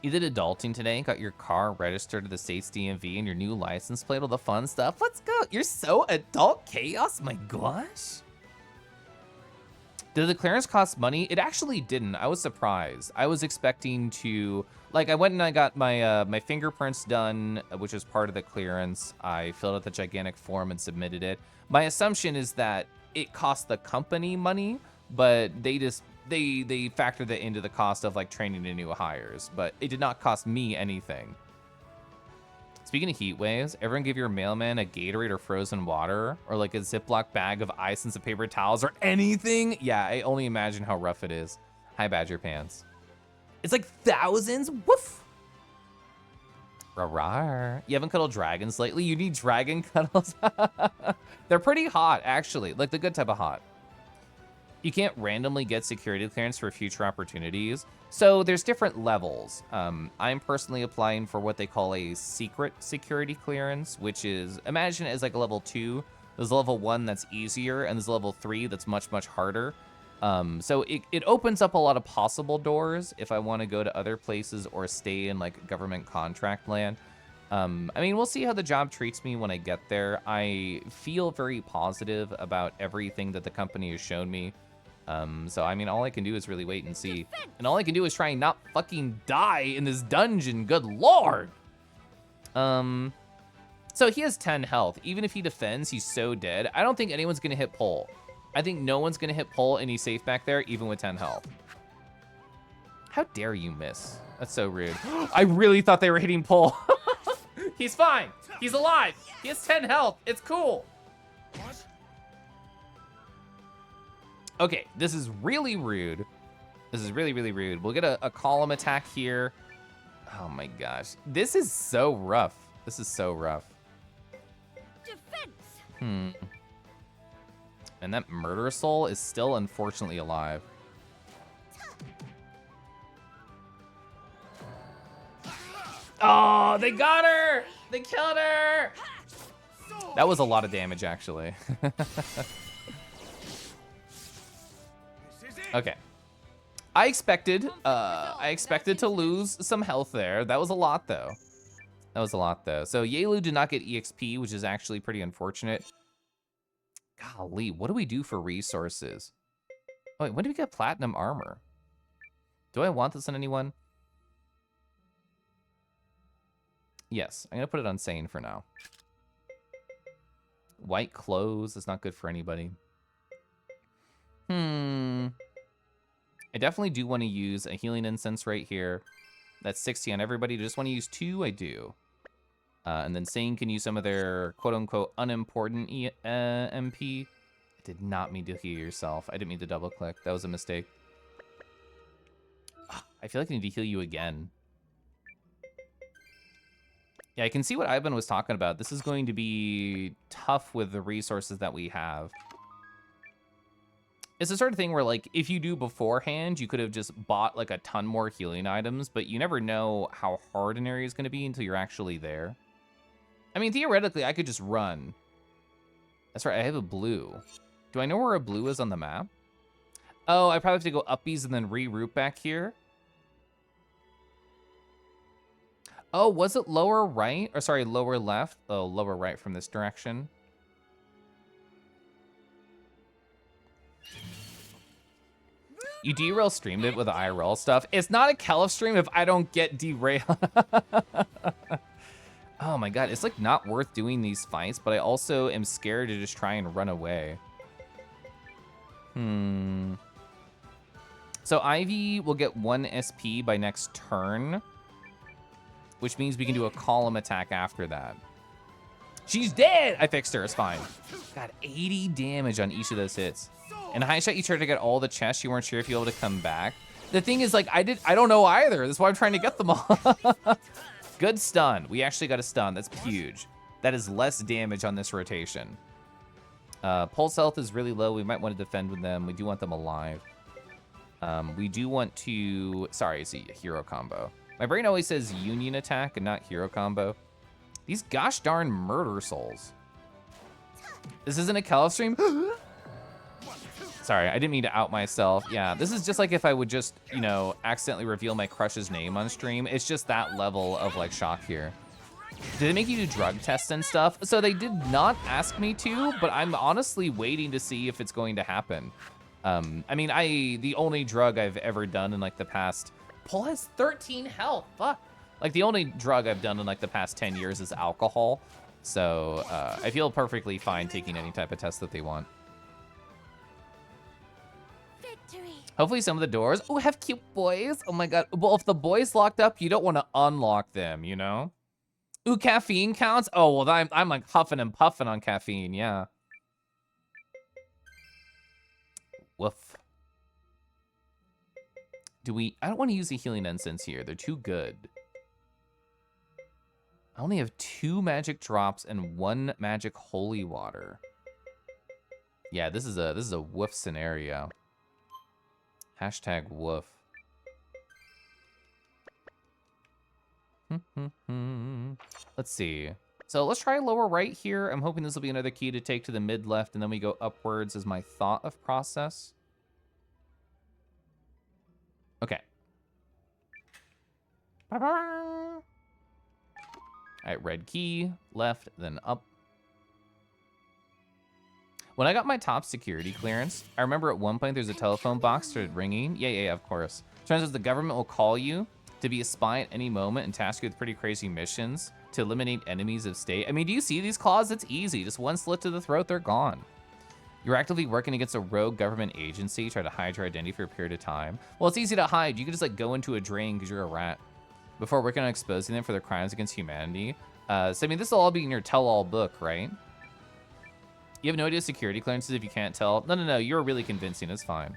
You did adulting today, got your car registered to the state's DMV and your new license plate, all the fun stuff. Let's go. You're so adult chaos, my gosh. Did the clearance cost money? It actually didn't. I was surprised. I was expecting to, like, I went and I got my my fingerprints done, which is part of the clearance. I filled out the gigantic form and submitted it. My assumption is that it cost the company money, but they just, they factored that into the cost of like training the new hires, but it did not cost me anything. Speaking of heat waves, everyone give your mailman a Gatorade or frozen water or like a Ziploc bag of ice and some paper towels or anything. Yeah, I only imagine how rough it is. Hi, Badger Pants. It's like thousands. Woof. Rawr. You haven't cuddled dragons lately? You need dragon cuddles? They're pretty hot, actually. Like the good type of hot. You can't randomly get security clearance for future opportunities. So there's different levels. I'm personally applying for what they call a secret security clearance, which is, imagine it as like a level 2. There's a level 1 that's easier, and there's a level 3 that's much, much harder. So it opens up a lot of possible doors if I want to go to other places or stay in like government contract land. I mean, we'll see how the job treats me when I get there. I feel very positive about everything that the company has shown me. So, I mean, all I can do is really wait and see. And all I can do is try and not fucking die in this dungeon. Good lord. So he has 10 health. Even if he defends, he's so dead. I don't think anyone's going to hit Pole. I think no one's going to hit Pole, and he's safe back there, even with 10 health. How dare you miss? That's so rude. I really thought they were hitting Pole. He's fine. He's alive. He has 10 health. It's cool. What? Okay, this is really rude. This is really, really rude. We'll get a column attack here. Oh my gosh. This is so rough. This is so rough. Defense. And that murder soul is still unfortunately alive. Oh, they got her! They killed her! That was a lot of damage, actually. Okay. I expected to lose some health there. That was a lot, though. That was a lot, though. So Yelu did not get EXP, which is actually pretty unfortunate. Golly, what do we do for resources? Oh, wait, when do we get platinum armor? Do I want this on anyone? Yes, I'm gonna put it on Sane for now. White clothes is not good for anybody. I definitely do want to use a healing incense right here. That's 60 on everybody. Just want to use 2, I do. And then Sane can use some of their quote-unquote unimportant MP. I did not mean to heal yourself. I didn't mean to double-click. That was a mistake. I feel like I need to heal you again. Yeah, I can see what Ivan was talking about. This is going to be tough with the resources that we have. It's the sort of thing where, like, if you do beforehand, you could have just bought, like, a ton more healing items, but you never know how hard an area is going to be until you're actually there. I mean, theoretically, I could just run. That's right, I have a blue. Do I know where a blue is on the map? Oh, I probably have to go uppies and then reroute back here. Oh, was it lower right? Or sorry, lower left? Oh, lower right from this direction. You derail streamed it with the IRL stuff. It's not a Kelf stream if I don't get derailed. Oh my god, it's like not worth doing these fights, but I also am scared to just try and run away. So Ivy will get 1 SP by next turn, which means we can do a column attack after that. She's dead! I fixed her, it's fine. Got 80 damage on each of those hits. In high shot, you tried to get all the chests. You weren't sure if you were able to come back. The thing is, like, I don't know either. That's why I'm trying to get them all. Good stun. We actually got a stun. That's huge. That is less damage on this rotation. Pulse health is really low. We might want to defend with them. We do want them alive. We do want to... Sorry, it's a hero combo. My brain always says union attack and not hero combo. These gosh darn murder souls. This isn't a Kelf stream? Sorry, I didn't mean to out myself. Yeah, this is just like if I would just, you know, accidentally reveal my crush's name on stream. It's just that level of like shock here. Did they make you do drug tests and stuff? So they did not ask me to, but I'm honestly waiting to see if it's going to happen. I mean, the only drug I've ever done in like the past, Paul has 13 health, fuck. Like the only drug I've done in like the past 10 years is alcohol. So I feel perfectly fine taking any type of test that they want. Hopefully some of the doors, oh, have cute boys. Oh my god. Well, if the boys locked up, you don't want to unlock them, you know? Ooh, caffeine counts? Oh, well, I'm like huffing and puffing on caffeine, yeah. Woof. I don't want to use the healing incense here. They're too good. I only have 2 magic drops and 1 magic holy water. Yeah, this is a woof scenario. Hashtag woof. Let's see. So let's try lower right here. I'm hoping this will be another key to take to the mid left, and then we go upwards as my thought of process. Okay. All right, red key, left, then up. When I got my top security clearance, I remember at one point there's a telephone box started ringing. Yeah, of course. Turns out the government will call you to be a spy at any moment and task you with pretty crazy missions to eliminate enemies of state. I mean, do you see these claws? It's easy. Just 1 slit to the throat, they're gone. You're actively working against a rogue government agency, try to hide your identity for a period of time. Well, it's easy to hide. You can just like go into a drain because you're a rat before working on exposing them for their crimes against humanity. So I mean, this will all be in your tell-all book, right? You have no idea security clearances if you can't tell. No, you're really convincing, it's fine.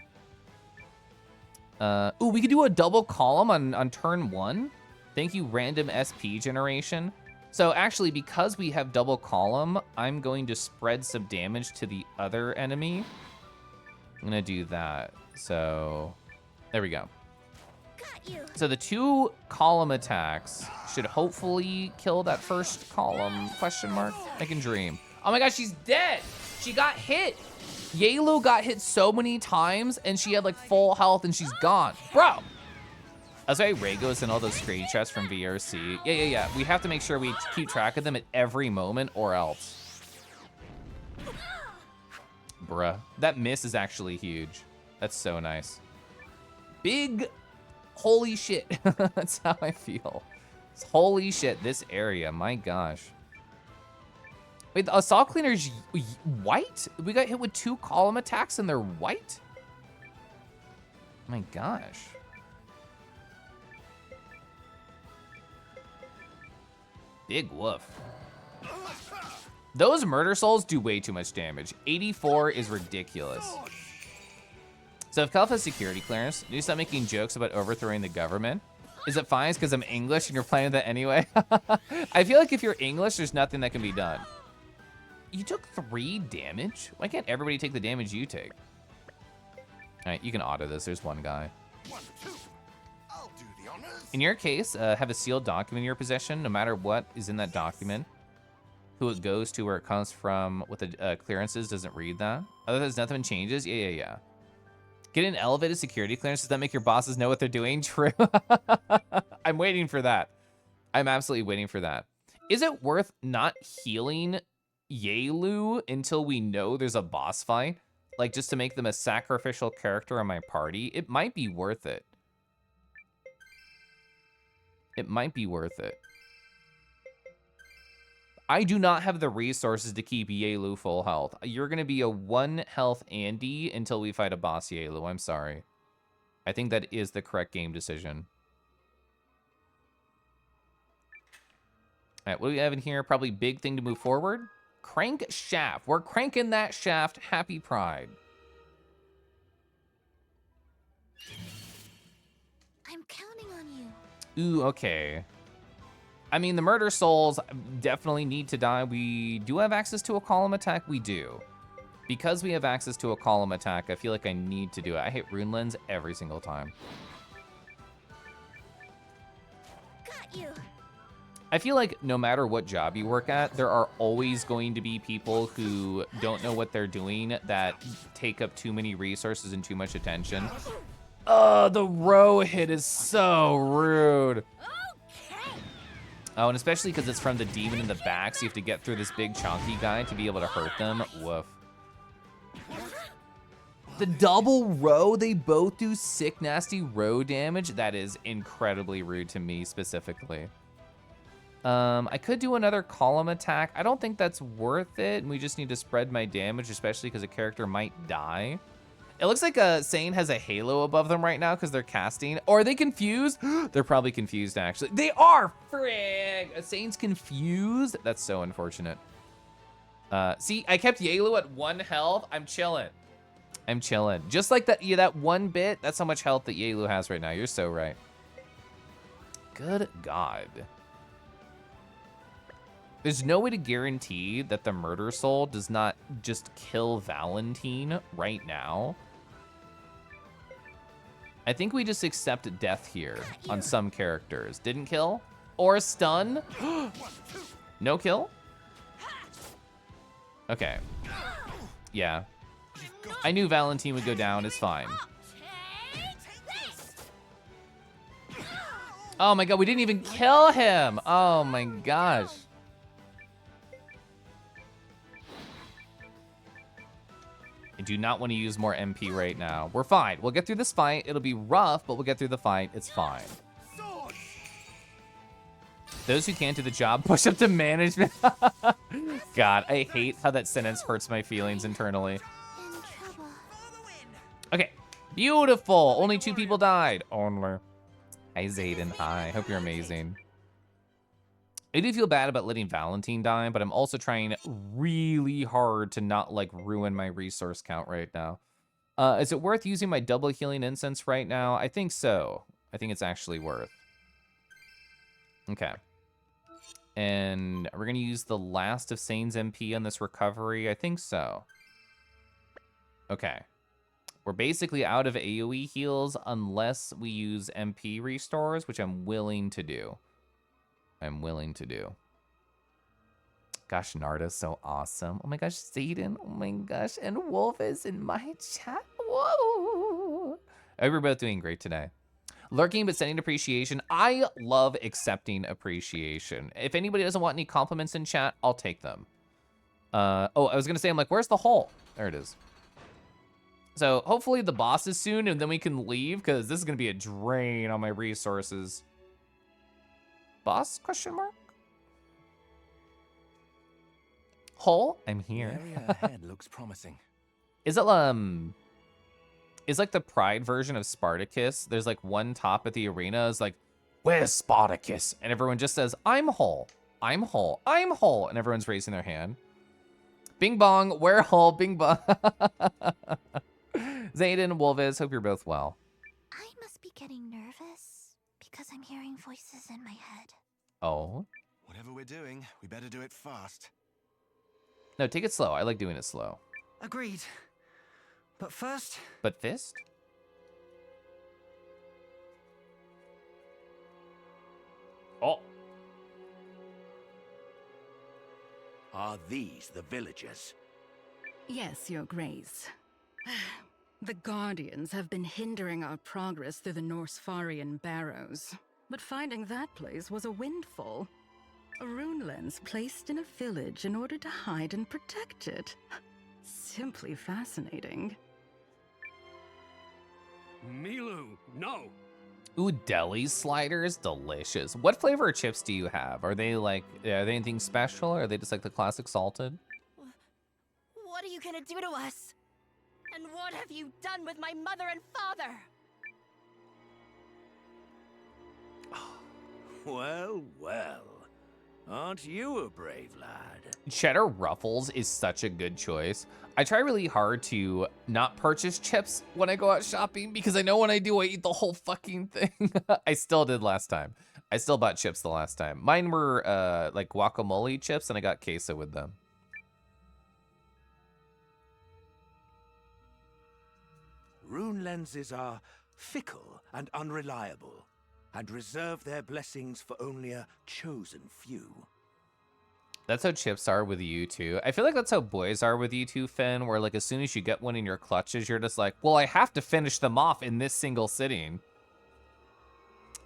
Ooh, we could do a double column on turn 1. Thank you, random SP generation. So actually, because we have double column, I'm going to spread some damage to the other enemy. I'm gonna do that. So there we go. So the 2 column attacks should hopefully kill that first column, question mark? I can dream. Oh my gosh, she's dead. She got hit. Yaelu got hit so many times and she had like full health and she's gone. Bro. That's why Ray goes in all those screenshots from VRC. Yeah. We have to make sure we keep track of them at every moment or else. Bruh. That miss is actually huge. That's so nice. Big holy shit. That's how I feel. Holy shit, this area, my gosh. Wait, the assault cleaner's white? We got hit with 2 column attacks and they're white? My gosh. Big woof. Those murder souls do way too much damage. 84 is ridiculous. So if Kelf has security clearance, do you stop making jokes about overthrowing the government? Is it fine because I'm English and you're playing that anyway? I feel like if you're English, there's nothing that can be done. You took 3 damage? Why can't everybody take the damage you take? All right, you can auto this. There's one guy. In your case, have a sealed document in your possession. No matter what is in that document, who it goes to, where it comes from, what the clearances, doesn't read that. Otherwise, nothing changes. Yeah. Get an elevated security clearance. Does that make your bosses know what they're doing? True. I'm waiting for that. I'm absolutely waiting for that. Is it worth not healing Yelu until we know there's a boss fight? Like, just to make them a sacrificial character on my party? It might be worth it. It might be worth it. I do not have the resources to keep Yelu full health. You're gonna be a 1 health Andy until we fight a boss Yelu. I'm sorry. I think that is the correct game decision. All right, what do we have in here? Probably big thing to move forward. Crank shaft. We're cranking that shaft. Happy Pride. I'm counting on you. Ooh, okay. I mean, the murder souls definitely need to die. We do have access to a column attack. We do. Because we have access to a column attack, I feel like I need to do it. I hit Rune Lens every single time. Got you. I feel like no matter what job you work at, there are always going to be people who don't know what they're doing that take up too many resources and too much attention. Oh, the row hit is so rude. Oh, and especially because it's from the demon in the back, so you have to get through this big chunky guy to be able to hurt them. Woof. The double row, they both do sick, nasty row damage. That is incredibly rude to me specifically. I could do another column attack. I don't think that's worth it, and we just need to spread my damage, especially because a character might die. It looks like Sane has a halo above them right now because they're casting. Or are they confused? They're probably confused, actually. They are! Frig! Sane's confused? That's so unfortunate. See, I kept Yelu at 1 health. I'm chilling. I'm chilling. Just like that, yeah, that 1 bit, that's how much health that Yelu has right now. You're so right. Good God. There's no way to guarantee that the murder soul does not just kill Valentine right now. I think we just accept death here on some characters. Didn't kill? Or stun? No kill? Okay. Yeah. I knew Valentine would go down. It's fine. Oh my God, we didn't even kill him. Oh my gosh. I do not want to use more MP right now. We're fine. We'll get through this fight. It'll be rough, but we'll get through the fight. It's fine. Those who can't do the job, push up to management. God, I hate how that sentence hurts my feelings internally. Okay, beautiful. Only 2 people died. Only. Hi, Zayden. Hi. Hope you're amazing. I do feel bad about letting Valentine die, but I'm also trying really hard to not, like, ruin my resource count right now. Is it worth using my double healing incense right now? I think so. I think it's actually worth. Okay. And we're going to use the last of Sane's MP on this recovery. I think so. Okay. We're basically out of AoE heals unless we use MP restores, which I'm willing to do. I'm willing to do. Gosh, Narda's so awesome. Oh my gosh, Zayden. Oh my gosh, and Wolf is in my chat. Whoa. Oh, we're both doing great today. Lurking but sending appreciation. I love accepting appreciation. If anybody doesn't want any compliments in chat, I'll take them. Oh, I was gonna say, I'm like, where's the hole? There it is. So hopefully the boss is soon and then we can leave because this is gonna be a drain on my resources. Boss, question mark? Hole? I'm here. The area ahead looks promising. Is it, is like the Pride version of Spartacus? There's like one top at the arena is like, where's Spartacus? And everyone just says, I'm whole, I'm whole, I'm whole. And everyone's raising their hand. Bing bong, where whole, bing bong. Zayden, Wolvis, hope you're both well. I must be getting nervous because I'm hearing voices in my head. Oh? Whatever we're doing, we better do it fast. No, take it slow. I like doing it slow. Agreed. But first... But fist? Oh. Are these the villagers? Yes, Your Grace. The Guardians have been hindering our progress through the Norsfarian Barrows, but finding that place was a windfall. A rune lens placed in a village in order to hide and protect it. Simply fascinating. Milu, no! Ooh, deli sliders, delicious. What flavor of chips do you have? Are they like, are they anything special, or are they just like the classic salted? What are you gonna do to us? And what have you done with my mother and father? Well, well. Aren't you a brave lad? Cheddar Ruffles is such a good choice. I try really hard to not purchase chips when I go out shopping because I know when I do, I eat the whole fucking thing. I still did last time. I still bought chips the last time. Mine were like guacamole chips and I got queso with them. Rune lenses are fickle and unreliable, and reserve their blessings for only a chosen few. That's how chips are with you too. I feel like that's how boys are with you too, Finn, where like as soon as you get one in your clutches, you're just like, well, I have to finish them off in this single sitting.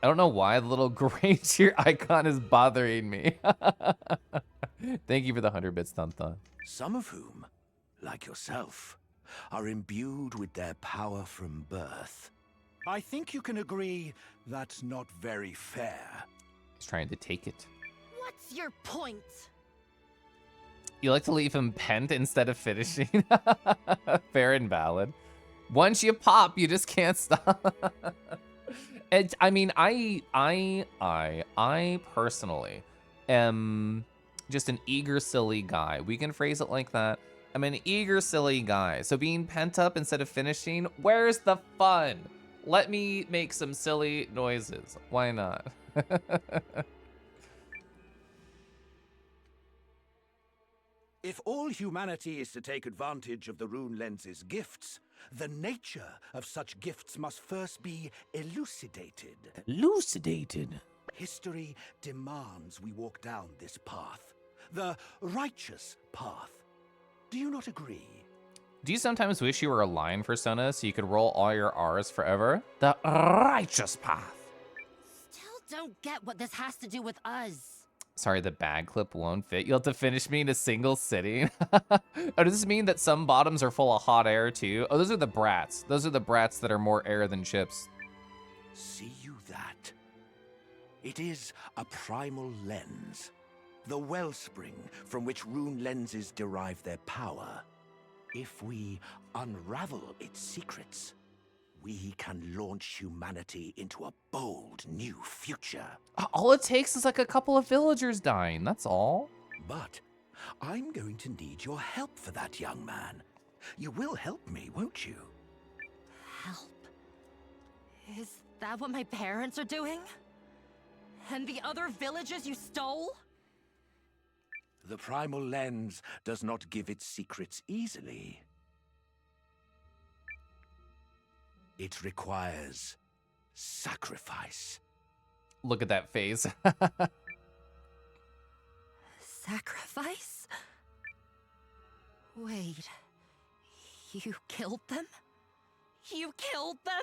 I don't know why the little gray cheer icon is bothering me. Thank you for the 100 bits, Thun Thun. Some of whom, like yourself, are imbued with their power from birth. I think you can agree that's not very fair. He's trying to take it. What's your point? You like to leave him pent instead of finishing? Fair and valid. Once you pop, you just can't stop. And I mean, I personally am just an eager, silly guy. We can phrase it like that. I'm an eager, silly guy. So being pent up instead of finishing, where's the fun? Let me make some silly noises. Why not? If all humanity is to take advantage of the rune lens's gifts, the nature of such gifts must first be elucidated. Elucidated? History demands we walk down this path, the righteous path. Do you not agree? Do you sometimes wish you were a lion persona so you could roll all your R's forever? The righteous path. Still don't get what this has to do with us. Sorry, the bag clip won't fit. You'll have to finish me in a single sitting. Oh, does this mean that some bottoms are full of hot air too? Oh, those are the brats. Those are the brats that are more air than chips. See you that? It is a primal lens, the wellspring from which rune lenses derive their power. If we unravel its secrets, we can launch humanity into a bold new future. All it takes is like a couple of villagers dying, that's all. But I'm going to need your help for that, young man. You will help me, won't you? Help? Is that what my parents are doing? And the other villages you stole? The primal lens does not give its secrets easily. It requires sacrifice. Look at that face. Sacrifice? Wait, you killed them? You killed them?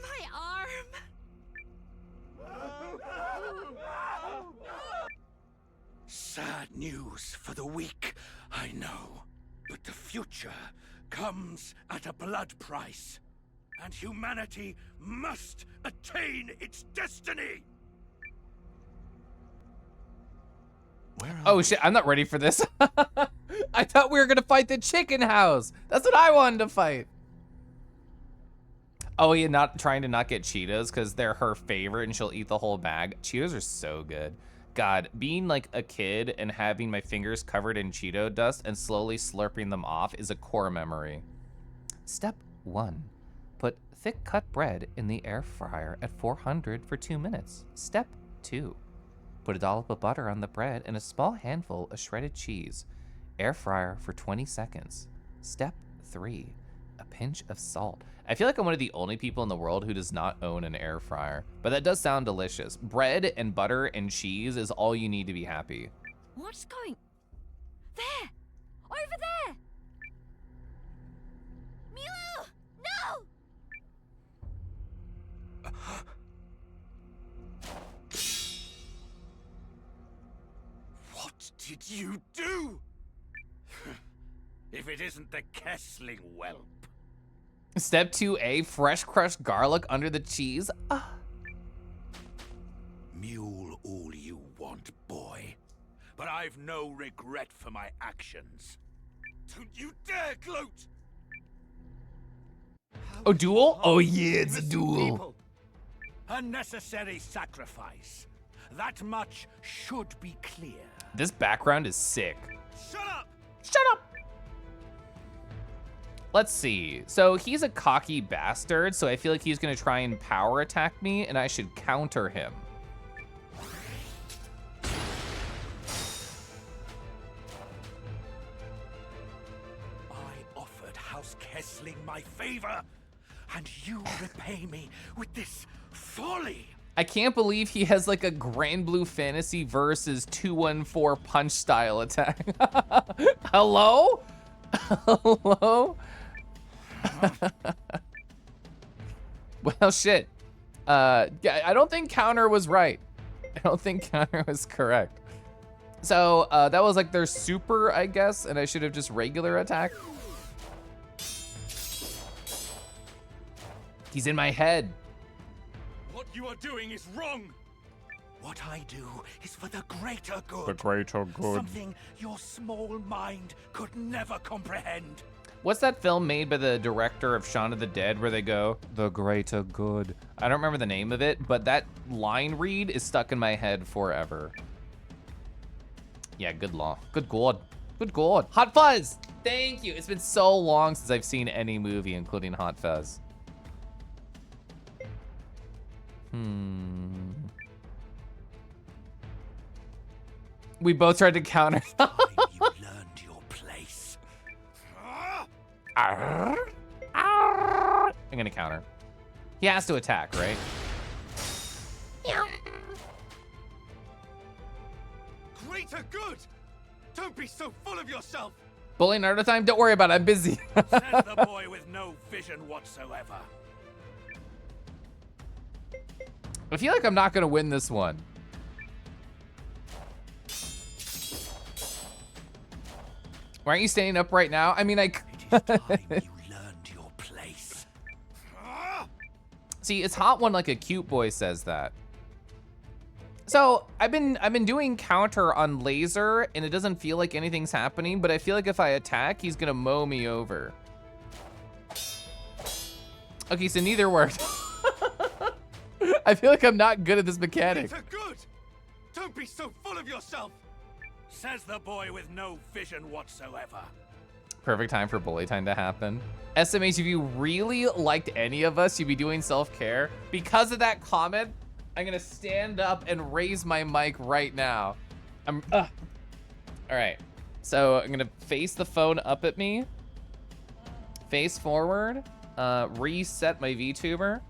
My arm. Sad news for the weak, I know. But the future comes at a blood price. And humanity must attain its destiny! Oh shit, I'm not ready for this. I thought we were gonna fight the chicken house. That's what I wanted to fight. Oh, yeah, not trying to not get Cheetos because they're her favorite and she'll eat the whole bag. Cheetos are so good. God, being like a kid and having my fingers covered in Cheeto dust and slowly slurping them off is a core memory. Step 1. Put thick cut bread in the air fryer at 400 for 2 minutes. Step 2. Put a dollop of butter on the bread and a small handful of shredded cheese. Air fryer for 20 seconds. Step 3. A pinch of salt. I feel like I'm one of the only people in the world who does not own an air fryer, but that does sound delicious. Bread and butter and cheese is all you need to be happy. What's going... There! Over there! Milo! No! What did you do? If it isn't the Kessling whelp. Step 2A, fresh crushed garlic under the cheese. Mule all you want, boy. But I've no regret for my actions. Don't you dare gloat! Oh, duel? Oh yeah, it's a duel. People. A necessary sacrifice. That much should be clear. This background is sick. Shut up! Shut up! Let's see. So he's a cocky bastard, so I feel like he's gonna try and power attack me, and I should counter him. I offered House Kessling my favor, and you repay me with this folly. I can't believe he has like a Grand Blue Fantasy versus 214 punch style attack. Hello? Hello? Well, shit. I don't think counter was right. I don't think counter was correct. So that was like their super, I guess, and I should have just regular attack. He's in my head. What you are doing is wrong. What I do is for the greater good. The greater good. Something your small mind could never comprehend. What's that film made by the director of Shaun of the Dead where they go, the greater good? I don't remember the name of it, but that line read is stuck in my head forever. Yeah, good law. Good God. Good God. Hot Fuzz! Thank you. It's been so long since I've seen any movie, including Hot Fuzz. We both tried to counter. You learned your place. I'm gonna counter. He has to attack, right? Greater good! Don't be so full of yourself! Bully Naruto time? Don't worry about it, I'm busy. Says the boy with no vision whatsoever. I feel like I'm not gonna win this one. Why aren't you standing up right now? I mean, It is time you learned your place. See, it's hot when like a cute boy says that. So I've been doing counter on laser and it doesn't feel like anything's happening, but I feel like if I attack, he's gonna mow me over. Okay, so neither worked. I feel like I'm not good at this mechanic. Greater good! Don't be so full of yourself! Says the boy with no vision whatsoever. Perfect time for bully time to happen. SMH, if you really liked any of us, you'd be doing self-care. Because of that comment, I'm gonna stand up and raise my mic right now. All right, so I'm gonna face the phone up at me. Face forward, reset my VTuber.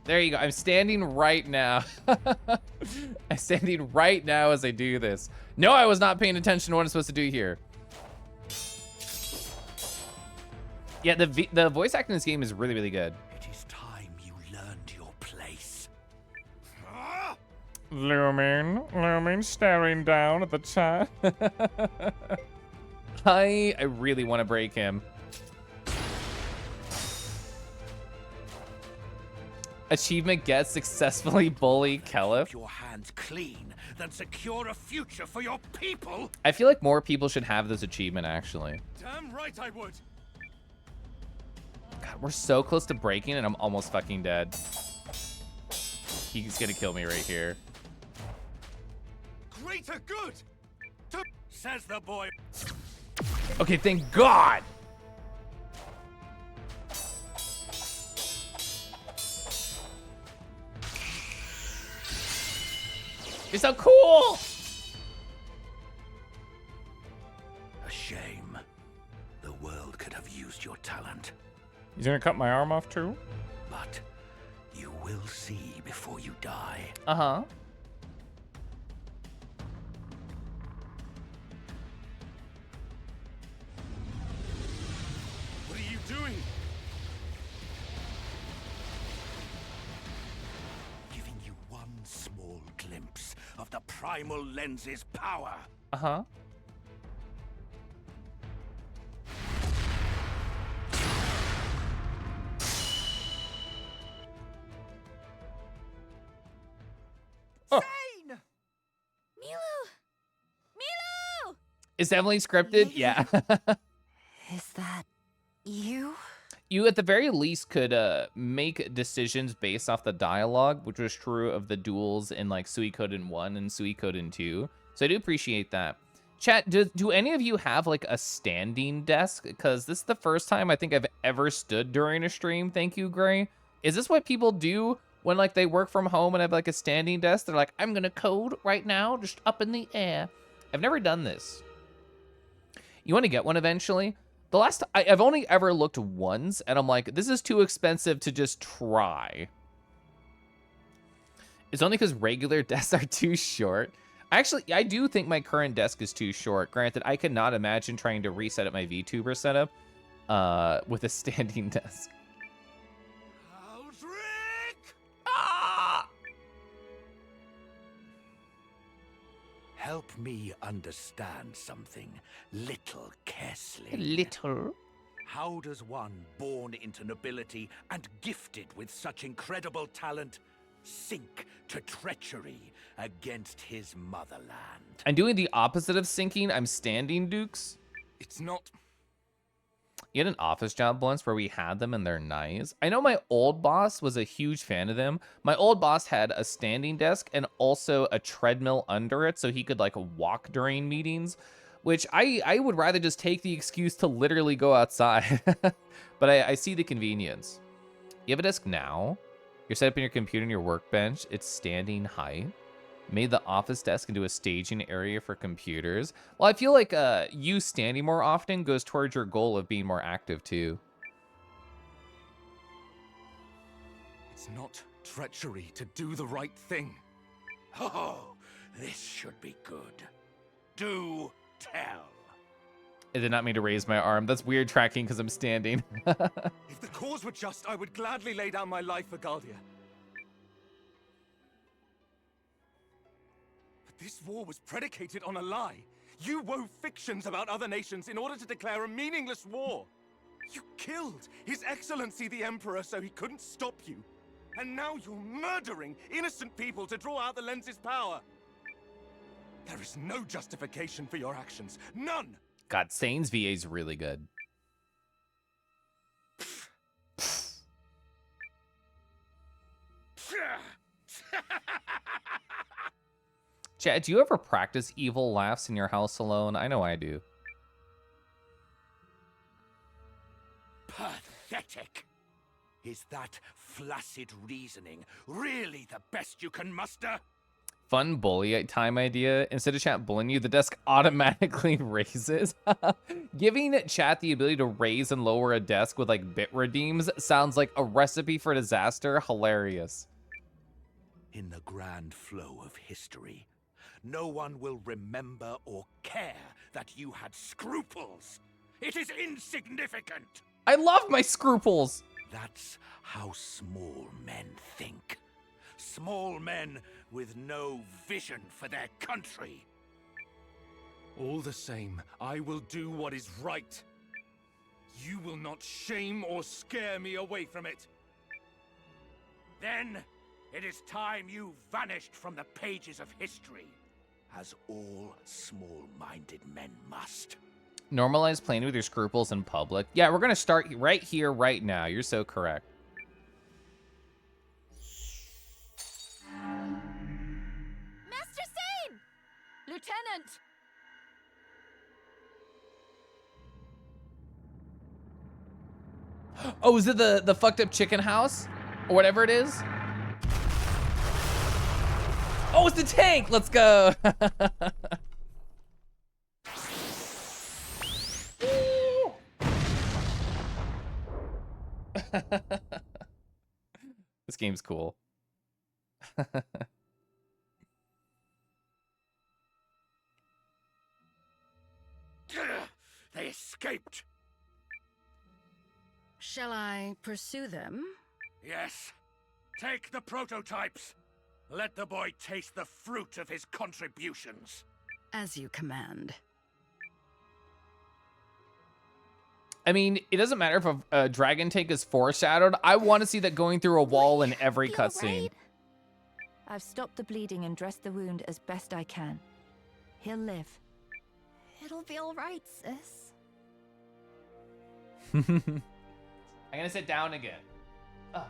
There you go, I'm standing right now. I'm standing right now as I do this. No, I was not paying attention to what I'm supposed to do here. Yeah, the voice acting in this game is really, really good. It is time you learned your place. Lumen staring down at the chat. I really want to break him. Achievement gets successfully bully Kelif. Keep your hands clean, then secure a future for your people. I feel like more people should have this achievement, actually. Damn right I would. God, we're so close to breaking and I'm almost fucking dead. He's gonna kill me right here. Greater good! Says the boy. Okay, thank God! You're so cool! A shame. The world could have used your talent. He's gonna cut my arm off too? But you will see before you die. Uh-huh. What are you doing? Giving you one small glimpse of the primal lens's power. Uh-huh. Oh. Milu! Milu! Is Emily scripted? Yeah. Is that you? You, at the very least, could make decisions based off the dialogue, which was true of the duels in like Suikoden 1 and Suikoden 2. So I do appreciate that. Chat, do any of you have like a standing desk? Because this is the first time I think I've ever stood during a stream. Thank you, Gray. Is this what people do when like they work from home and have like a standing desk? They're like, I'm gonna code right now, just up in the air. I've never done this. You want to get one eventually? The last I've only ever looked once, and I'm like, this is too expensive to just try. It's only because regular desks are too short. Actually, I do think my current desk is too short. Granted, I could not imagine trying to reset up my VTuber setup with a standing desk. Help me understand something, little Kesley. Little? How does one born into nobility and gifted with such incredible talent sink to treachery against his motherland? I'm doing the opposite of sinking. I'm standing, Dukes. It's not... You had an office job once where we had them and they're nice. I know my old boss was a huge fan of them. My old boss had a standing desk and also a treadmill under it so he could like walk during meetings, which I would rather just take the excuse to literally go outside. But I see the convenience. You have a desk now. You're set up in your computer and your workbench. It's standing height. Made the office desk into a staging area for computers. Well, I feel like you standing more often goes towards your goal of being more active too. It's not treachery to do the right thing. Oh, this should be good. Do tell. I did not mean to raise my arm. That's weird tracking because I'm standing. If the cause were just, I would gladly lay down my life for Galdia. This war was predicated on a lie. You wove fictions about other nations in order to declare a meaningless war. You killed His Excellency the Emperor so he couldn't stop you. And now you're murdering innocent people to draw out the lens's power. There is no justification for your actions. None! God, Sane's VA is really good. Chad, do you ever practice evil laughs in your house alone? I know I do. Pathetic. Is that flaccid reasoning really the best you can muster? Fun bully time idea. Instead of chat bullying you, the desk automatically raises. Giving chat the ability to raise and lower a desk with like bit redeems sounds like a recipe for disaster. Hilarious. In the grand flow of history, no one will remember or care that you had scruples. It is insignificant. I love my scruples. That's how small men think. Small men with no vision for their country. All the same, I will do what is right. You will not shame or scare me away from it. Then it is time you vanished from the pages of history, as all small-minded men must. Normalize playing with your scruples in public. Yeah, we're gonna start right here, right now. You're so correct. Master Sane! Lieutenant! Oh, is it the fucked up chicken house? Or whatever it is? Oh, it's the tank! Let's go! This game's cool. They escaped. Shall I pursue them? Yes. Take the prototypes. Let the boy taste the fruit of his contributions. As you command. I mean, it doesn't matter if a dragon tank is foreshadowed. I want to see that going through a wall in every cutscene. I've stopped the bleeding and dressed the wound as best I can. He'll live. It'll be all right, sis. I'm gonna sit down again. Ugh.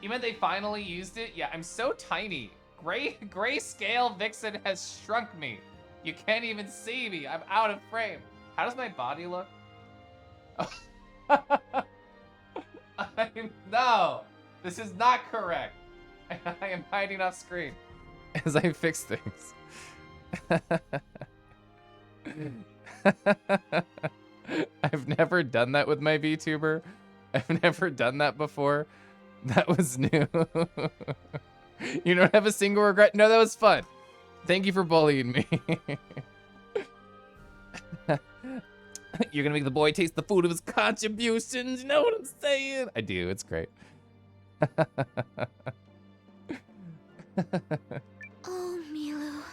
You meant they finally used it? Yeah, I'm so tiny. Grayscale Vixen has shrunk me. You can't even see me. I'm out of frame. How does my body look? No, this is not correct. I am hiding off screen as I fix things. I've never done that with my VTuber. I've never done that before. That was new. You don't have a single regret? No, that was fun. Thank you for bullying me. You're gonna make the boy taste the food of his contributions. You know what I'm saying? I do. It's great. Oh, Milu.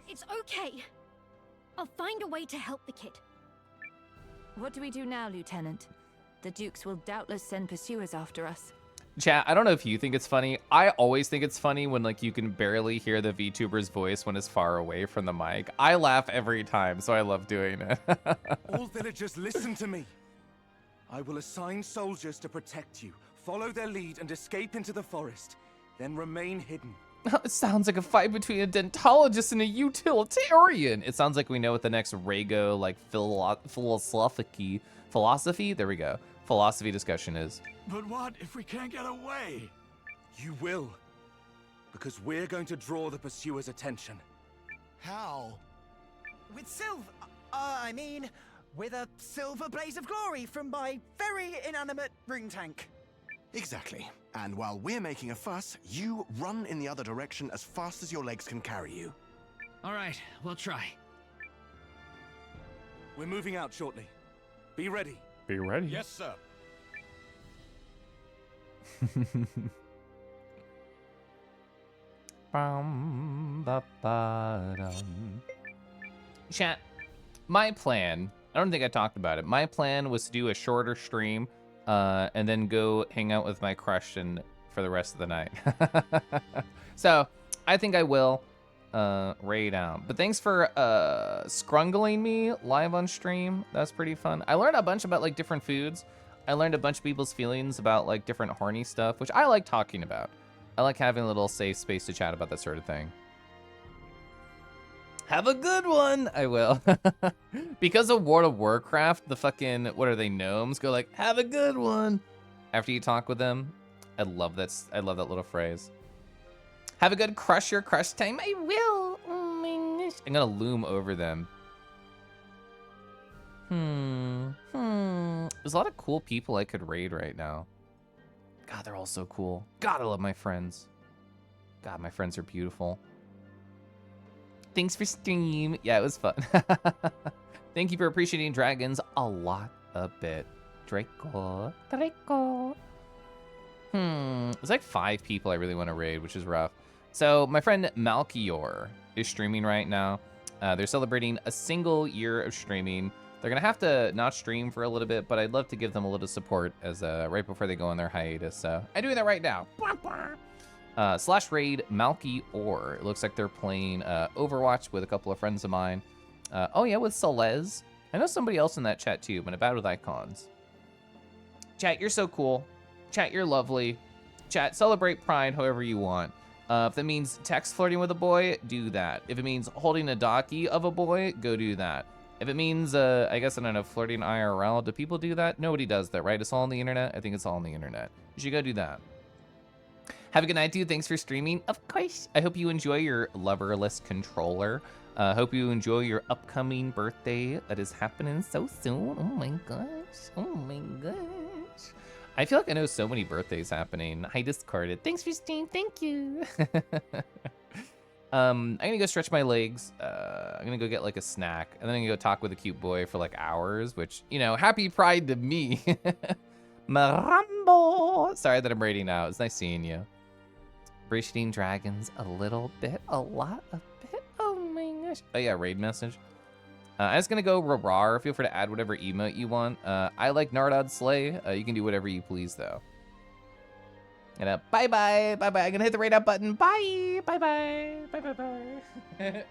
It's okay. I'll find a way to help the kid. What do we do now, Lieutenant? The Dukes will doubtless send pursuers after us. Chat, I don't know if you think it's funny. I always think it's funny when like you can barely hear the VTuber's voice when it's far away from the mic. I laugh every time, so I love doing it. All villagers, listen to me. I will assign soldiers to protect you. Follow their lead and escape into the forest. Then remain hidden. It sounds like a fight between a dentologist and a utilitarian. It sounds like we know what the next Rago like philosophy, there we go, philosophy discussion is. But what if we can't get away? You will. Because we're going to draw the pursuers' attention. How? With with a silver blaze of glory from my very inanimate ring tank. Exactly. And while we're making a fuss, you run in the other direction as fast as your legs can carry you. All right, we'll try. We're moving out shortly. Be ready. Be ready. Yes, sir. Chat, my plan, I don't think I talked about it. My plan was to do a shorter stream and then go hang out with my crush for the rest of the night. So I think I will raid out. But thanks for scrungling me live on stream. That's pretty fun. I learned a bunch about like different foods. I learned a bunch of people's feelings about like different horny stuff, which I like talking about. I like having a little safe space to chat about that sort of thing. Have a good one. I will. Because of World of Warcraft, the fucking, what are they, gnomes go like, have a good one after you talk with them. I love that. I love that little phrase. Have a good crush your crush time. I will. Oh my gosh. I'm gonna loom over them. There's a lot of cool people I could raid right now. God, they're all so cool. God, I love my friends. God, my friends are beautiful. Thanks for stream. Yeah, it was fun. Thank you for appreciating dragons a lot, a bit. Draco. There's like 5 people I really want to raid, which is rough. So my friend Malkior is streaming right now. They're celebrating a single year of streaming. They're gonna have to not stream for a little bit, but I'd love to give them a little support as right before they go on their hiatus. So I'm doing that right now. Slash raid Malkior. It looks like they're playing Overwatch with a couple of friends of mine. Oh yeah, with Celez. I know somebody else in that chat too, but about with icons. Chat, you're so cool. Chat, you're lovely. Chat, celebrate Pride however you want. If that means text flirting with a boy, do that. If it means holding a docky of a boy, go do that. If it means, I guess, I don't know, flirting IRL, do people do that? Nobody does that, right? It's all on the internet? I think it's all on the internet. You should go do that. Have a good night, dude. Thanks for streaming. Of course. I hope you enjoy your loverless controller. Hope you enjoy your upcoming birthday that is happening so soon. Oh my gosh. Oh my gosh. I feel like I know so many birthdays happening. Hi, Discarded. Thanks for Steam. Thank you. I'm gonna go stretch my legs. I'm gonna go get like a snack, and then I'm gonna go talk with a cute boy for like hours, which, you know, happy Pride to me. Marambo. Sorry that I'm raiding out. It's nice seeing you. Appreciating dragons a little bit, a lot, a bit. Oh my gosh. Oh yeah, raid message. I'm just gonna go Rarar. Feel free to add whatever emote you want. I like Nardod Slay. You can do whatever you please though. And bye bye, bye bye. I'm gonna hit the raid up button. Bye, bye bye, bye bye bye.